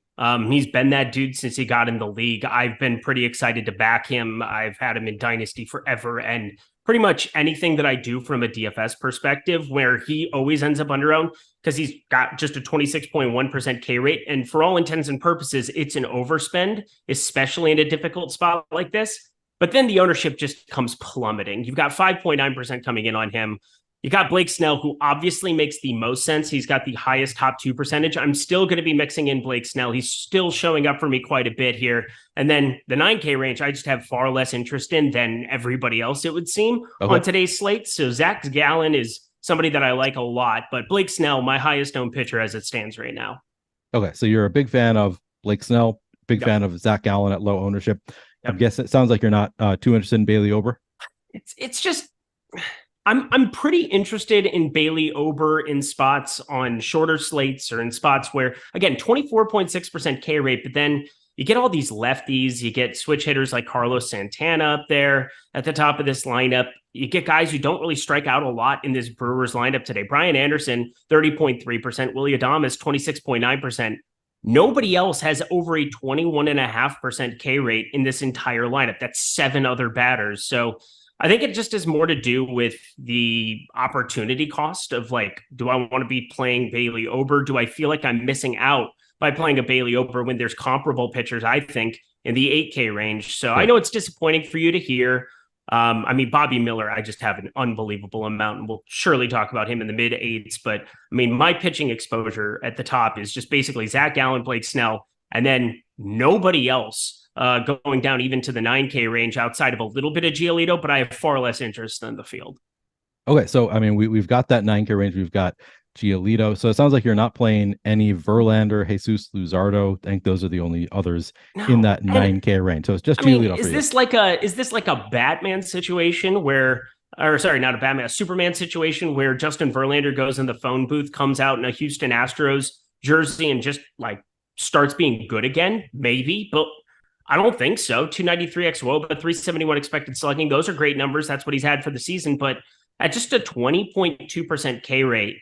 He's been that dude since he got in the league. I've been pretty excited to back him. I've had him in Dynasty forever. And pretty much anything that I do from a DFS perspective, where he always ends up underowned because he's got just a 26.1% K rate. And for all intents and purposes, it's an overspend, especially in a difficult spot like this. But then the ownership just comes plummeting. You've got 5.9% coming in on him. You got Blake Snell, who obviously makes the most sense. He's got the highest top 2 percentage. I'm still going to be mixing in Blake Snell. He's still showing up for me quite a bit here. And then the 9K range, I just have far less interest in than everybody else, it would seem, on today's slate. So Zach Gallen is somebody that I like a lot, but Blake Snell, my highest owned pitcher as it stands right now. Okay, so you're a big fan of Blake Snell, big fan of Zach Gallen at low ownership. I guess it sounds like you're not too interested in Bailey Ober. It's just... I'm pretty interested in Bailey Ober in spots on shorter slates or in spots where, again, 24.6% K rate, but then you get all these lefties, you get switch hitters like Carlos Santana up there at the top of this lineup. You get guys who don't really strike out a lot in this Brewers lineup today. Brian Anderson, 30.3%, Willy Adames, 26.9%. Nobody else has over a 21.5% K rate in this entire lineup. That's 7 other batters. So I think it just has more to do with the opportunity cost of like, do I want to be playing Bailey Ober? Do I feel like I'm missing out by playing a Bailey Ober when there's comparable pitchers, I think, in the 8K range? So I know it's disappointing for you to hear. I mean, Bobby Miller, I just have an unbelievable amount, and we'll surely talk about him in the mid 8s. But I mean, my pitching exposure at the top is just basically Zach Gallen, Blake Snell, and then nobody else going down even to the 9K range outside of a little bit of Giolito, but I have far less interest than the field. Okay, so I mean, we've got that 9K range. We've got Giolito. So it sounds like you're not playing any Verlander, Jesus Luzardo. I think those are the only others in that 9K range. So it's just Giolito. Is this like a Batman situation where, or sorry, not a Batman, a Superman situation where Justin Verlander goes in the phone booth, comes out in a Houston Astros jersey, and just like starts being good again? Maybe, but I don't think so. 293 xWOBA, 371 expected slugging. Those are great numbers. That's what he's had for the season. But at just a 20.2% K rate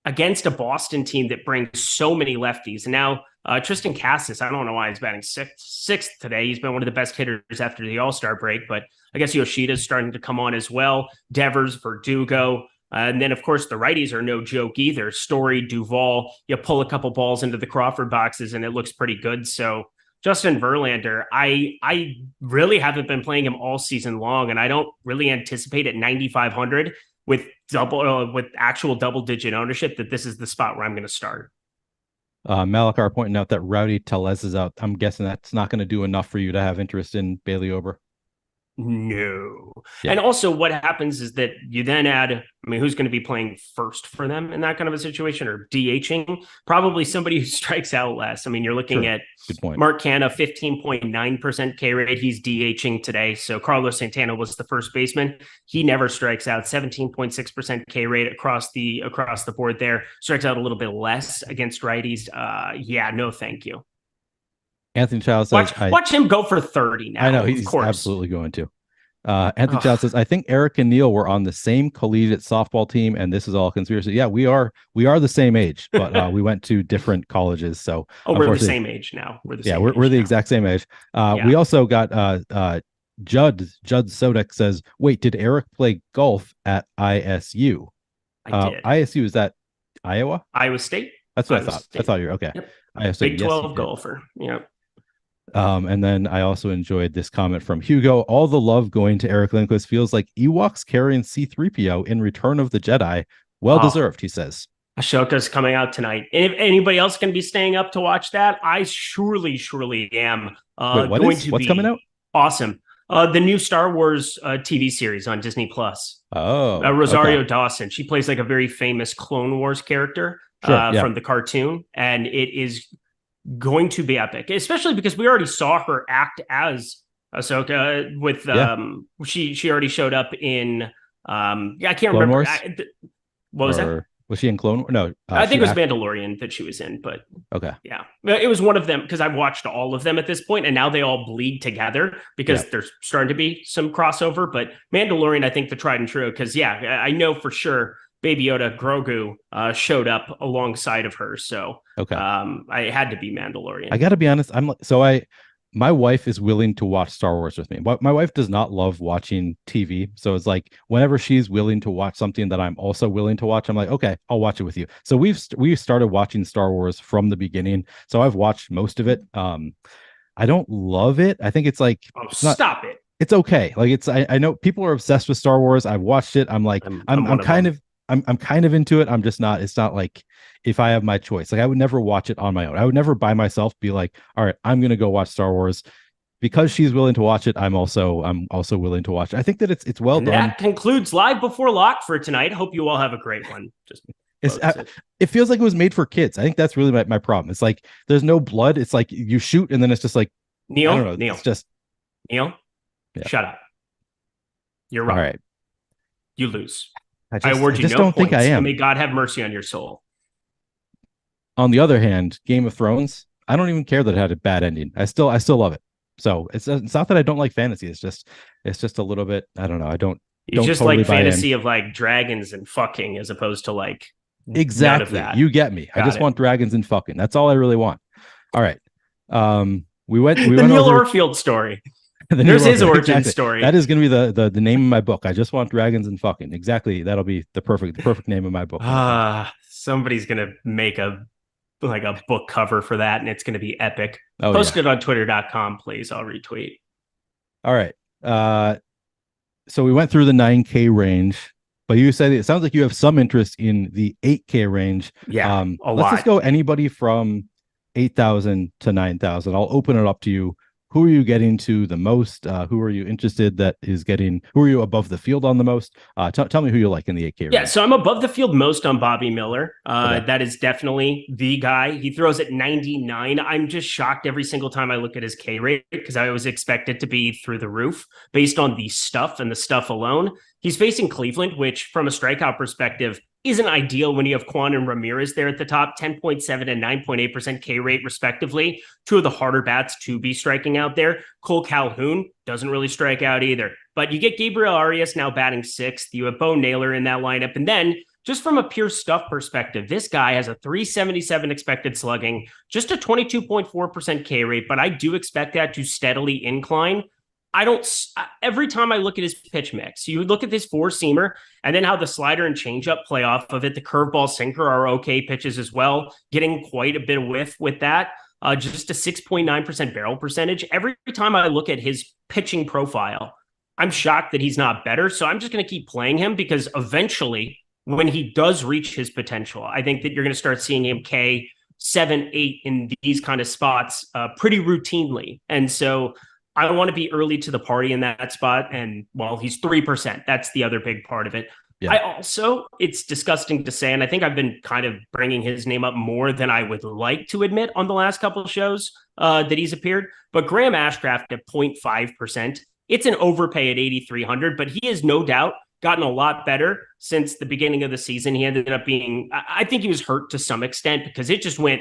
against a Boston team that brings so many lefties. And now Tristan Cassis, I don't know why he's batting sixth today. He's been one of the best hitters after the All-Star break, but I guess Yoshida's starting to come on as well. Devers, Verdugo. And then, of course, the righties are no joke either. Story, Duvall. You pull a couple balls into the Crawford boxes, and it looks pretty good. So Justin Verlander, I really haven't been playing him all season long, and I don't really anticipate at 9,500 with actual double-digit ownership that this is the spot where I'm going to start. Malakar pointing out that Rowdy Tellez is out. I'm guessing that's not going to do enough for you to have interest in Bailey Ober. No. Yeah. And also what happens is that you then add, who's going to be playing first for them in that kind of a situation, or DHing? Probably somebody who strikes out less. You're looking at good point. Mark Canha, 15.9% K rate. He's DHing today. So Carlos Santana was the first baseman. He never strikes out. 17.6% K rate across the board there. Strikes out a little bit less against righties. No, thank you. Anthony Child says, watch him go for 30 now. I know he's absolutely going to. Anthony Child says, I think Eric and Neil were on the same collegiate softball team, and this is all conspiracy. Yeah, we are the same age, but we went to different colleges. So we're the same age now. We're the exact same age. We also got Judd Sodek says, wait, did Eric play golf at ISU? I did. ISU, is that Iowa? Iowa State. That's what I thought. I thought you're okay. Yep. Big 12 golfer. Yep. And then I also enjoyed this comment from Hugo. All the love going to Eric Lindquist feels like Ewoks carrying C-3PO in Return of the Jedi. Well deserved, he says. Ashoka's coming out tonight. And if anybody else can be staying up to watch that, I surely am. What's coming out? Awesome. The new Star Wars TV series on Disney Plus. Oh, Rosario Dawson. She plays like a very famous Clone Wars character from the cartoon, and it is going to be epic, especially because we already saw her act as Ahsoka with she already showed up in I can't Clone remember what was that? Was she in Clone Wars? No, I think it was Mandalorian that she was in, but okay, yeah, it was one of them because I've watched all of them at this point, and now they all bleed together because there's starting to be some crossover. But Mandalorian, I think the tried and true, because I know for sure Baby Yoda Grogu showed up alongside of her, so okay, I had to be Mandalorian. I got to be honest, my wife is willing to watch Star Wars with me. But my wife does not love watching TV. So it's like whenever she's willing to watch something that I'm also willing to watch, I'm like, okay, I'll watch it with you. So we've started watching Star Wars from the beginning. So I've watched most of it. I don't love it. I think it's like stop it. It's okay. Like I know people are obsessed with Star Wars. I've watched it. I'm like I'm kind of into it. I'm just not. It's not like if I have my choice. Like I would never watch it on my own. I would never by myself be like, all right, I'm gonna go watch Star Wars. Because she's willing to watch it, I'm also willing to watch it. I think that it's well done. That concludes Live Before Lock for tonight. Hope you all have a great one. It feels like it was made for kids. I think that's really my problem. It's like there's no blood. It's like you shoot and then it's just like Neil. I don't know. Neil. It's just Neil. Yeah. Shut up. You're wrong. All right. You lose. I award you no don't points, think I am. And may God have mercy on your soul. On the other hand, Game of Thrones, I don't even care that it had a bad ending. I still love it. So it's not that I don't like fantasy. It's just a little bit. I don't know. You just totally like fantasy of like dragons and fucking as opposed to like exactly. None of that. You get me. I just want dragons and fucking. That's all I really want. All right. We went the Neil Orfield story. There's his origin story. That is going to be the name of my book. I just want dragons and fucking. Exactly. That'll be the perfect name of my book. Somebody's going to make a book cover for that, and it's going to be epic. Post it on twitter.com, please. I'll retweet. All right. So we went through the 9K range, but you said it sounds like you have some interest in the 8K range. Yeah, let's just go anybody from 8,000 to 9,000. I'll open it up to you. who are you getting to the most? Who are you interested that is getting? Who are you above the field on the most? Tell me who you like in the 8K range. Yeah, so I'm above the field most on Bobby Miller. Okay. That is definitely the guy. He throws at 99. I'm just shocked every single time I look at his K rate because I always expect it to be through the roof based on the stuff and the stuff alone. He's facing Cleveland, which from a strikeout perspective isn't ideal when you have Quan and Ramirez there at the top, 10.7 and 9.8% K rate respectively. Two of the harder bats to be striking out there. Cole Calhoun doesn't really strike out either. But you get Gabriel Arias now batting 6th. You have Bo Naylor in that lineup. And then just from a pure stuff perspective, this guy has a 377 expected slugging, just a 22.4% K rate, but I do expect that to steadily incline. Every time I look at his pitch mix, you look at this 4-seamer and then how the slider and changeup play off of it. The curveball sinker are okay pitches as well, getting quite a bit of whiff with that. Just a 6.9% barrel percentage. Every time I look at his pitching profile, I'm shocked that he's not better. So I'm just going to keep playing him because eventually when he does reach his potential, I think that you're going to start seeing him K 7, 8 in these kind of spots pretty routinely. And so I want to be early to the party in that spot. And well, he's 3%. That's the other big part of it. Yeah. It's disgusting to say, and I think I've been kind of bringing his name up more than I would like to admit on the last couple of shows that he's appeared. But Graham Ashcraft at 0.5%, it's an overpay at 8,300, but he has no doubt gotten a lot better since the beginning of the season. He ended up being, I think he was hurt to some extent because it just went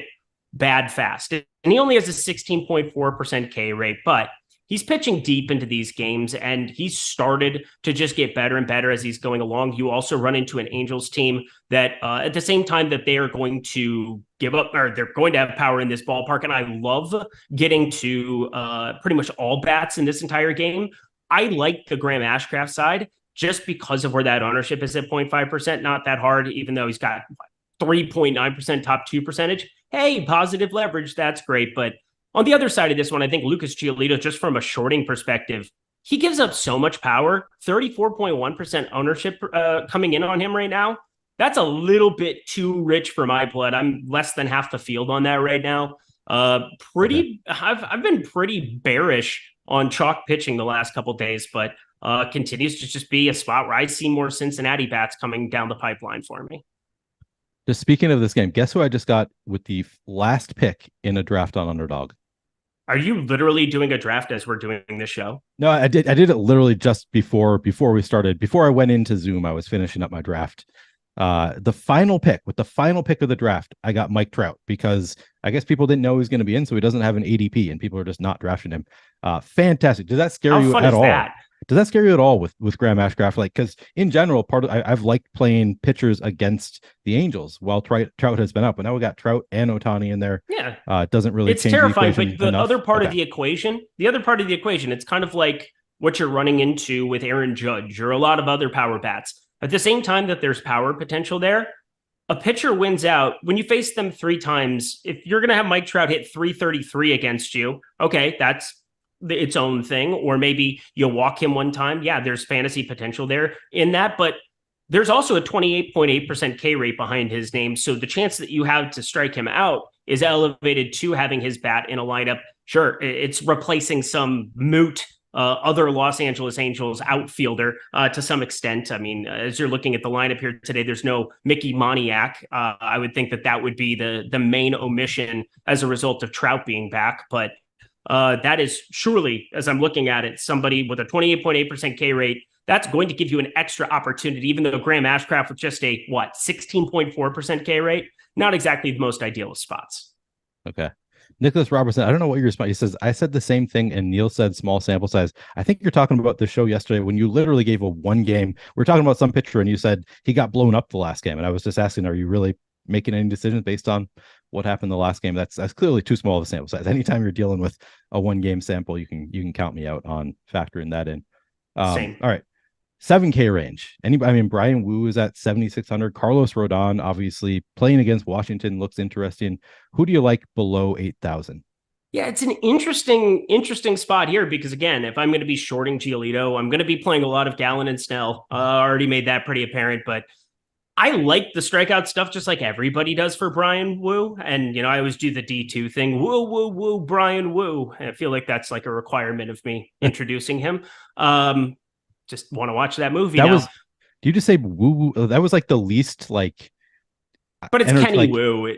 bad fast. And he only has a 16.4% K rate, but he's pitching deep into these games, and he's started to just get better and better as he's going along. You also run into an Angels team that at the same time that they are going to give up, or they're going to have power in this ballpark. And I love getting to pretty much all bats in this entire game. I like the Graham Ashcraft side just because of where that ownership is at 0.5%. Not that hard, even though he's got 3.9% top 2 percentage. Hey, positive leverage. That's great. But on the other side of this one, I think Lucas Giolito, just from a shorting perspective, he gives up so much power, 34.1% ownership coming in on him right now. That's a little bit too rich for my blood. I'm less than half the field on that right now. I've been pretty bearish on chalk pitching the last couple of days, but continues to just be a spot where I see more Cincinnati bats coming down the pipeline for me. Just speaking of this game, guess who I just got with the last pick in a draft on Underdog? Are you literally doing a draft as we're doing this show? No, I did it literally just before we started. Before I went into Zoom, I was finishing up my draft. The final pick of the draft, I got Mike Trout because I guess people didn't know he was going to be in, so he doesn't have an ADP and people are just not drafting him. Fantastic. Does that scare you at all? That? Does that scare you at all with Graham Ashcraft? Like, because in general, I've liked playing pitchers against the Angels while Trout has been up, but now we got Trout and Ohtani in there. Yeah, it doesn't really. It's change terrifying. The but the enough. other part of the equation, it's kind of like what you're running into with Aaron Judge or a lot of other power bats. At the same time that there's power potential there, a pitcher wins out when you face them 3 times. If you're going to have Mike Trout hit 333 against you, okay, that's its own thing. Or maybe you'll walk him one time. Yeah, there's fantasy potential there in that, but there's also a 28.8% K rate behind his name. So the chance that you have to strike him out is elevated to having his bat in a lineup. Sure, it's replacing some moot other Los Angeles Angels outfielder to some extent. I mean, as you're looking at the lineup here today, there's no Mickey Moniak. I would think that would be the main omission as a result of Trout being back. But that is surely, as I'm looking at it, somebody with a 28.8% K rate, that's going to give you an extra opportunity, even though Graham Ashcraft with just a 16.4% K rate, not exactly the most ideal of spots. Okay. Nicholas Robertson, I don't know what your response. He says, I said the same thing, and Neil said small sample size. I think you're talking about the show yesterday when you literally gave a 1 game. We're talking about some pitcher, and you said he got blown up the last game. And I was just asking, are you really making any decisions based on what happened the last game? That's clearly too small of a sample size. Anytime you're dealing with a 1 game sample, you can count me out on factoring that in. Same. All right. 7K range. Brian Wu is at 7,600. Carlos Rodon, obviously playing against Washington, looks interesting. Who do you like below 8,000? Yeah, it's an interesting spot here because, again, if I'm going to be shorting Giolito, I'm going to be playing a lot of Gallen and Snell. Already made that pretty apparent, but I like the strikeout stuff just like everybody does for Brian Wu. And, I always do the D2 thing. Woo, woo, woo, Brian Wu. And I feel like that's like a requirement of me introducing him. Just want to watch that movie now. Do you just say woo woo? That was like the least like. But it's Kenny Wu.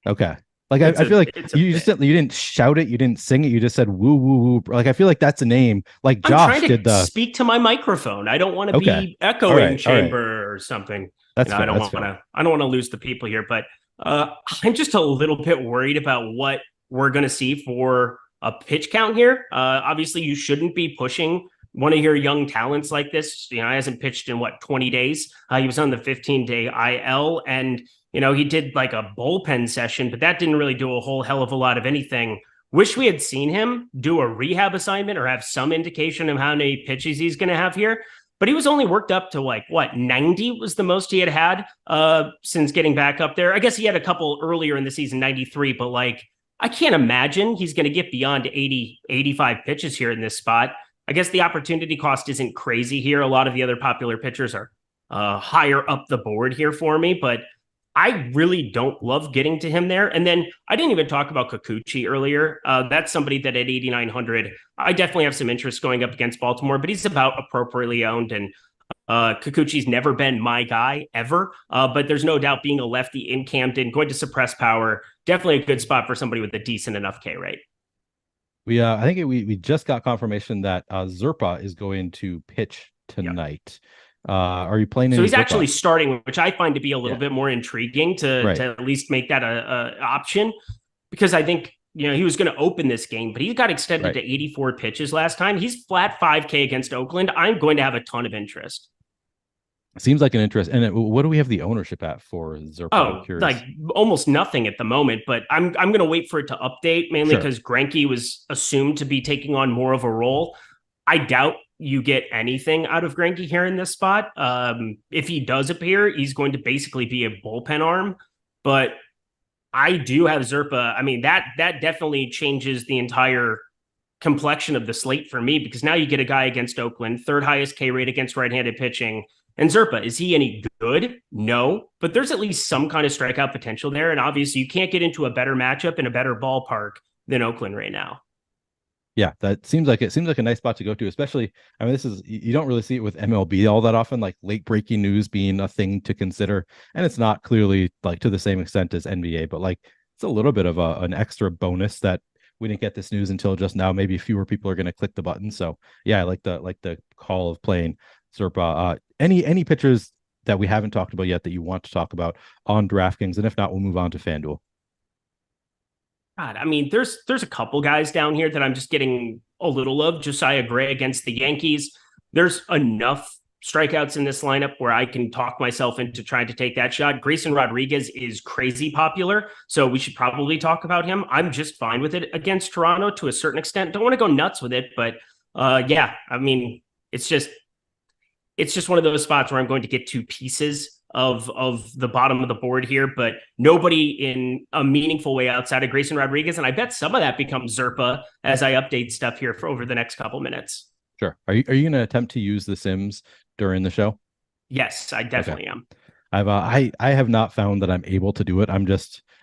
Okay. Like I feel like you didn't shout it, you didn't sing it, you just said woo woo woo. Like I feel like that's a name. Like Josh did the speak to my microphone. I don't want to be echoing chamber or something. That's I don't want to lose the people here, but I'm just a little bit worried about what we're going to see for a pitch count here. Obviously, you shouldn't be pushing one of your young talents like this. He hasn't pitched in 20 days. He was on the 15-day IL, and he did like a bullpen session, but that didn't really do a whole hell of a lot of anything. Wish we had seen him do a rehab assignment or have some indication of how many pitches he's going to have here. But he was only worked up to 90 was the most he had since getting back up there. I guess he had a couple earlier in the season, 93, but I can't imagine he's going to get beyond 80, 85 pitches here in this spot. I guess the opportunity cost isn't crazy here. A lot of the other popular pitchers are higher up the board here for me, but I really don't love getting to him there. And then I didn't even talk about Kikuchi earlier. That's somebody that at 8,900, I definitely have some interest going up against Baltimore, but he's about appropriately owned. And Kikuchi's never been my guy ever. But there's no doubt being a lefty in Camden, going to suppress power, definitely a good spot for somebody with a decent enough K rate. I think we just got confirmation that Zerpa is going to pitch tonight. Yep. Are you playing? So he's actually starting, which I find to be a little bit more intriguing to at least make that a option, because I think he was going to open this game, but he got extended to 84 pitches last time. He's flat 5K against Oakland. I'm going to have a ton of interest. Seems like an interest. And what do we have the ownership at for Zerpa? Oh, like almost nothing at the moment, but I'm going to wait for it to update, mainly because Greinke was assumed to be taking on more of a role. I doubt you get anything out of Greinke here in this spot. If he does appear, he's going to basically be a bullpen arm, but I do have Zerpa. I mean, that definitely changes the entire complexion of the slate for me, because now you get a guy against Oakland, third highest K rate against right-handed pitching. And Zerpa, is he any good? No, but there's at least some kind of strikeout potential there. And obviously you can't get into a better matchup in a better ballpark than Oakland right now. Yeah, that seems like a nice spot to go to, especially, I mean, you don't really see it with MLB all that often, like late breaking news being a thing to consider. And it's not clearly like to the same extent as NBA, but like it's a little bit of an extra bonus that we didn't get this news until just now. Maybe fewer people are going to click the button. So yeah, I like the call of playing Zerpa. Any pitchers that we haven't talked about yet that you want to talk about on DraftKings? And if not, we'll move on to FanDuel. God, I mean, there's a couple guys down here that I'm just getting a little of. Josiah Gray against the Yankees. There's enough strikeouts in this lineup where I can talk myself into trying to take that shot. Grayson Rodriguez is crazy popular, so we should probably talk about him. I'm just fine with it against Toronto to a certain extent. Don't want to go nuts with it, but yeah, I mean, it's just one of those spots where I'm going to get two pieces of the bottom of the board here, but nobody in a meaningful way outside of Grayson Rodriguez. And I bet some of that becomes Zerpa as I update stuff here for over the next couple minutes. Sure. Are you going to attempt to use the Sims during the show? Yes, I definitely am. I have not found that I'm able to do it.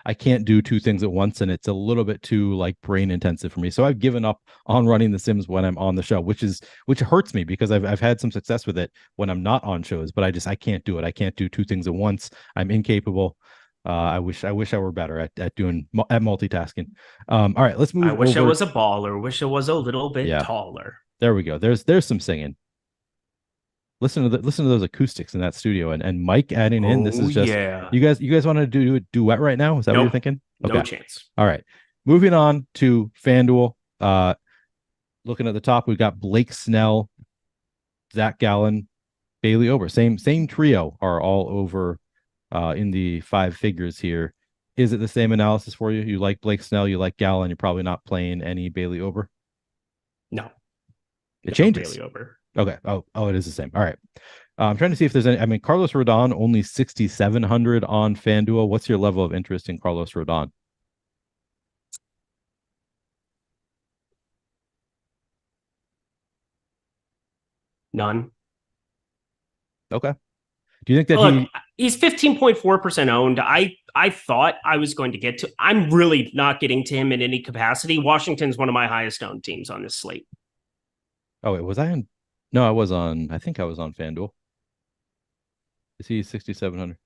I can't do two things at once, and it's a little bit too like brain intensive for me. So I've given up on running the Sims when I'm on the show, which hurts me because I've had some success with it when I'm not on shows, but I can't do it. I can't do two things at once. I'm incapable. I wish I were better at multitasking. All right, let's move. I wish I was a baller. Wish I was a little bit taller. There we go. There's some singing. Listen to those acoustics in that studio, and Mike adding in. This is just you guys want to do a duet right now? Is that what you're thinking? Okay. No chance. All right, moving on to FanDuel. Looking at the top, we've got Blake Snell, Zach Gallen, Bailey Ober. Same trio are all over in the five figures here. Is it the same analysis for you? You like Blake Snell, you like Gallen. You're probably not playing any Bailey Ober. No, it changes. Bailey Ober. Okay. Oh, it is the same. All right. I'm trying to see if there's any. I mean, Carlos Rodon only 6,700 on FanDuel. What's your level of interest in Carlos Rodon? None. Okay. Do you think that Look, he's 15.4% owned. I thought I was going to get to. I'm really not getting to him in any capacity. Washington's one of my highest owned teams on this slate. Oh, wait, was I on? No, I was on. I think I was on FanDuel. Is he 6,700?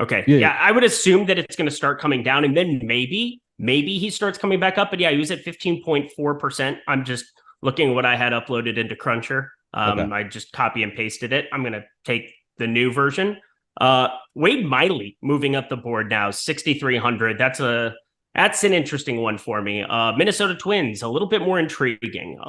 Okay. Yeah, I would assume that it's going to start coming down, and then maybe he starts coming back up. But yeah, he was at 15.4%. I'm just looking at what I had uploaded into Cruncher. I just copy and pasted it. I'm going to take the new version. Wade Miley moving up the board now, 6,300. That's an interesting one for me. Minnesota Twins, a little bit more intriguing.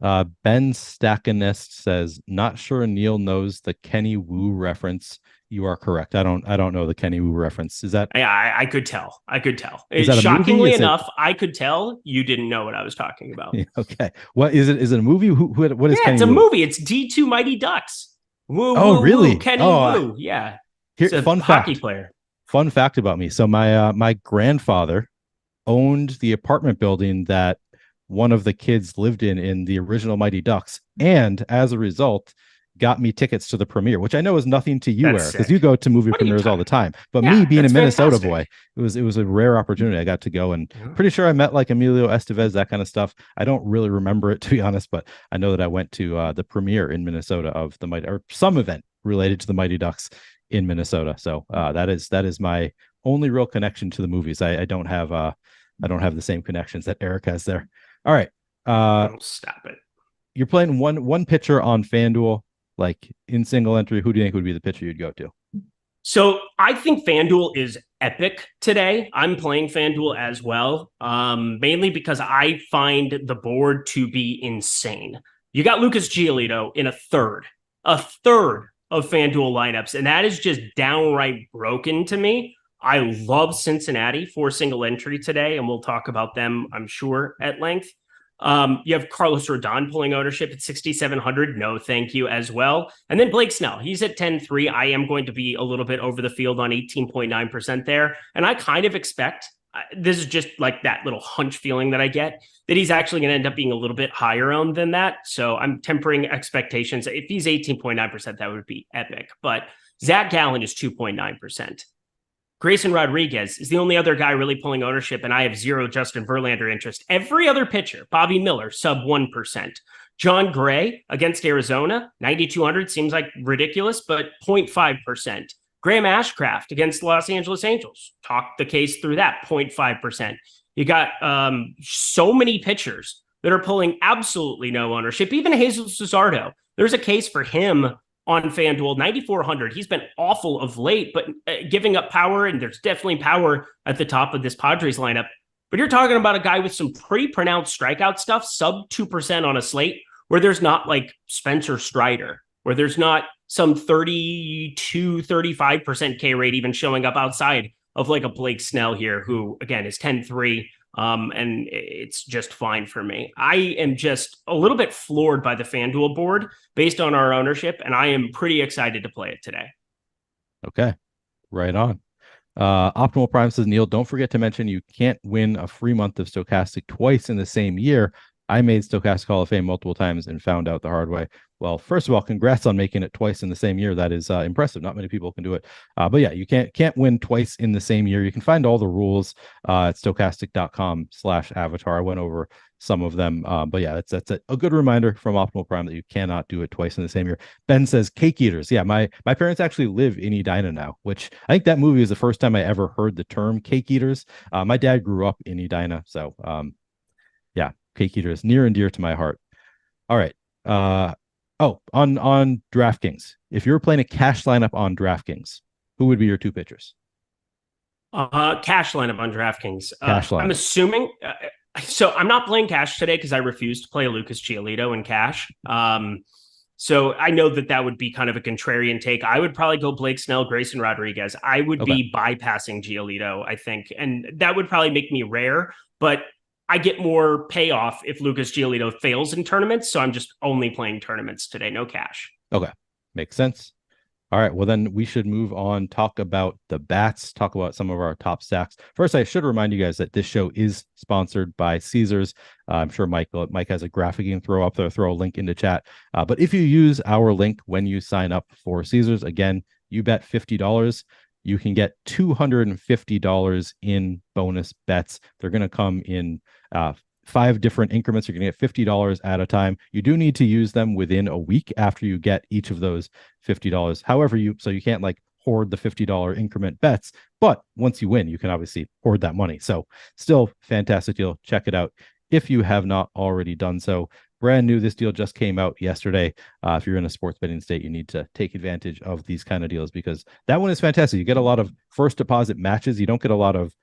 Ben Stackinist says, not sure Neil knows the Kenny Wu reference. You are correct. I don't know the Kenny Wu reference. Is that? Yeah, I could tell. Is that shockingly enough, I could tell you didn't know what I was talking about. Okay. What is it? Is it a movie? What is? Yeah, Kenny it's a Wu? movie. It's D2 Mighty Ducks. Woo, really? Woo, Kenny Wu. Yeah. Here, He's a fun hockey fact. player. Fun fact about me. So my grandfather owned the apartment building that one of the kids lived in the original Mighty Ducks, and as a result, got me tickets to the premiere, which I know is nothing to you, Eric, because you go to movie premieres all the time. But me being a Minnesota boy, it was a rare opportunity. I got to go, and pretty sure I met like Emilio Estevez, that kind of stuff. I don't really remember it, to be honest, but I know that I went to the premiere in Minnesota of the Mighty, or some event related to the Mighty Ducks in Minnesota. So that is my only real connection to the movies. I don't have the same connections that Eric has there. All right. Don't stop it. You're playing one pitcher on FanDuel, like in single entry. Who do you think would be the pitcher you'd go to? So I think FanDuel is epic today. I'm playing FanDuel as well, mainly because I find the board to be insane. You got Lucas Giolito in a third of FanDuel lineups, and that is just downright broken to me. I love Cincinnati for single entry today, and we'll talk about them, I'm sure, at length. You have Carlos Rodon pulling ownership at 6,700. No, thank you as well. And then Blake Snell, he's at 10.3. I am going to be a little bit over the field on 18.9% there. And I kind of expect, this is just like that little hunch feeling that I get, that he's actually going to end up being a little bit higher owned than that. So I'm tempering expectations. If he's 18.9%, that would be epic. But Zach Gallen is 2.9%. Grayson Rodriguez is the only other guy really pulling ownership, and I have zero Justin Verlander interest. Every other pitcher, Bobby Miller, sub 1%. John Gray against Arizona, 9,200 seems like ridiculous, but 0.5%. Graham Ashcraft against the Los Angeles Angels, talk the case through that, 0.5%. You got so many pitchers that are pulling absolutely no ownership. Even Jesus Luzardo, there's a case for him on FanDuel, 9,400. He's been awful of late, but giving up power, and there's definitely power at the top of this Padres lineup. But you're talking about a guy with some pretty pronounced strikeout stuff, sub 2% on a slate, where there's not like Spencer Strider, where there's not some 32, 35% K rate even showing up outside of like a Blake Snell here, who again is 10.3. And it's just fine for me. I am just a little bit floored by the FanDuel board based on our ownership, and I am pretty excited to play it today. Okay, right on. Optimal Prime says, Neil, don't forget to mention you can't win a free month of Stochastic twice in the same year. I made Stochastic Hall of Fame multiple times and found out the hard way. Well, first of all, congrats on making it twice in the same year. That is impressive. Not many people can do it. But yeah, you can't win twice in the same year. You can find all the rules at stochastic.com/avatar. I went over some of them. But yeah, that's a good reminder from Optimal Prime that you cannot do it twice in the same year. Ben says Cake Eaters. Yeah, my parents actually live in Edina now, which I think that movie is the first time I ever heard the term Cake Eaters. My dad grew up in Edina. So yeah, Cake Eaters, near and dear to my heart. All right. On DraftKings, if you're playing a cash lineup on DraftKings, who would be your two pitchers? Cash lineup on DraftKings. Cash lineup. I'm assuming. So I'm not playing cash today because I refuse to play Lucas Giolito in cash. So I know that would be kind of a contrarian take. I would probably go Blake Snell, Grayson Rodriguez. I would be bypassing Giolito, I think. And that would probably make me rare, but I get more payoff if Lucas Giolito fails in tournaments. So I'm just only playing tournaments today. No cash. Okay. Makes sense. All right, well then we should move on, talk about the bats, talk about some of our top stacks. First, I should remind you guys that this show is sponsored by Caesars. I'm sure Mike has a graphic you can throw up there, throw a link into chat. But if you use our link when you sign up for Caesars, again, you bet $50, you can get $250 in bonus bets. They're going to come in 5 different increments. You're going to get $50 at a time. You do need to use them within a week after you get each of those $50. However, you can't like hoard the $50 increment bets, but once you win, you can obviously hoard that money. So still fantastic deal. Check it out if you have not already done so. Brand new. This deal just came out yesterday. If you're in a sports betting state, you need to take advantage of these kind of deals because that one is fantastic. You get a lot of first deposit matches. You don't get a lot of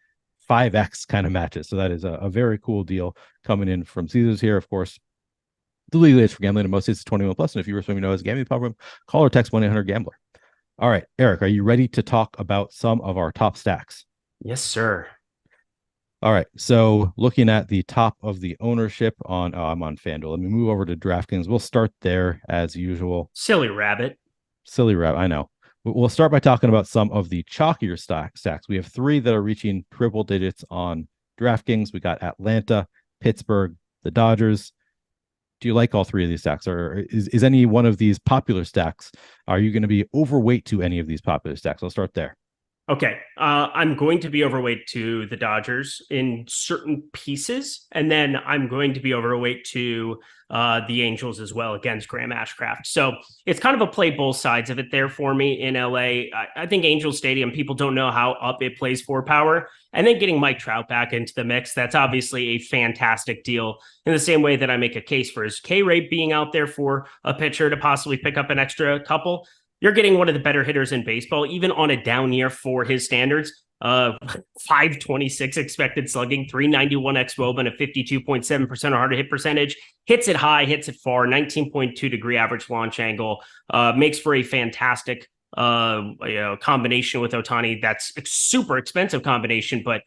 5x kind of matches. So that is a very cool deal coming in from Caesars here. Of course, the legal age for gambling in most states is 21 plus. And if you were swimming, know as a gambling problem, call or text 1-800-GAMBLER. All right, Eric, are you ready to talk about some of our top stacks? Yes, sir. All right, so looking at the top of the ownership on, I'm on FanDuel. Let me move over to DraftKings. We'll start there as usual. Silly rabbit, I know. We'll start by talking about some of the chalkier stacks. We have 3 that are reaching triple digits on DraftKings. We got Atlanta, Pittsburgh, the Dodgers. Do you like all 3 of these stacks, or is any one of these popular stacks? Are you going to be overweight to any of these popular stacks? I'll start there. Okay. I'm going to be overweight to the Dodgers in certain pieces, and then I'm going to be overweight to the Angels as well against Graham Ashcraft. So it's kind of a play both sides of it there for me in LA. I think Angel Stadium, people don't know how up it plays for power. And then getting Mike Trout back into the mix, that's obviously a fantastic deal in the same way that I make a case for his K rate being out there for a pitcher to possibly pick up an extra couple. You're getting one of the better hitters in baseball, even on a down year for his standards. 526 expected slugging, 391 xWOBA, and a 52.7% hard hit percentage. Hits it high, hits it far, 19.2 degree average launch angle. Makes for a fantastic combination with Ohtani. That's a super expensive combination, but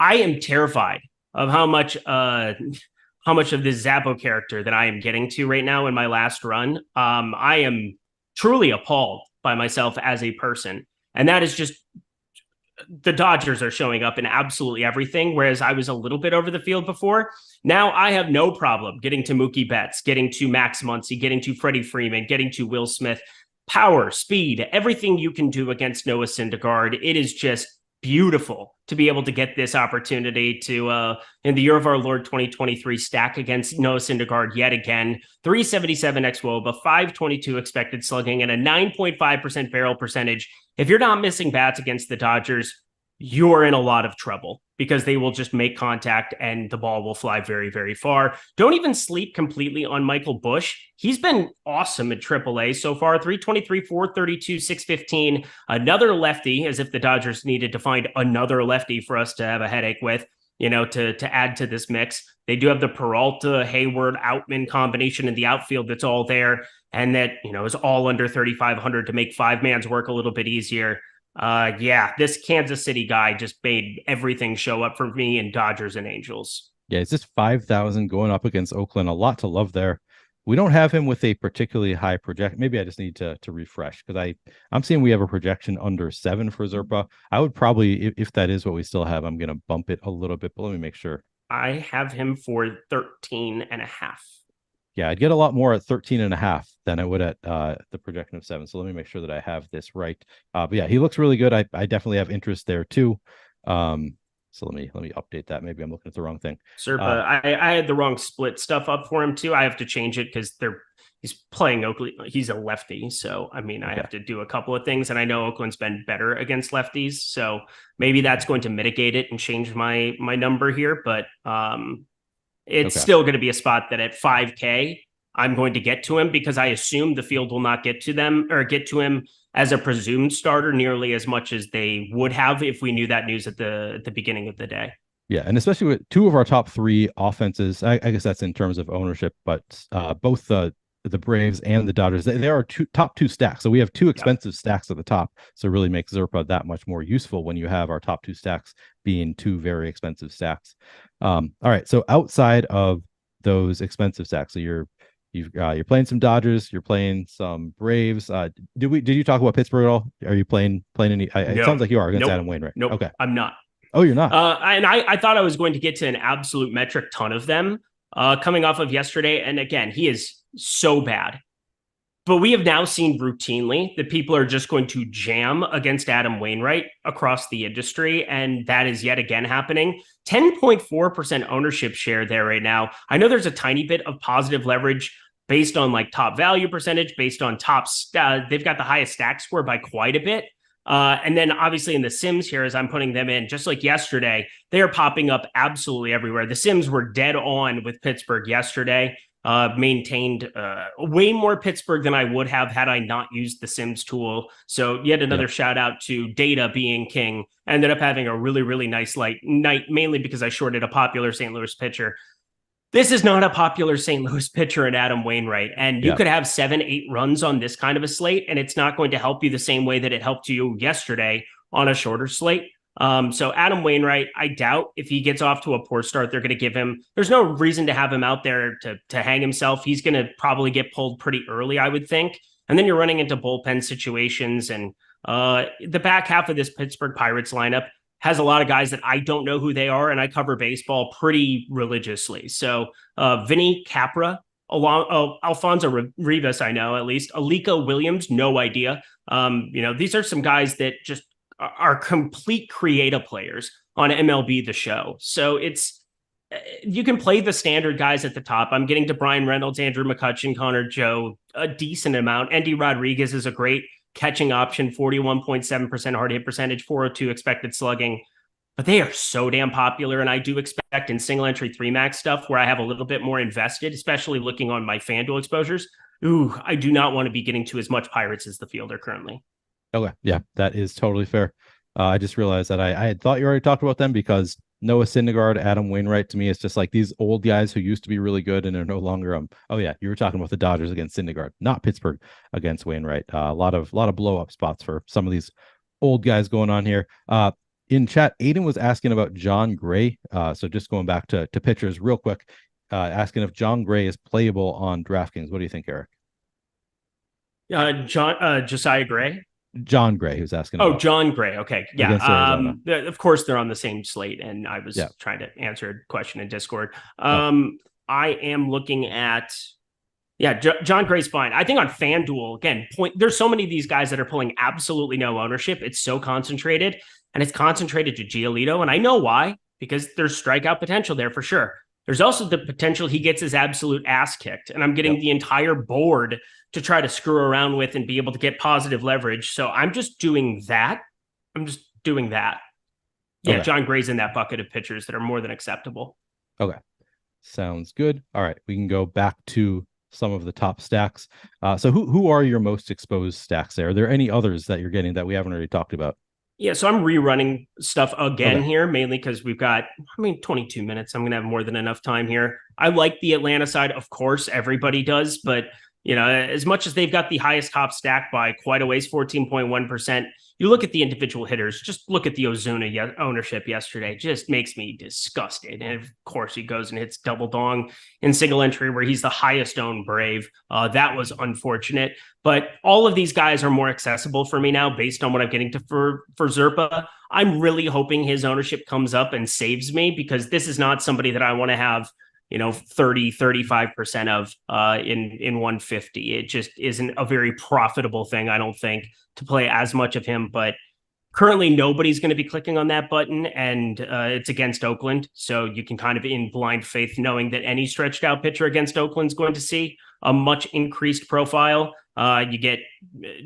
I am terrified of how much of this Zappo character that I am getting to right now in my last run. I am truly appalled by myself as a person. And that is just, the Dodgers are showing up in absolutely everything, whereas I was a little bit over the field before. Now I have no problem getting to Mookie Betts, getting to Max Muncy, getting to Freddie Freeman, getting to Will Smith. Power, speed, everything you can do against Noah Syndergaard. It is just beautiful to be able to get this opportunity to, in the year of our Lord 2023, stack against Noah Syndergaard yet again. 377 xWOBA, 522 expected slugging, and a 9.5% barrel percentage. If you're not missing bats against the Dodgers, you're in a lot of trouble because they will just make contact and the ball will fly very, very far. Don't even sleep completely on Michael Busch. He's been awesome at AAA so far. 323, 432, 615. Another lefty, as if the Dodgers needed to find another lefty for us to have a headache with, to add to this mix. They do have the Peralta, Hayward, Outman combination in the outfield that's all there. And that, is all under 3,500 to make 5-man's work a little bit easier. This Kansas City guy just made everything show up for me in Dodgers and Angels. Yeah, it's just 5,000 going up against Oakland. A lot to love there. We don't have him with a particularly high project. Maybe I just need to refresh because I'm seeing we have a projection under 7 for Zerpa. I would probably, if that is what we still have, I'm going to bump it a little bit, but let me make sure. I have him for 13.5. Yeah, I'd get a lot more at 13.5 than I would at the projection of 7. So let me make sure that I have this right. But yeah, he looks really good. I definitely have interest there too. So let me update that. Maybe I'm looking at the wrong thing. Serpa, I had the wrong split stuff up for him too. I have to change it because he's playing Oakland. He's a lefty, so I have to do a couple of things, and I know Oakland's been better against lefties, so maybe that's going to mitigate it and change my number here. But it's still going to be a spot that at 5K, I'm going to get to him because I assume the field will not get to him as a presumed starter nearly as much as they would have if we knew that news at the beginning of the day. Yeah, and especially with 2 of our top 3 offenses, I guess that's in terms of ownership, but both the Braves and the Dodgers, they are top 2 stacks. So we have 2 expensive stacks at the top. So it really makes Zerpa that much more useful when you have our top 2 stacks being 2 very expensive stacks. All right, so outside of those expensive stacks, so your You're playing some Dodgers. You're playing some Braves. Did you talk about Pittsburgh at all? Are you playing any? No. It sounds like you are against Nope. Adam Wainwright. Nope. Okay. I'm not. Oh, you're not. And I thought I was going to get to an absolute metric ton of them coming off of yesterday. And again, he is so bad. But we have now seen routinely that people are just going to jam against Adam Wainwright across the industry. And that is yet again happening. 10.4% ownership share there right now. I know there's a tiny bit of positive leverage based on like top value percentage, based on they've got the highest stack score by quite a bit. And then obviously in the Sims here, as I'm putting them in, just like yesterday, they are popping up absolutely everywhere. The Sims were dead on with Pittsburgh yesterday. Maintained way more Pittsburgh than I would have had I not used the Sims tool. So yet another shout out to data being king. Ended up having a really, really nice night, mainly because I shorted a popular St. Louis pitcher. This is not a popular St. Louis pitcher in Adam Wainwright. And you could have 7-8 runs on this kind of a slate, and it's not going to help you the same way that it helped you yesterday on a shorter slate. So Adam Wainwright, I doubt if he gets off to a poor start, they're going to give him, there's no reason to have him out there to hang himself. He's going to probably get pulled pretty early, I would think. And then you're running into bullpen situations, and the back half of this Pittsburgh Pirates lineup has a lot of guys that I don't know who they are, and I cover baseball pretty religiously. So Vinny Capra, Alfonso Rivas, I know at least. Alika Williams, no idea. These are some guys that just are complete creative players on MLB The Show. So you can play the standard guys at the top. I'm getting to Brian Reynolds, Andrew McCutchen, Connor Joe, a decent amount. Andy Rodriguez is a great catching option, 41.7% hard hit percentage, 402 expected slugging. But they are so damn popular, and I do expect in single entry 3-max stuff where I have a little bit more invested, especially looking on my FanDuel exposures. I do not want to be getting to as much Pirates as the field are currently. Okay. Yeah, that is totally fair. I just realized that I had thought you already talked about them because Noah Syndergaard, Adam Wainwright, to me, it's just like these old guys who used to be really good and are no longer. Oh yeah, you were talking about the Dodgers against Syndergaard, not Pittsburgh against Wainwright. A lot of blow up spots for some of these old guys going on here. In chat, Aiden was asking about John Gray. So just going back to pitchers real quick, asking if John Gray is playable on DraftKings. What do you think, Eric? Josiah Gray. John Gray, who's asking. Oh, John Gray. Okay. Yeah. Of course, they're on the same slate, and I was trying to answer a question in Discord. I am looking at, John Gray's fine. I think on FanDuel, again, there's so many of these guys that are pulling absolutely no ownership. It's so concentrated, and it's concentrated to Giolito, and I know why, because there's strikeout potential there for sure. There's also the potential he gets his absolute ass kicked, and I'm getting the entire board to try to screw around with and be able to get positive leverage. So I'm just doing that. Yeah, John Gray's in that bucket of pitchers that are more than acceptable. Okay. Sounds good. All right. We can go back to some of the top stacks. So who are your most exposed stacks there? Are there any others that you're getting that we haven't already talked about? Yeah, so I'm rerunning stuff again here, mainly because we've got, 22 minutes. I'm going to have more than enough time here. I like the Atlanta side. Of course, everybody does. But, as much as they've got the highest top stack by quite a ways, 14.1%, you look at the individual hitters, just look at the Ozuna ownership yesterday, just makes me disgusted. And of course, he goes and hits double dong in single entry where he's the highest owned Brave. That was unfortunate. But all of these guys are more accessible for me now based on what I'm getting to for Zerpa. I'm really hoping his ownership comes up and saves me, because this is not somebody that I want to have 30-35% of in 150. It just isn't a very profitable thing, I don't think, to play as much of him. But currently nobody's going to be clicking on that button, and it's against Oakland. So you can kind of in blind faith knowing that any stretched out pitcher against Oakland's going to see a much increased profile. You get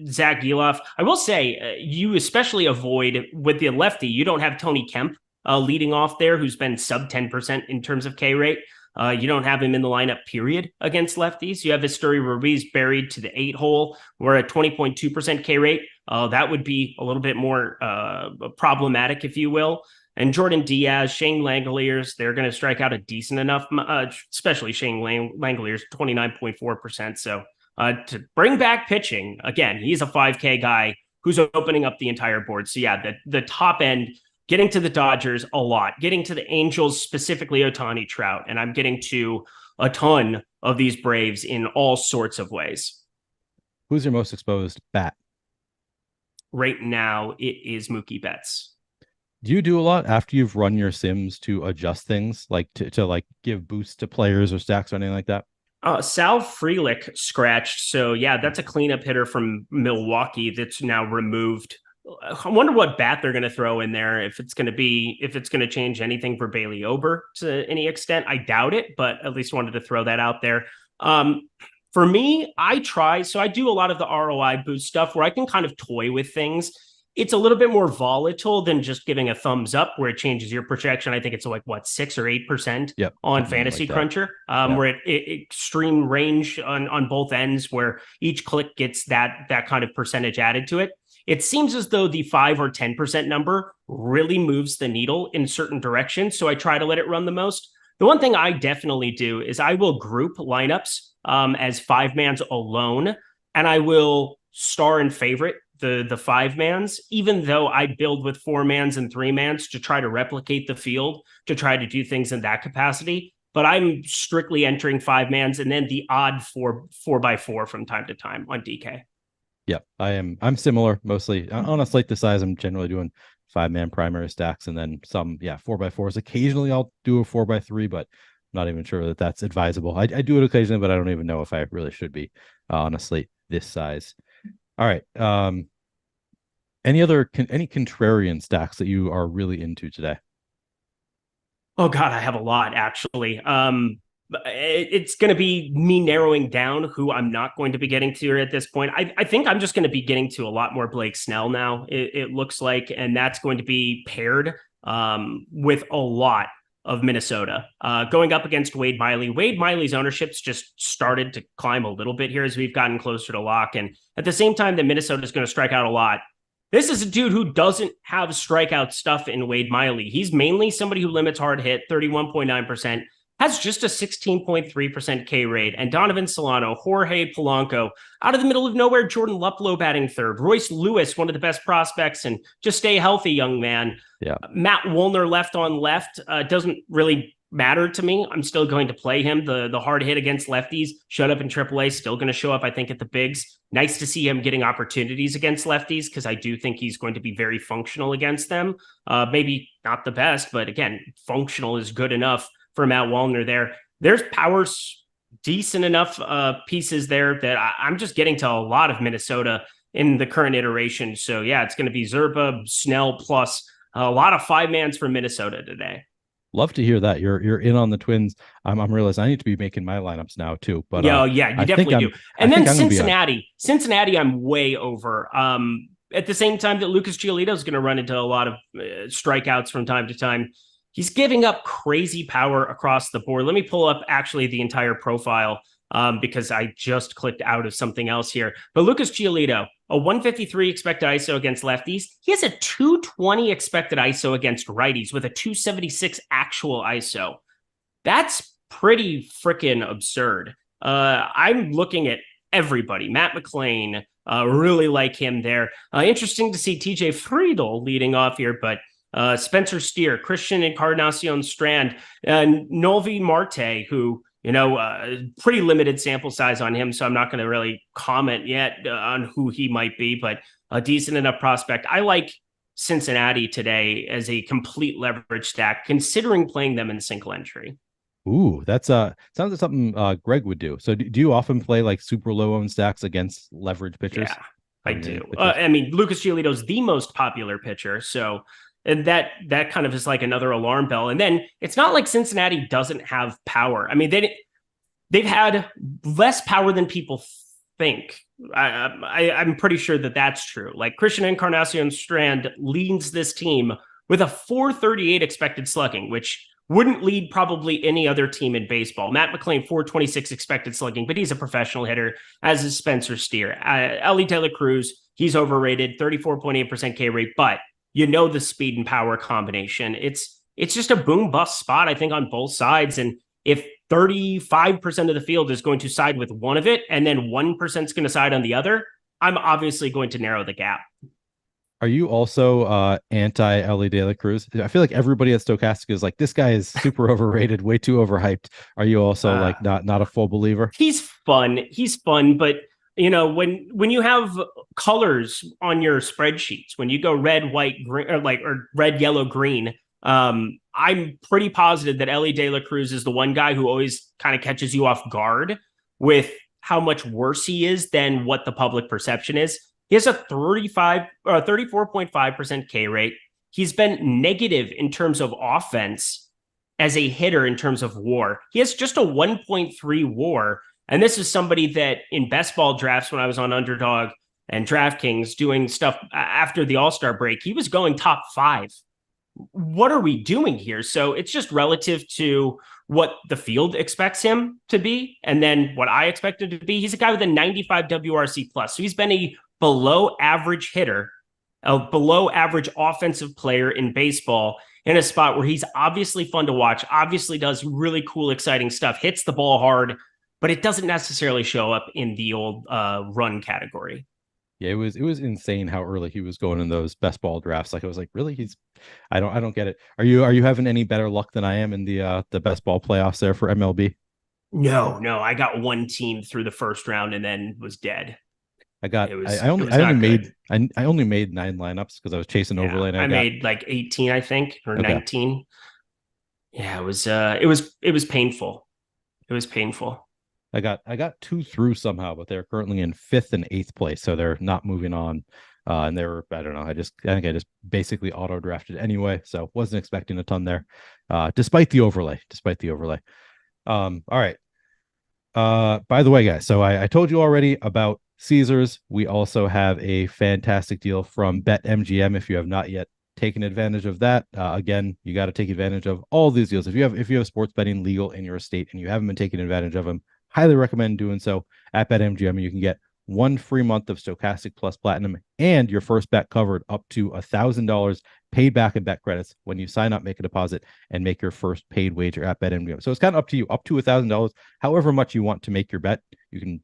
Zach Geloff. I will say you especially avoid with the lefty. You don't have Tony Kemp leading off there, who's been sub 10% in terms of K rate. You don't have him in the lineup, period, against lefties. You have Esteury Ruiz buried to the 8-hole. We're at 20.2% K rate. That would be a little bit more problematic, if you will. And Jordan Diaz, Shane Langoliers, they're going to strike out a decent enough, especially Shane Langoliers, 29.4%. So to bring back pitching, again, he's a 5K guy who's opening up the entire board. So yeah, the top end, getting to the Dodgers a lot, getting to the Angels, specifically Ohtani, Trout, and I'm getting to a ton of these Braves in all sorts of ways. Who's your most exposed bat? Right now, it is Mookie Betts. Do you do a lot after you've run your sims to adjust things, like to like give boosts to players or stacks or anything like that? Sal Frelick scratched. So yeah, that's a cleanup hitter from Milwaukee that's now removed. I wonder what bat they're going to throw in there. If it's going to change anything for Bailey Ober to any extent. I doubt it, but at least wanted to throw that out there. For me, I do a lot of the ROI boost stuff where I can kind of toy with things. It's a little bit more volatile than just giving a thumbs up where it changes your projection. I think it's like 6 or 8% on Fantasy Cruncher, where it extreme range on both ends where each click gets that kind of percentage added to it. It seems as though the 5 or 10% number really moves the needle in certain directions. So I try to let it run the most. The one thing I definitely do is I will group lineups as 5-mans alone, and I will star and favorite the 5-mans, even though I build with 4-mans and 3-mans to try to replicate the field, to try to do things in that capacity. But I'm strictly entering 5-mans and then the odd 4x4 from time to time on DK. Yep, I'm similar mostly on a slate this size. I'm generally doing 5-man primary stacks and then some 4x4s. Occasionally I'll do a 4x3, but I'm not even sure that that's advisable. I do it occasionally, but I don't even know if I really should be on a slate this size. All right. Any contrarian stacks that you are really into today? Oh God, I have a lot actually. It's going to be me narrowing down who I'm not going to be getting to at this point. I think I'm just going to be getting to a lot more Blake Snell now. It looks like, and that's going to be paired with a lot of Minnesota going up against Wade Miley. Wade Miley's ownership's just started to climb a little bit here as we've gotten closer to lock. And at the same time that Minnesota is going to strike out a lot, this is a dude who doesn't have strikeout stuff in Wade Miley. He's mainly somebody who limits hard hit, 31.9%, has just a 16.3% K rate. And Donovan Solano, Jorge Polanco, out of the middle of nowhere, Jordan Luplow batting third, Royce Lewis, one of the best prospects, and just stay healthy, young man. Yeah. Matt Woolner left on left doesn't really matter to me. I'm still going to play him. The hard hit against lefties showed up in AAA, still going to show up, I think, at the bigs. Nice to see him getting opportunities against lefties because I do think he's going to be very functional against them. Maybe not the best, but again, functional is good enough for Matt Wallner there. There's powers, decent enough pieces there that I'm just getting to a lot of Minnesota in the current iteration. So yeah, it's going to be Zerba, Snell, plus a lot of 5-mans for Minnesota today. Love to hear that you're in on the Twins. I'm realizing I need to be making my lineups now too. But yeah, you definitely do. And then Cincinnati, I'm way over. At the same time that Lucas Giolito is going to run into a lot of strikeouts from time to time. He's giving up crazy power across the board. Let me pull up actually the entire profile because I just clicked out of something else here. But Lucas Giolito, a 153 expected ISO against lefties. He has a 220 expected ISO against righties with a 276 actual ISO. That's pretty freaking absurd. I'm looking at everybody. Matt McClain, really like him there. Interesting to see TJ Friedel leading off here, but Spencer Steer, Christian Encarnacion Strand, and Novi Marte, who, pretty limited sample size on him, so I'm not going to really comment yet on who he might be, but a decent enough prospect. I like Cincinnati today as a complete leverage stack, considering playing them in single entry. Ooh, that's sounds like something Greg would do. So do you often play like super low owned stacks against leverage pitchers? Yeah, I do. Lucas Giolito is the most popular pitcher, so and that kind of is like another alarm bell. And then it's not like Cincinnati doesn't have power. I mean, they've had less power than people think. I'm pretty sure that that's true. Like Christian Encarnacion Strand leads this team with a 438 expected slugging, which wouldn't lead probably any other team in baseball. Matt McClain, 426 expected slugging, but he's a professional hitter, as is Spencer Steer. Ellie De La Cruz, he's overrated, 34.8% K rate, but the speed and power combination. It's just a boom bust spot, I think, on both sides. And if 35% of the field is going to side with one of it, and then 1% is going to side on the other, I'm obviously going to narrow the gap. Are you also anti Ellie De La Cruz? I feel like everybody at Stochastic is like, this guy is super overrated, way too overhyped. Are you also like not a full believer? He's fun, but when you have colors on your spreadsheets, when you go red, white, green, or red, yellow, green, I'm pretty positive that Ellie De La Cruz is the one guy who always kind of catches you off guard with how much worse he is than what the public perception is. He has a 34.5% K rate. He's been negative in terms of offense as a hitter in terms of WAR. He has just a 1.3 WAR. And this is somebody that in best ball drafts, when I was on Underdog and DraftKings doing stuff after the All-Star break, he was going top 5. What are we doing here? So it's just relative to what the field expects him to be. And then what I expect him to be. He's a guy with a 95 WRC plus. So he's been a below average hitter, a below average offensive player in baseball in a spot where he's obviously fun to watch, obviously does really cool, exciting stuff, hits the ball hard, but it doesn't necessarily show up in the old run category. Yeah, it was insane how early he was going in those best ball drafts. Like I was like, really? I don't get it. Are you having any better luck than I am in the best ball playoffs there for MLB? No, I got one team through the first round and then was dead. I only made 9 lineups because I was chasing overlay. And I made like 18, I think, or 19. Yeah, it was painful. It was painful. I got 2 through somehow, but they're currently in 5th and 8th place, so they're not moving on. And they were, I don't know. I think I just basically auto drafted anyway, so wasn't expecting a ton there, despite the overlay. All right. By the way, guys, so I told you already about Caesars. We also have a fantastic deal from BetMGM. If you have not yet taken advantage of that, again, you got to take advantage of all these deals. If you have sports betting legal in your state and you haven't been taking advantage of them, highly recommend doing so at BetMGM. You can get 1 free month of Stochastic Plus Platinum and your first bet covered up to $1,000 paid back in bet credits when you sign up, make a deposit, and make your first paid wager at BetMGM. So it's kind of up to you, up to $1,000, however much you want to make your bet. You can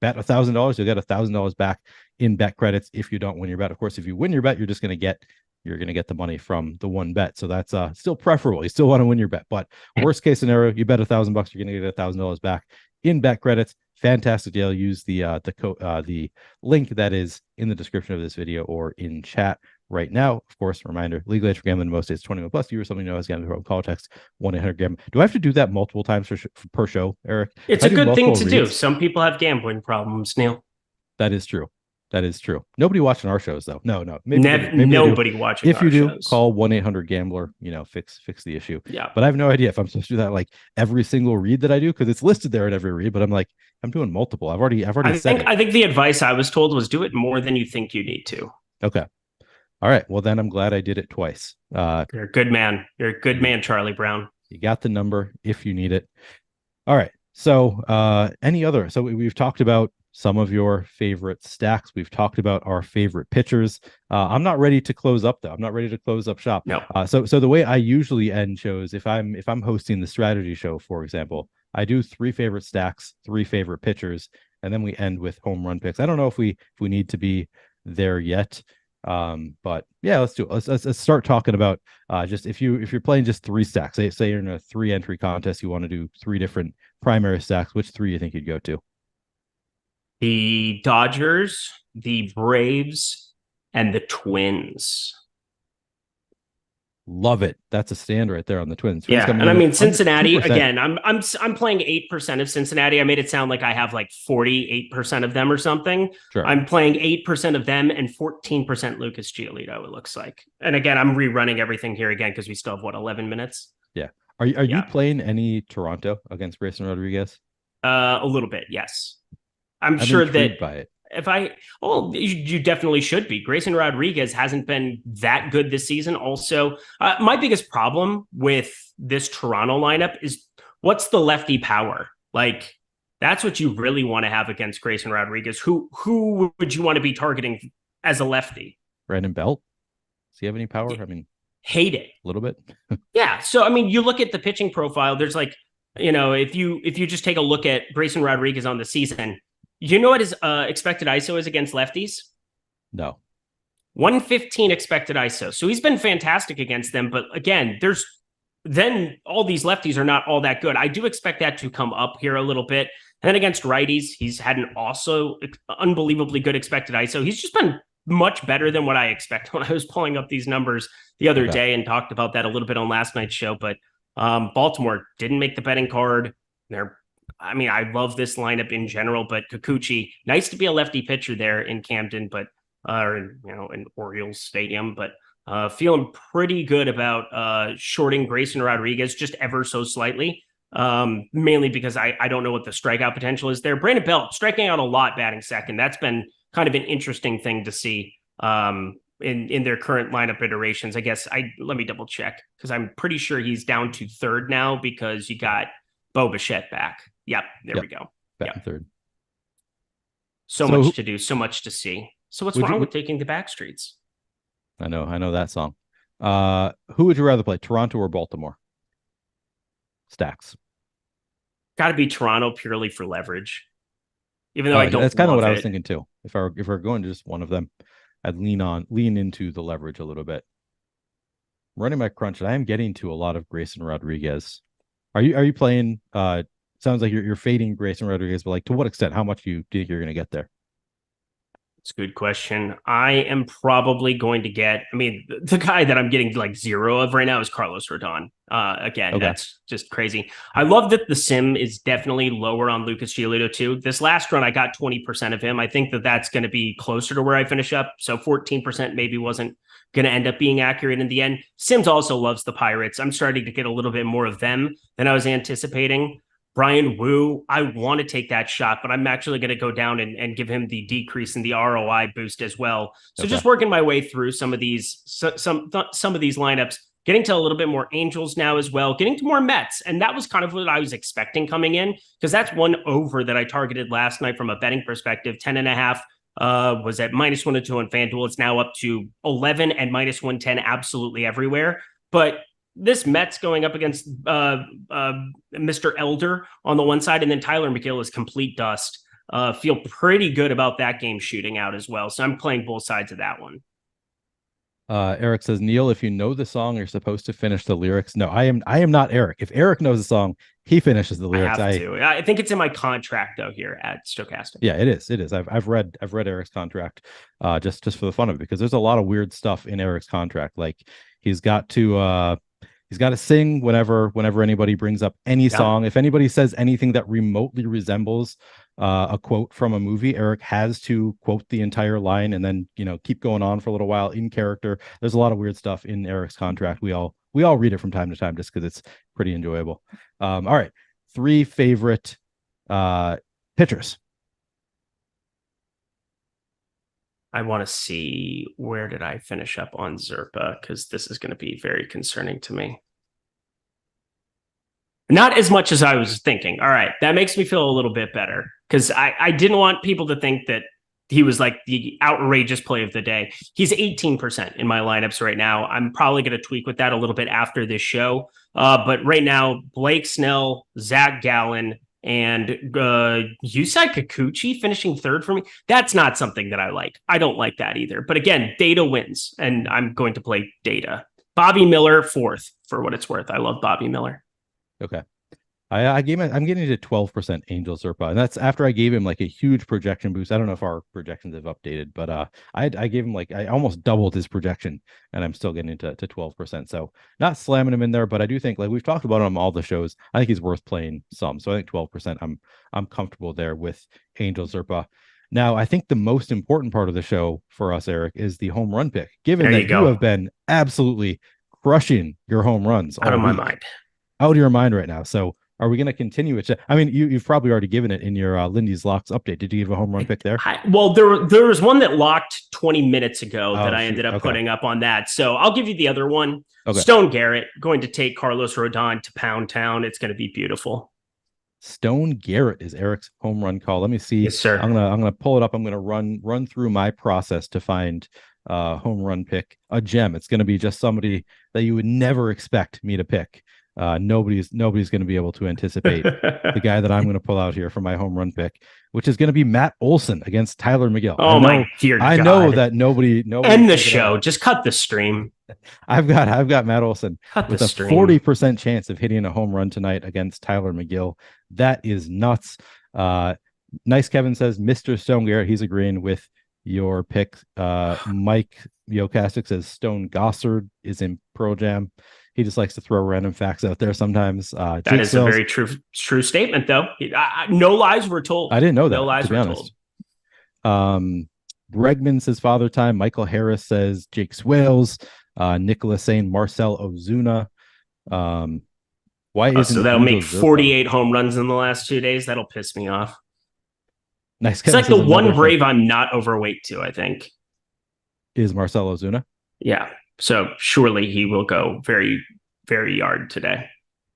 bet $1,000, you'll get $1,000 back in bet credits if you don't win your bet. Of course, if you win your bet, you're going to get the money from the one bet. So that's still preferable. You still want to win your bet, but worst case scenario, you bet $1,000, you're going to get $1,000 back in bet credits. Fantastic deal. Use the link that is in the description of this video or in chat right now. Of course, reminder, legal age for gambling in most states 21 plus. You or something knows gambling from call text 1-800-GAMBLER. Do I have to do that multiple times per show, Eric? It's a good thing to do. Some people have gambling problems, Neil. That is true. Nobody watching our shows though. No. Maybe nobody watching. If you do, shows. Call 1-800-GAMBLER. Fix the issue. Yeah. But I have no idea if I'm supposed to do that like every single read that I do, because it's listed there in every read. But I'm like, I'm doing multiple. I've already said it. I think the advice I was told was do it more than you think you need to. Okay. All right. Well, then I'm glad I did it twice. You're a good man. You're a good man, Charlie Brown. You got the number if you need it. All right. So so we've talked about some of your favorite stacks. We've talked about our favorite pitchers. I'm not ready to close up though. I'm not ready to close up shop. No. So the way I usually end shows, if I'm hosting the strategy show, for example, I do 3 favorite stacks, 3 favorite pitchers, and then we end with home run picks. I don't know if we need to be there yet. But yeah, let's do it. Let's start talking about just if you're playing just 3 stacks, say you're in a 3 entry contest, you want to do 3 different primary stacks, which 3 you think you'd go to? The Dodgers, the Braves, and the Twins. Love it. That's a stand right there on the Twins. Yeah, and I mean Cincinnati 2%. Again. I'm playing 8% of Cincinnati. I made it sound like I have like 48% of them or something. Sure. I'm playing 8% of them and 14% Lucas Giolito. It looks like. And again, I'm rerunning everything here again because we still have 11 minutes. Yeah. Are you playing any Toronto against Grayson Rodriguez? A little bit, yes. I'm sure that by it. You definitely should be. Grayson Rodriguez hasn't been that good this season. Also, my biggest problem with this Toronto lineup is what's the lefty power? Like, that's what you really want to have against Grayson Rodriguez. Who would you want to be targeting as a lefty? Brandon Belt? Does he have any power? I mean, hate it. A little bit. Yeah. So, I mean, you look at the pitching profile, there's like, if you just take a look at Grayson Rodriguez on the season, you know what his expected ISO is against lefties? No. 115 expected ISO. So he's been fantastic against them. But again, then all these lefties are not all that good. I do expect that to come up here a little bit. And then against righties, he's had an also unbelievably good expected ISO. He's just been much better than what I expect when I was pulling up these numbers the other day and talked about that a little bit on last night's show. But Baltimore didn't make the betting card. I love this lineup in general, but Kikuchi, nice to be a lefty pitcher there in Camden, but in Orioles Stadium, but feeling pretty good about shorting Grayson Rodriguez just ever so slightly. Mainly because I don't know what the strikeout potential is there. Brandon Belt striking out a lot, batting second. That's been kind of an interesting thing to see in their current lineup iterations. I guess let me double check because I'm pretty sure he's down to third now because you got Bo Bichette back. Yep, there we go. Back in third. So much to do, so much to see. So what's wrong with taking the back streets? I know that song. Who would you rather play, Toronto or Baltimore? Stacks. Got to be Toronto purely for leverage. Even though I don't. That's kind of what I was thinking too. If we're going to just one of them, I'd lean into the leverage a little bit. I'm running my crunch, and I am getting to a lot of Grayson Rodriguez. Are you playing? Sounds like you're fading Grayson Rodriguez, but like to what extent? How much do you think you're going to get there? It's a good question. I am probably going to get, the guy that I'm getting like zero of right now is Carlos Rodon. That's just crazy. I love that the sim is definitely lower on Lucas Giolito too. This last run, I got 20% of him. I think that's going to be closer to where I finish up. So 14% maybe wasn't going to end up being accurate in the end. Sims also loves the Pirates. I'm starting to get a little bit more of them than I was anticipating. Brian Wu, I want to take that shot, but I'm actually going to go down and give him the decrease in the ROI boost as well. So just working my way through some of these lineups, getting to a little bit more Angels now as well, getting to more Mets. And that was kind of what I was expecting coming in, because that's one over that I targeted last night from a betting perspective. 10.5 was at -102 on FanDuel. It's now up to 11 and -110 absolutely everywhere. But this Mets going up against Mr. Elder on the one side, and then Tyler McGill is complete dust. Feel pretty good about that game shooting out as well. So I'm playing both sides of that one. Eric says, Neil, if you know the song, you're supposed to finish the lyrics. No, I am not Eric. If Eric knows the song, he finishes the lyrics. I think it's in my contract though here at Stochastic. Yeah, it is. I've read Eric's contract just for the fun of it, because there's a lot of weird stuff in Eric's contract. Like he's got to sing whenever anybody brings up any song. If anybody says anything that remotely resembles a quote from a movie, Eric has to quote the entire line and then keep going on for a little while in character. There's a lot of weird stuff in Eric's contract. We all read it from time to time just because it's pretty enjoyable. All right, 3 favorite pitchers. I want to see, where did I finish up on Zerpa? Because this is going to be very concerning to me. Not as much as I was thinking. All right, that makes me feel a little bit better, because I didn't want people to think that he was like the outrageous play of the day. He's 18% in my lineups right now. I'm probably going to tweak with that a little bit after this show. But right now, Blake Snell, Zach Gallen, and Yusei Kikuchi finishing third for me. That's not something that I like. I don't like that either. But again, Data wins, and I'm going to play Data. Bobby Miller, fourth, for what it's worth. I love Bobby Miller. Okay. I'm getting to 12% Angel Zerpa, and that's after I gave him like a huge projection boost. I don't know if our projections have updated, but I gave him I almost doubled his projection, and I'm still getting to 12%. So not slamming him in there, but I do think, like we've talked about him on all the shows, I think he's worth playing some. So I think 12%, I'm comfortable there with Angel Zerpa. Now, I think the most important part of the show for us, Eric, is the home run pick. Given that you have been absolutely crushing your home runs out of my mind, out of your mind right now. So are we going to continue it? I mean, you've probably already given it in your Lindy's Locks update. Did you give a home run pick there? There was one that locked 20 minutes ago that I ended up putting up on that. So I'll give you the other one. Okay. Stone Garrett going to take Carlos Rodon to Pound Town. It's going to be beautiful. Stone Garrett is Eric's home run call. Let me see. Yes, sir. I'm gonna pull it up. I'm gonna run through my process to find home run pick, a gem. It's gonna be just somebody that you would never expect me to pick. Nobody's going to be able to anticipate the guy that I'm going to pull out here for my home run pick, which is going to be Matt Olson against Tyler McGill. Oh my dear God. I know that nobody end the show. Just cut the stream. I've got Matt Olson with a 40% chance of hitting a home run tonight against Tyler McGill. That is nuts. Nice Kevin says Mr. Stone Garrett. He's agreeing with your pick. Mike Yokastic says Stone Gossard is in Pearl Jam. He just likes to throw random facts out there sometimes. That is a very true statement, though. No lies were told. I didn't know that. No lies were told. Bregman says Father Time. Michael Harris says Jake Swales. Nicholas saying Marcel Ozuna. Why isn't so that'll make 48 home runs in the last 2 days? That'll piss me off. Nice. It's like the one Brave I'm not overweight to, I think. Is Marcel Ozuna? Yeah. So surely he will go very, very yard today.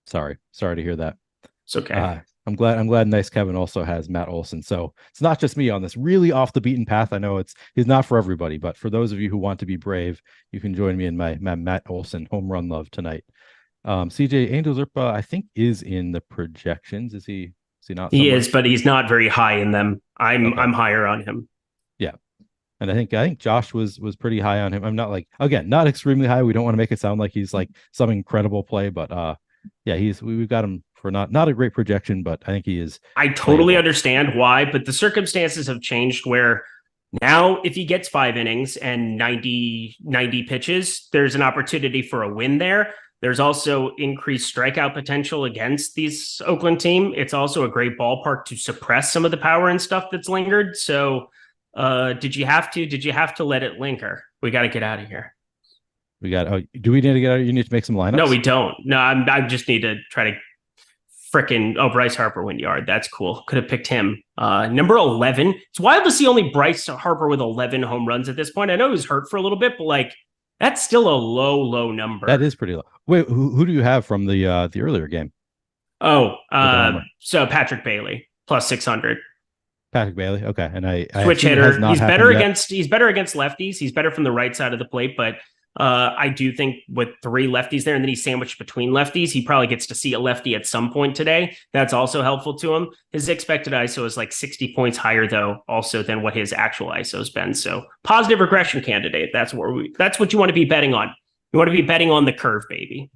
Sorry to hear that. It's okay. I'm glad Nice Kevin also has Matt Olson. So it's not just me on this really off the beaten path. I know he's not for everybody, but for those of you who want to be brave, you can join me in my Matt Olson home run love tonight. CJ Angel Zerpa, I think, is in the projections. Is he not? He is, but he's not very high in them. I'm higher on him. Yeah. And I think Josh was pretty high on him. I'm not not extremely high. We don't want to make it sound like he's like some incredible play, but we've got him for not a great projection, but I think he is. I totally understand why, but the circumstances have changed where now if he gets 5 innings and 90 pitches, there's an opportunity for a win there. There's also increased strikeout potential against this Oakland team. It's also a great ballpark to suppress some of the power and stuff that's lingered. So did you have to let it linger? We got to get out of here. Do we need to get out? You need to make some lineups? No, we don't. No, I just need to try to Bryce Harper went yard. That's cool. Could have picked him. Number 11. It's wild to see only Bryce Harper with 11 home runs at this point. I know he was hurt for a little bit, but that's still a low number. That is pretty low. Wait, who do you have from the earlier game? So Patrick Bailey plus 600. Patrick Bailey, okay, and I switch hitter. He's better against lefties. He's better from the right side of the plate, but I do think with 3 lefties there, and then he's sandwiched between lefties, he probably gets to see a lefty at some point today. That's also helpful to him. His expected ISO is like 60 points higher, though, also than what his actual ISO has been. So positive regression candidate. That's what you want to be betting on. You want to be betting on the curve, baby.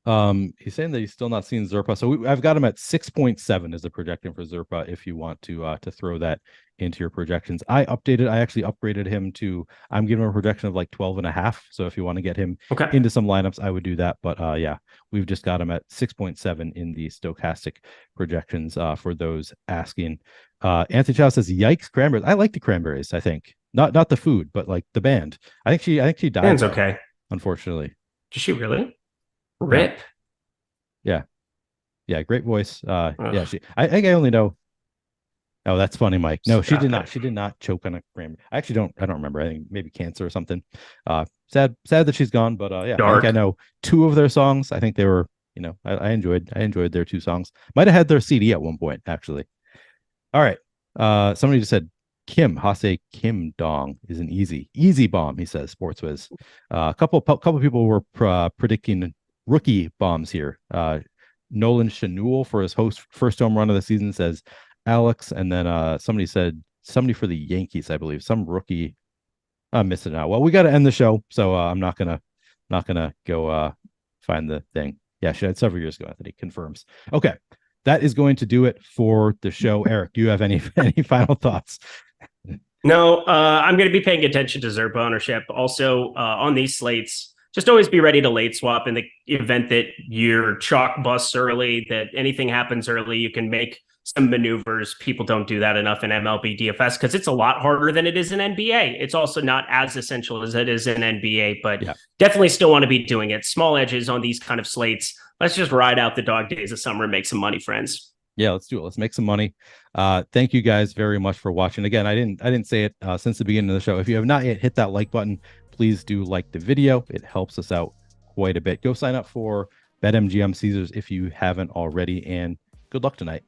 He's saying that he's still not seen Zerpa, so I've got him at 6.7 as the projection for Zerpa. If you want to throw that into your projections, I actually upgraded him to. I'm giving him a projection of like 12.5. So if you want to get him into some lineups, I would do that. But we've just got him at 6.7 in the stochastic projections. For those asking, Anthony Chow says, "Yikes, cranberries." I like the cranberries. I think not the food, but like the band. I think she died. Band's okay. Unfortunately, did she really? Rip. Yeah. Great voice. I think I only know. Oh, that's funny, Mike. No, she did not. She did not choke on a cranberry. I don't remember. I think maybe cancer or something. Sad that she's gone. But I think I know 2 of their songs. I think they were. I enjoyed their 2 songs. Might have had their CD at one point, actually. All right. Somebody just said Kim Hase Kim Dong is an easy bomb. He says SportsWiz. A couple people were predicting rookie bombs here. Nolan Schanuel for his first home run of the season says Alex, and then somebody said somebody for the Yankees, I believe, some rookie. I'm missing out. Well, we got to end the show, so I'm not gonna go find the thing. Yeah, she had several years ago. Anthony confirms. Okay, that is going to do it for the show. Eric, do you have any final thoughts? No, I'm going to be paying attention to Zerpa ownership. Also, on these slates, just always be ready to late swap in the event that your chalk busts early, that anything happens early. You can make some maneuvers. People don't do that enough in MLB DFS because it's a lot harder than it is in NBA. It's also not as essential as it is in NBA, but definitely still want to be doing it. Small edges on these kind of slates. Let's just ride out the dog days of summer and make some money, friends. Yeah, let's do it. Let's make some money. Thank you guys very much for watching. Again, I didn't say it since the beginning of the show. If you have not yet hit that like button, please do like the video. It helps us out quite a bit. Go sign up for BetMGM Caesars if you haven't already, and good luck tonight.